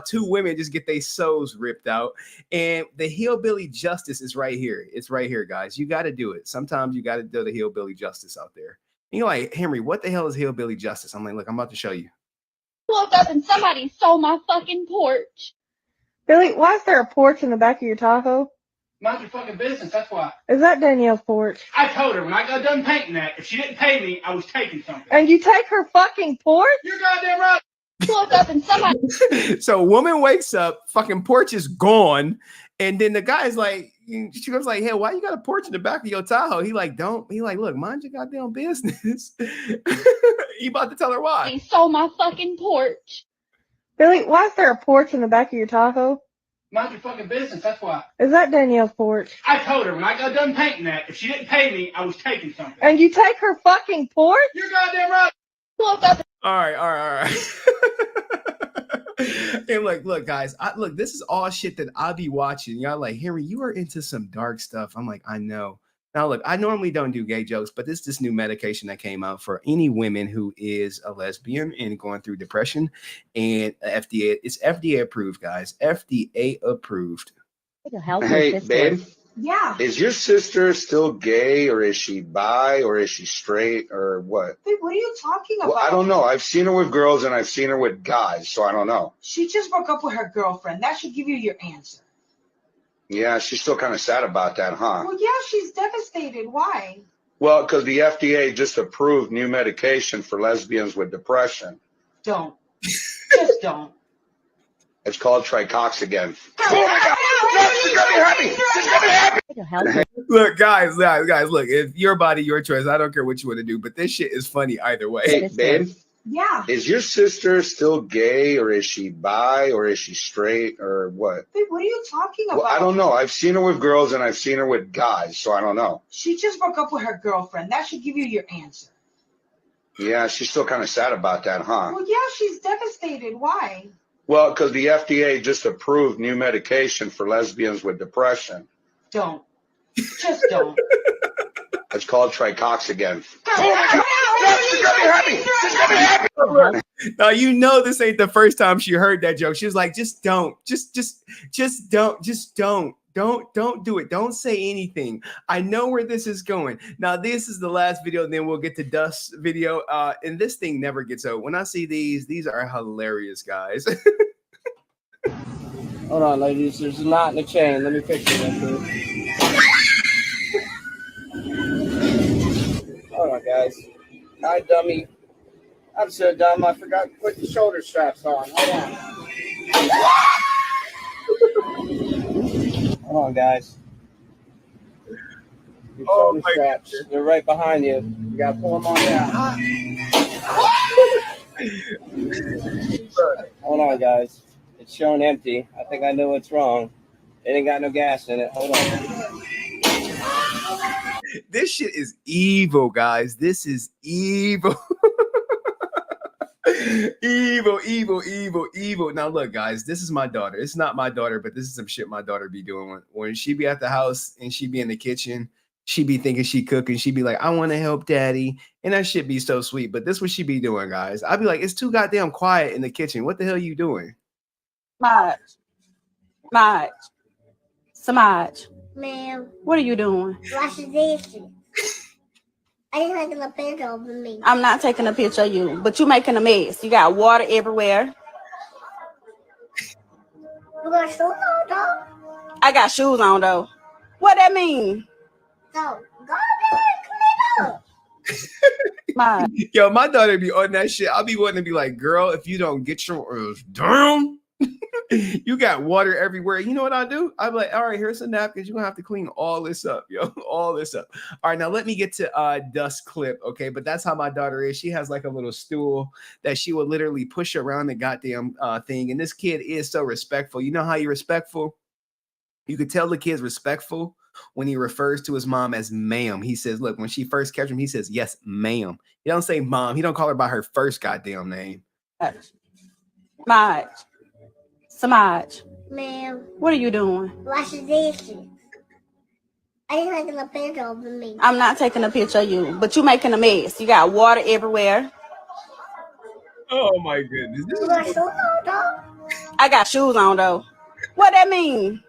two women just get their souls ripped out, and the hillbilly justice is right here. It's right here, guys. You got to do it. Sometimes you got to do the hillbilly justice out there. And you're like, Henry, what the hell is hillbilly justice? I'm like, look, I'm about to show you. Woke up and somebody stole my fucking porch. Billy, why is there a porch in the back of your Tahoe? Mind your fucking business, that's why. Is that Danielle's porch? I told her when I got done painting that, if she didn't pay me, I was taking something. And you take her fucking porch? You're goddamn right. Woke up and somebody. So a woman wakes up, fucking porch is gone, and then the guy's like, she goes like, hey, why you got a porch in the back of your Tahoe? He like, look, mind your goddamn business. He about to tell her why. They stole my fucking porch. Billy, why is there a porch in the back of your Tahoe? Mind your fucking business, that's why. Is that Danielle's porch? I told her when I got done painting that, if she didn't pay me, I was taking something. And you take her fucking porch? You're goddamn right. Woke up. All right. And look, guys, look, this is all shit that I be watching. Y'all like, Henry, you are into some dark stuff. I'm like, I know. Now, look, I normally don't do gay jokes, but this new medication that came out for any women who is a lesbian and going through depression, and it's FDA approved, guys. FDA approved. Hey, babe. Yeah. Is your sister still gay, or is she bi, or is she straight, or what? Babe, what are you talking about? Well, I don't know. I've seen her with girls and I've seen her with guys, so I don't know. She just broke up with her girlfriend. That should give you your answer. Yeah, she's still kind of sad about that, huh? Well, yeah, she's devastated. Why? Well, because the FDA just approved new medication for lesbians with depression. Don't. Just don't. It's called Tricoxagen. Oh my God! No, she's gonna be happy. She's gonna be happy. Look, guys, look. If your body, your choice. I don't care what you want to do, but this shit is funny either way. Hey, babe. Yeah. Is your sister still gay, or is she bi, or is she straight, or what? Babe, what are you talking about? Well, I don't know. I've seen her with girls and I've seen her with guys, so I don't know. She just broke up with her girlfriend. That should give you your answer. Yeah, she's still kind of sad about that, huh? Well, yeah, she's devastated. Why? Well, because the FDA just approved new medication for lesbians with depression. Don't. Just don't. It's called Tricoxagen. Oh my God! No, she's gonna be happy. She's gonna be happy. Now you know this ain't the first time she heard that joke. She was like, just don't, just don't do it. Don't say anything. I know where this is going. Now this is the last video, and then we'll get to Dust's video. And this thing never gets old. When I see these are hilarious, guys. Hold on, ladies. There's a knot in the chain. Let me fix it. Hold on, guys. Hi, dummy. I'm so dumb. I forgot to put the shoulder straps on. Hold on, guys. Your shoulder straps. They're right behind you. You got to pull them on down. Hold on, guys. It's showing empty. I think I know what's wrong. It ain't got no gas in it. Hold on. This shit is evil, guys. This is evil. evil. Now, look, guys, this is my daughter. It's not my daughter, but this is some shit my daughter be doing. When she be at the house and she be in the kitchen, she be thinking she cooking. She be like, I want to help daddy. And that shit be so sweet. But this what she be doing, guys. I'd be like, it's too goddamn quiet in the kitchen. What the hell are you doing? Samaj. Ma'am. What are you doing? Wash the dishes. I just taking a picture of me. I'm not taking a picture of you, but you making a mess. You got water everywhere. You got shoes on, though? I got shoes on, though. What that mean? So, go ahead and clean up. Yo, my daughter be on that shit. I'll be wanting to be like, girl, if you don't get your down, you got water everywhere. You know what I do? I'm like, all right, here's some napkins. You're gonna have to clean all this up, yo. All this up. All right, now let me get to Dust clip, okay? But that's how my daughter is. She has like a little stool that she will literally push around the goddamn thing. And this kid is so respectful. You know how you're respectful? You could tell the kid's respectful when he refers to his mom as ma'am. He says, look, when she first catches him, he says, yes, ma'am. He don't say mom. He don't call her by her first goddamn name. Samaj. Ma'am. What are you doing? Wash the dishes. I ain't taking a picture of me. I'm not taking a picture of you, but you making a mess. You got water everywhere. Oh my goodness. This is I got shoes on though. What that mean?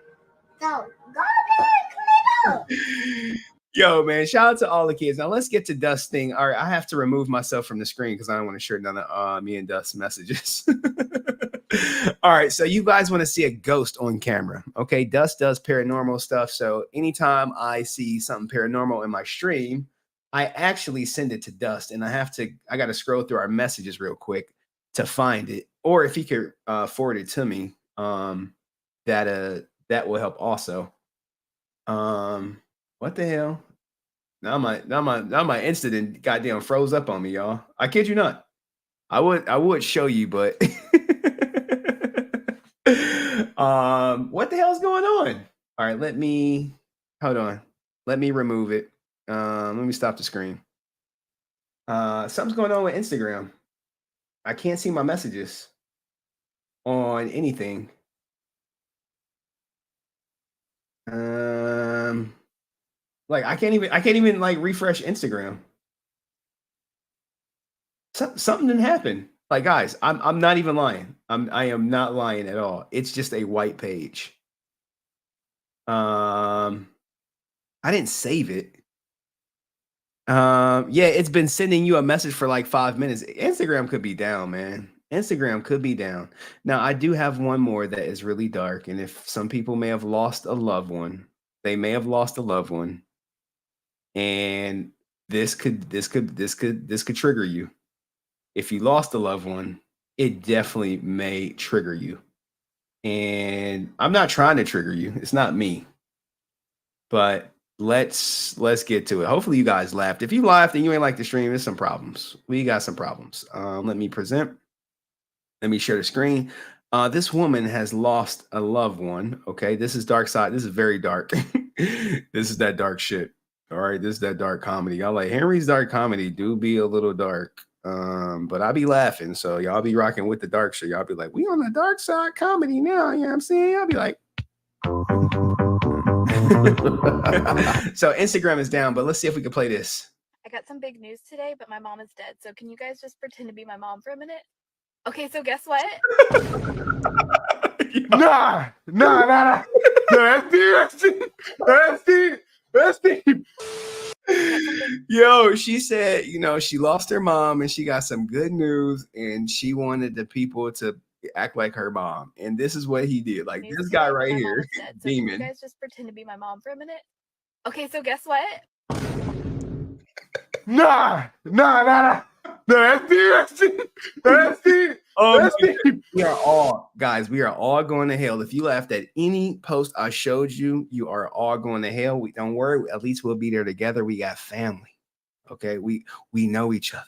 So, go ahead, clean up. Yo, man, shout out to all the kids. Now let's get to Dust's thing. All right, I have to remove myself from the screen because I don't want to share none of me and Dust's messages. All right, so you guys want to see a ghost on camera. Okay, Dust does paranormal stuff. So anytime I see something paranormal in my stream, I actually send it to Dust, and I got to scroll through our messages real quick to find it. Or if he could forward it to me, that will help also. What the hell? Now my incident goddamn froze up on me, y'all. I kid you not. I would show you, but what the hell's going on? All right, hold on. Let me remove it. Let me stop the screen. Something's going on with Instagram. I can't see my messages on anything. Like I can't even like refresh Instagram. Something didn't happen. Like guys, I'm not even lying. I am not lying at all. It's just a white page. I didn't save it. Yeah, it's been sending you a message for like 5 minutes. Instagram could be down, man. Instagram could be down. Now I do have one more that is really dark, and if some people may have lost a loved one, they may have lost a loved one, and this could trigger you. If you lost a loved one, it definitely may trigger you. And I'm not trying to trigger you. It's not me. But let's get to it. Hopefully you guys laughed. If you laughed and you ain't like the stream, there's some problems. We got some problems. Let me present. Let me share the screen. This woman has lost a loved one. Okay, this is dark side. This is very dark. This is that dark shit. All right, this is that dark comedy. Y'all like Henry's dark comedy do be a little dark. But I be laughing. So y'all be rocking with the dark shit. Y'all be like, we on the dark side comedy now. You know what I'm saying? I'll be like. So Instagram is down, but let's see if we can play this. I got some big news today, but my mom is dead. So can you guys just pretend to be my mom for a minute? Okay, so guess what? Nah. That's deep. Yo, she said, she lost her mom and she got some good news and she wanted the people to act like her mom. And this is what he did. Like this guy right here, Demon. Can you guys just pretend to be my mom for a minute? Okay, so guess what? Nah. That's deep. We are all going to hell. If you laughed at any post I showed you, you are all going to hell. Don't worry, at least we'll be there together. We got family. Okay, we know each other.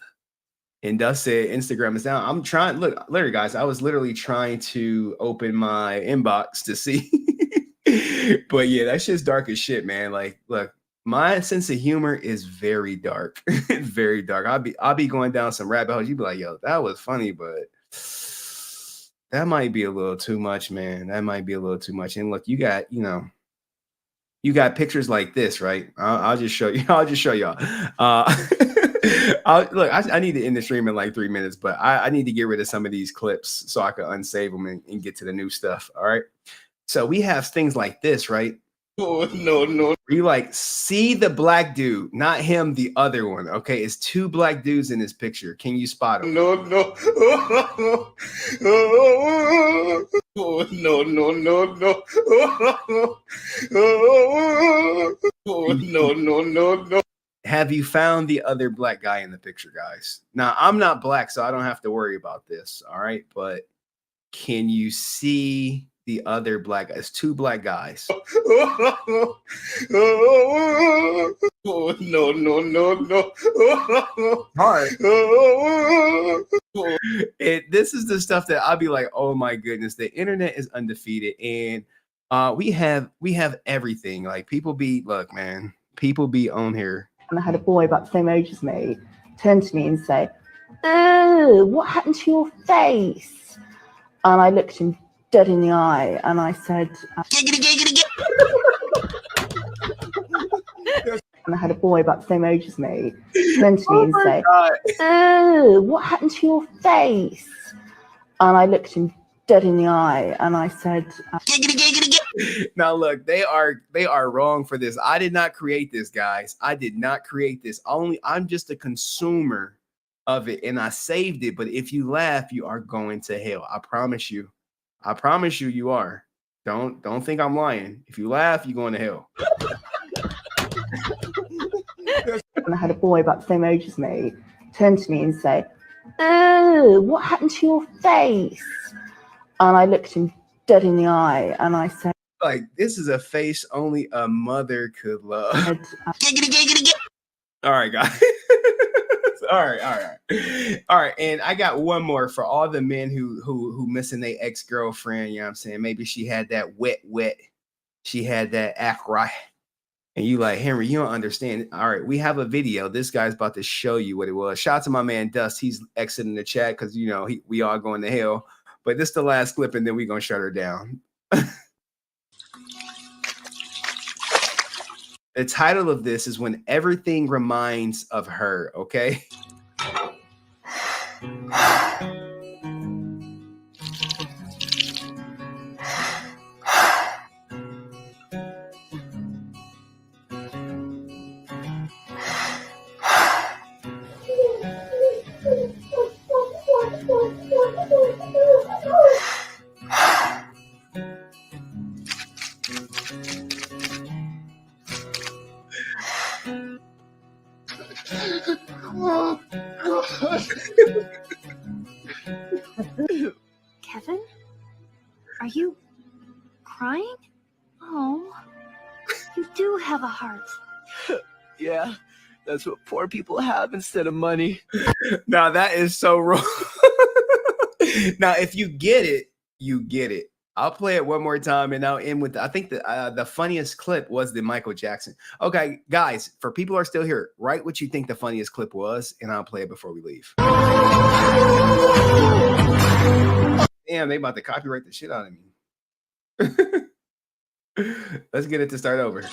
And Dust said Instagram is down. I'm trying. Look, literally, guys, I was literally trying to open my inbox to see. But yeah, that shit's dark as shit, man. Like, look, my sense of humor is very dark. It's very dark. I'll be going down some rabbit holes. You'd be like, yo, that was funny, but that might be a little too much, man. That might be a little too much. And look, you got pictures like this, right? I'll just show you. I'll just show y'all. I need to end the stream in like 3 minutes, but I need to get rid of some of these clips so I can unsave them and get to the new stuff. All right. So we have things like this, right? Oh, no. You like see the black dude, not him, the other one. Okay, it's two black dudes in this picture. Can you spot them? No. Oh, no. Have you found the other black guy in the picture, guys? Now, I'm not black, so I don't have to worry about this. All right, but can you see the other black guys? Two black guys. Oh, no. Hard. This is the stuff that I'll be like, oh my goodness, the internet is undefeated, and we have everything. Like people be on here. And I had a boy about the same age as me turn to me and say, "Oh, what happened to your face?" And I looked him dead in the eye and I said, And I had a boy about the same age as me turn to me and say, "Oh, what happened to your face?" And I looked him dead in the eye and I said, Now look, they are wrong for this. I did not create this, guys. I did not create this. I'm just a consumer of it, and I saved it. But if you laugh, you are going to hell. I promise you. I promise you, you are. Don't think I'm lying. If you laugh, you're going to hell. And I had a boy about the same age as me turn to me and say, "Oh, what happened to your face?" And I looked him dead in the eye and I said, like, this is a face only a mother could love. All right, guys. All right. And I got one more for all the men who missing their ex-girlfriend. You know what I'm saying? Maybe she had that wet. She had that act right. And you like, Henry, you don't understand. All right, we have a video. This guy's about to show you what it was. Shout out to my man Dust. He's exiting the chat because, you know, we all going to hell. But this is the last clip, and then we're going to shut her down. The title of this is When Everything Reminds of Her, okay? Kevin? Are you crying? Oh, you do have a heart. Yeah, that's what poor people have instead of money. Now, that is so wrong. Now, if you get it, you get it. I'll play it one more time and I'll end with, I think the funniest clip was the Michael Jackson. Okay, guys, for people who are still here, write what you think the funniest clip was, and I'll play it before we leave. Damn, they about to copyright the shit out of me. Let's get it to start over.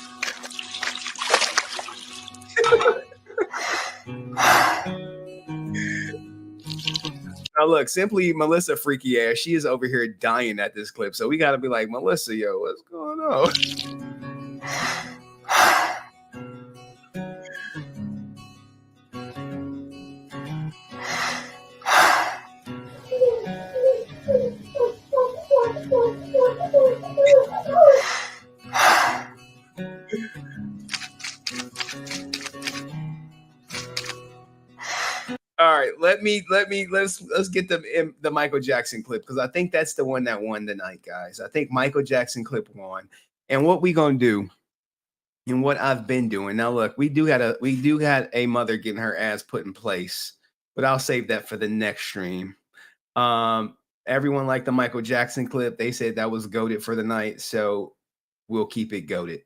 Now look, simply Melissa freaky ass, she is over here dying at this clip. So we got to be like, Melissa, yo, what's going on? All right, let's get the Michael Jackson clip, because I think that's the one that won tonight, guys. I think Michael Jackson clip won. And what we gonna do, and what I've been doing. Now, look, we do had a mother getting her ass put in place, but I'll save that for the next stream. Everyone liked the Michael Jackson clip. They said that was goated for the night, so we'll keep it goated.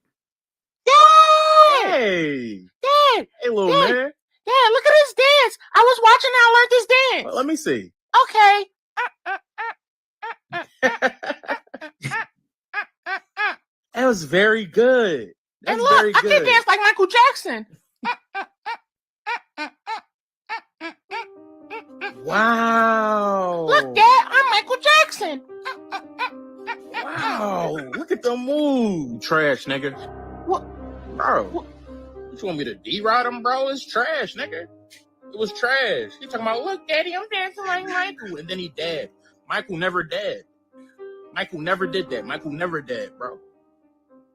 Hey, Dad, hey, little man. Dad, look at this dance. I was watching how I learned this dance. Well, let me see. Okay. That was very good. That's and look, very I good. can dance like Michael Jackson. Wow. Look, Dad, I'm Michael Jackson. Wow. Look at the move. Trash, nigga. What? Bro. What? You want me to D-ride him, bro? It's trash, nigga. It was trash. He talking about, look, Daddy, I'm dancing like Michael. And then he dead. Michael never dead. Michael never did that. Michael never dead, bro.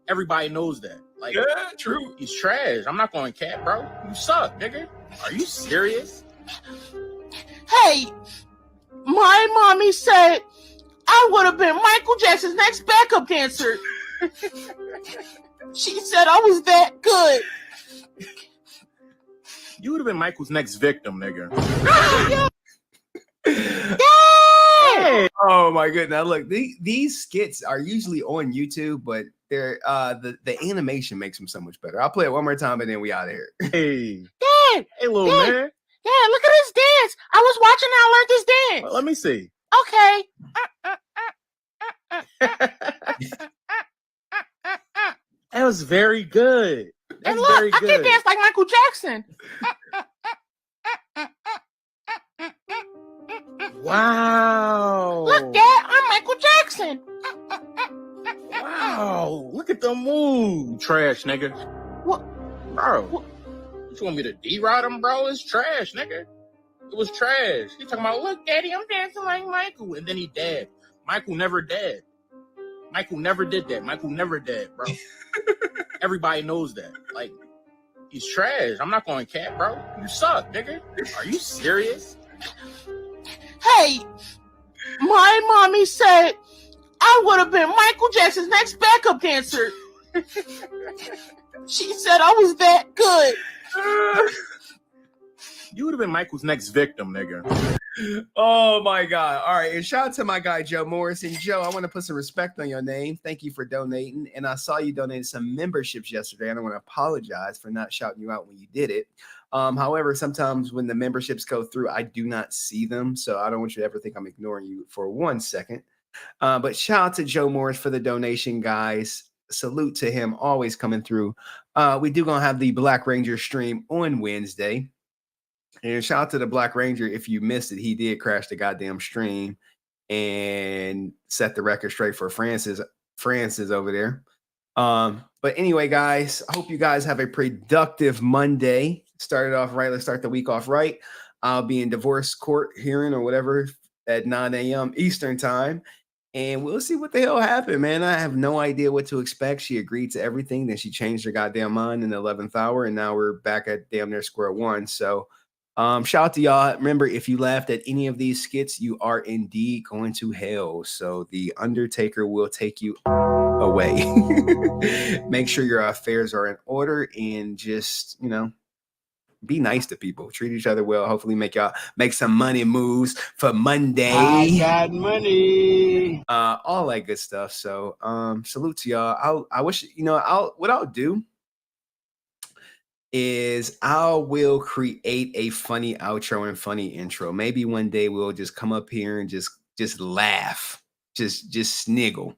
Everybody knows that. Like, yeah, true. He's trash. I'm not going cat, bro. You suck, nigga. Are you serious? Hey, my mommy said I would have been Michael Jackson's next backup dancer. She said I was that good. You would have been Michael's next victim, nigga. Hey! Oh my goodness! Now look, these skits are usually on YouTube, but they're the animation makes them so much better. I'll play it one more time and then we out of here. Hey, Dad, hey, little man. Dad, look at this dance. I was watching how I learned this dance. Well, let me see. Okay. That was very good. That's look, very I good. can dance like Michael Jackson. Wow. Look, Dad, I'm Michael Jackson. Wow. Look at the move. Trash, nigga. What? Bro. What? You want me to D-ride him, bro? It's trash, nigga. It was trash. He talking about, look, Daddy, I'm dancing like Michael. And then he dead. Michael never dead. Michael never did that. Michael never dead, bro. Everybody knows that. Like, he's trash. I'm not going cat, bro. You suck, nigga. Are you serious? Hey, my mommy said I would have been Michael Jackson's next backup dancer. She said I was that good. You would have been Michael's next victim, nigga. Oh my God. All right. And shout out to my guy, Joe Morrison. Joe, I want to put some respect on your name. Thank you for donating. And I saw you donated some memberships yesterday. And I want to apologize for not shouting you out when you did it. However, sometimes when the memberships go through, I do not see them. So I don't want you to ever think I'm ignoring you for 1 second. But shout out to Joe Morris for the donation, guys. Salute to him, always coming through. We do going to have the Black Ranger stream on Wednesday. And shout out to the Black Ranger. If you missed it, he did crash the goddamn stream and set the record straight for Francis over there. But anyway, guys, I hope you guys have a productive Monday. Started off right. Let's start the week off right. I'll be in divorce court hearing or whatever at 9 a.m. Eastern time. And we'll see what the hell happened, man. I have no idea what to expect. She agreed to everything. Then she changed her goddamn mind in the 11th hour. And now we're back at damn near square one. So shout out to y'all. Remember, if you laughed at any of these skits, you are indeed going to hell. So the Undertaker will take you away. Make sure your affairs are in order and just, be nice to people. Treat each other well. Hopefully make some money moves for Monday. I got money. All that good stuff. So salute to y'all. I wish, what I'll do is I will create a funny outro and funny intro. Maybe one day we'll just come up here and just laugh, just sniggle.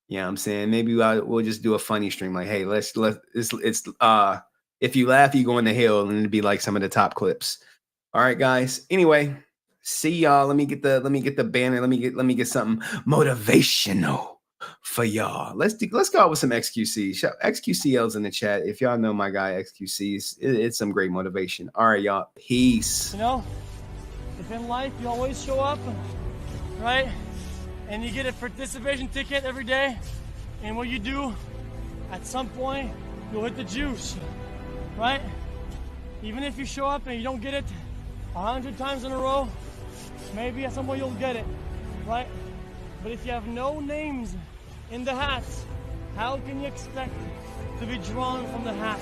You know what I'm saying? Maybe we'll just do a funny stream. Like, hey, if you laugh, you go into hell, and it'd be like some of the top clips. All right, guys. Anyway, see y'all. Let me get the banner. Let me get something motivational for y'all. Let's go out with some XQC. XQCL's in the chat. If y'all know my guy XQC's, it's some great motivation. All right, y'all. Peace. If in life you always show up, right, and you get a participation ticket every day, and what you do, at some point you'll hit the juice, right? Even if you show up and you don't get it 100 times in a row, maybe at some point you'll get it, right? But if you have no names in the hats, how can you expect to be drawn from the hat?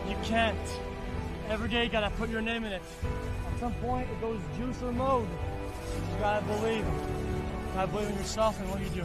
You can't. Every day you gotta put your name in it. At some point it goes juicer mode. You gotta believe. You gotta believe in yourself and what you do.